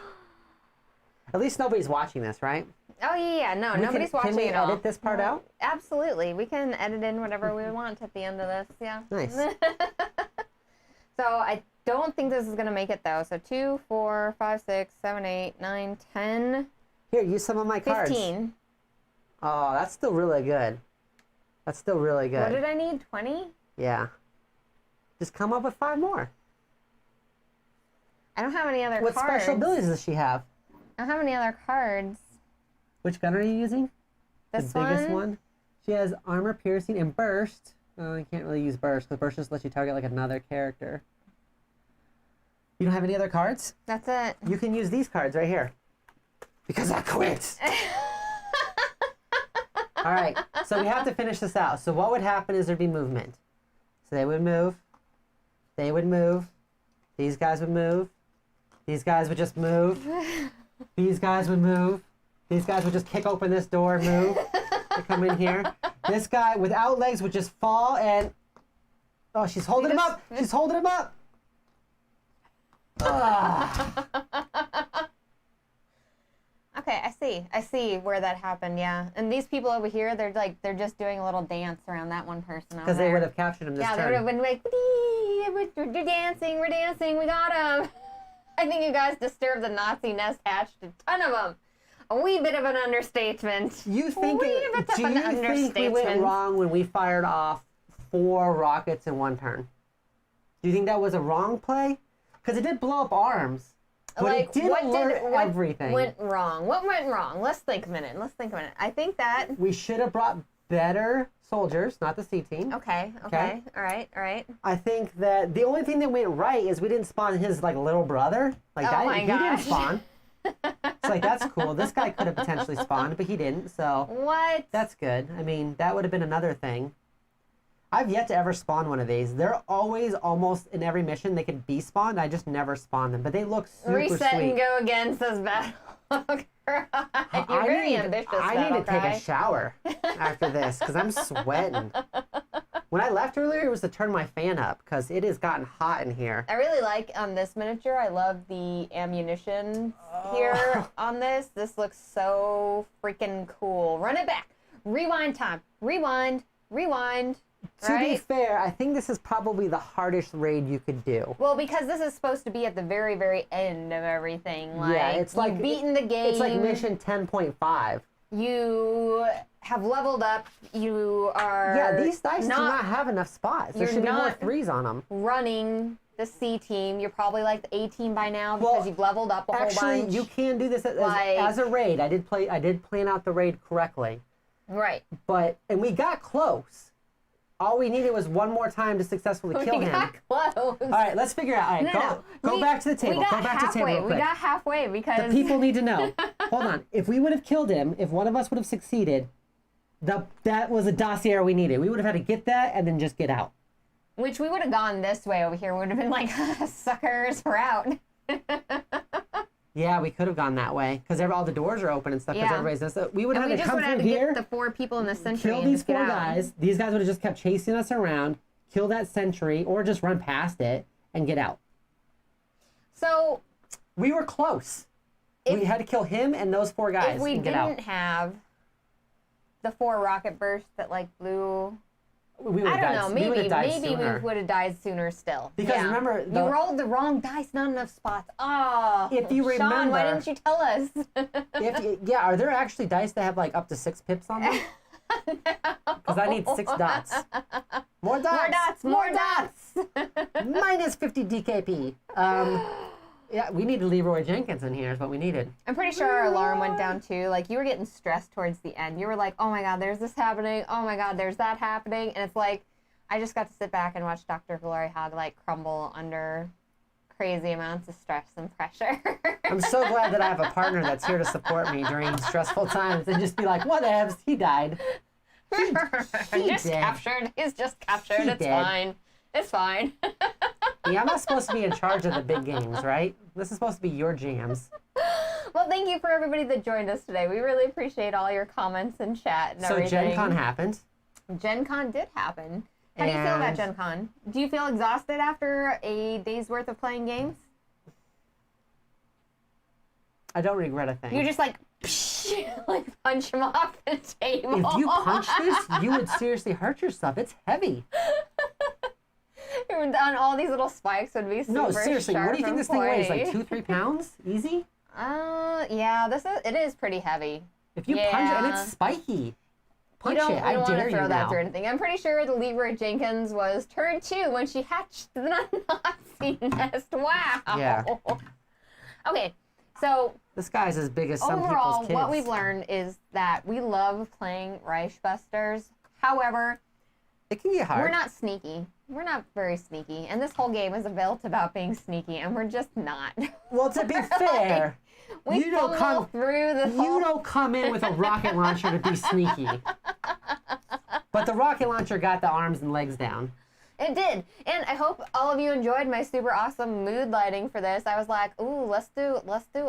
least nobody's watching this, right? Oh yeah. No, nobody's watching Can we at all. edit this part out? Absolutely. We can edit in whatever we want at the end of this. Yeah. Nice. So I don't think this is going to make it though. So 2, 4, 5, 6, 7, 8, 9, 10, Here, use some of my cards. 15. Oh, that's still really good. That's still really good. What did I need? 20? Yeah. Just come up with 5 more. I don't have any other What cards. special abilities does she have? I don't have any other cards. Which gun are you using? This The biggest one? She has armor piercing and burst. Oh, you can't really use burst because burst just lets you target like another character. You don't have any other cards? That's it. You can use these cards right here. Because I quit. All right, so we have to finish this out. So what would happen is there'd be movement. So they would move. They would move. These guys would move. These guys would just move. These guys would move. These guys would just kick open this door and move. They come in here. This guy without legs would just fall and... Oh, she's holding him up. She's holding him up. Ah. Okay, I see. I see where that happened, yeah. And these people over here, they're just doing a little dance around that one person over Because there. they would have captured him this Yeah, turn. they would have been like, we're dancing, we got him. I think you guys disturbed the Nazi nest, hatched a ton of them. A wee bit of an understatement. You think Wee bit of do an you think we went understatement. wrong when we fired off 4 rockets in one turn? Do you think that was a wrong play? Because it did blow up arms. But Like, it did alert everything. went wrong? What went wrong? Let's think a minute. I think that... We should have brought better soldiers, not the C team. Okay. Okay. All right. I think that the only thing that went right is we didn't spawn his like little brother. Like Oh that, my he didn't gosh. spawn. It's like that's cool. This guy could have potentially spawned, but he didn't. So What? that's good. I mean, that would have been another thing. I've yet to ever spawn one of these. They're always almost in every mission they could be spawned. I just never spawn them, but they look super Reset sweet. and go again, says Battle Cry. You're very ambitious, I need to take Battle a shower after this because I'm sweating. When I left earlier, it was to turn my fan up because it has gotten hot in here. I really like on this miniature. I love the ammunition here on this. This looks so freaking cool. Run it back. Rewind time. Rewind. To be Right? fair, I think this is probably the hardest raid you could do. Well, because this is supposed to be at the very, very end of everything. Like, Yeah, it's like you've beaten the game. It's like mission 10.5. You have leveled up. You are Yeah, these dice do not have enough spots. There you're should be more not 3s on them. running the C team. You're probably like the A team by now because Well, you've leveled up a whole Actually, bunch. you can do this Like- as a raid. I did plan out the raid correctly. Right. And we got close. All we needed was one more time to successfully kill We him. got close. All right, let's figure out. All right, go back to the table. We got Go back to the table halfway. real quick. We got halfway because The people need to know. Hold on. If we would have killed him, if one of us would have succeeded, that was a dossier we needed. We would have had to get that and then just get out. Which we would have gone this way over here. We would have been like, suckers, we're out. Yeah, we could have gone that way because all the doors are open and stuff. Because everybody's this. We would have to come through here. Get the 4 people in the sentry. Kill these 4 guys. These guys would have just kept chasing us around. Kill that sentry, or just run past it and get out. So we were close. We had to kill him and those 4 guys. If we and get out. didn't have the 4 rocket bursts that like blew. I don't know. Maybe we sooner. would have died sooner still. Because remember, you rolled the wrong dice, not enough spots. Oh, if you remember, Sean, why didn't you tell us? Are there actually dice that have like up to 6 pips on them? Because I need 6 dots. More dots. More dots. Minus 50 DKP. Yeah, we needed Leroy Jenkins in here is what we needed. I'm pretty sure our alarm went down too. Like, you were getting stressed towards the end. You were like, oh my God, there's this happening. Oh my God, there's that happening. And it's like, I just got to sit back and watch Dr. Gloryhound like crumble under crazy amounts of stress and pressure. I'm so glad that I have a partner that's here to support me during stressful times and just be like, whatevs, he died. He's captured. It's fine. It's fine. Yeah, I'm not supposed to be in charge of the big games, right? This is supposed to be your jams. Well, thank you for everybody that joined us today. We really appreciate all your comments and chat and everything. So Gen Con happened. Gen Con did happen. How do you feel about Gen Con? Do you feel exhausted after a day's worth of playing games? I don't regret a thing. You're just like punch him off the table. If you punch this, you would seriously hurt yourself. It's heavy. And all these little spikes would be super No, seriously, what do you think this thing weighs? Like 2-3 pounds? Easy? Yeah, it is pretty heavy. If you punch it, and it's spiky. Punch it. I dare you now. You don't want to throw that through anything. I'm pretty sure the Leroy Jenkins was turn 2 when she hatched the Nazi nest. Wow. Yeah. Okay, so this guy's as big as some people's kids. Overall, what we've learned is that we love playing Reichbusters. However, it can get hard. We're not sneaky. We're not very sneaky. And this whole game is built about being sneaky, and we're just not. Well, to be fair, you don't come in with a rocket launcher to be sneaky. But the rocket launcher got the arms and legs down. It did. And I hope all of you enjoyed my super awesome mood lighting for this. I was like, ooh, let's do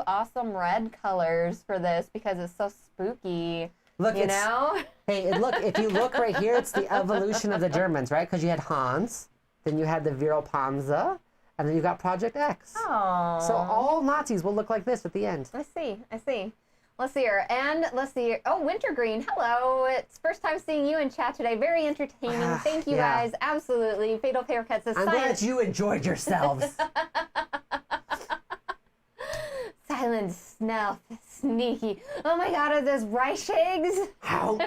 awesome red colors for this because it's so spooky. Look, you know? Hey, look, if you look right here, it's the evolution of the Germans, right? Because you had Hans, then you had the Vril Panzer, and then you got Project X. Oh. So all Nazis will look like this at the end. I see. Let's see here. And let's see here. Oh, Wintergreen, hello. It's first time seeing you in chat today. Very entertaining. Thank you guys. Absolutely. Fatal Haircuts is I'm glad you enjoyed yourselves. Silent Snuff. Sneaky. Oh my God, are those Reich eggs? How?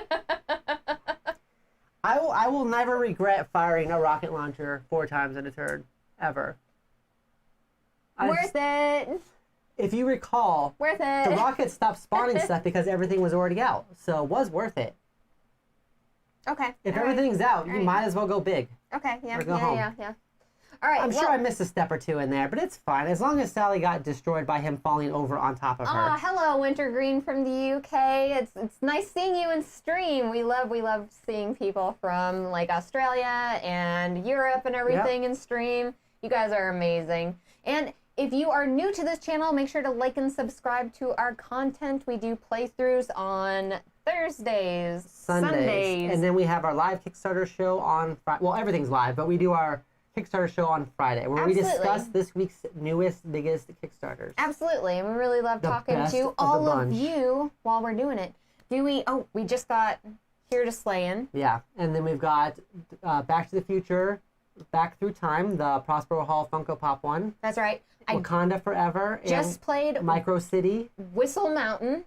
I will never regret firing a rocket launcher 4 times in a turn. Ever. Worth it. If you recall, worth it. The rocket stopped spawning stuff because everything was already out. So it was worth it. Okay. If everything's out, you might as well go big. Okay, yeah. Or go home. Yeah. All right. I'm sure I missed a step or 2 in there, but it's fine. As long as Sally got destroyed by him falling over on top of her. Oh, hello, Wintergreen from the UK. It's nice seeing you in stream. We love seeing people from like Australia and Europe and everything in stream. You guys are amazing. And if you are new to this channel, make sure to like and subscribe to our content. We do playthroughs on Thursdays, Sundays. And then we have our live Kickstarter show on Friday. Well, everything's live, but we do our Kickstarter show on Friday where we discuss this week's newest, biggest Kickstarters. Absolutely. And we really love talking to all of you while we're doing it. We just got Here to Slayin'. Yeah. And then we've got Back to the Future, Back Through Time, the Prospero Hall Funko Pop one. That's right. Wakanda Forever. Just played Micro City. Whistle Mountain.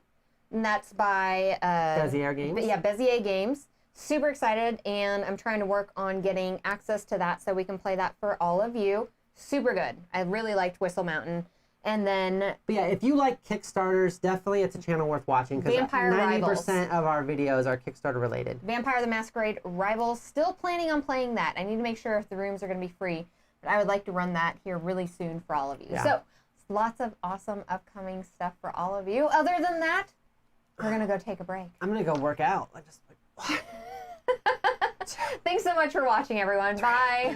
And that's by Bezier Games. Yeah, Bezier Games. Super excited, and I'm trying to work on getting access to that so we can play that for all of you. Super good. I really liked Whistle Mountain. And then... But yeah, if you like Kickstarters, definitely it's a channel worth watching because 90% of our videos are Kickstarter related. Vampire the Masquerade Rivals. Still planning on playing that. I need to make sure if the rooms are going to be free. But I would like to run that here really soon for all of you. Yeah. So, lots of awesome upcoming stuff for all of you. Other than that, we're going to go take a break. I'm going to go work out. I just... Thanks so much for watching, everyone. Bye.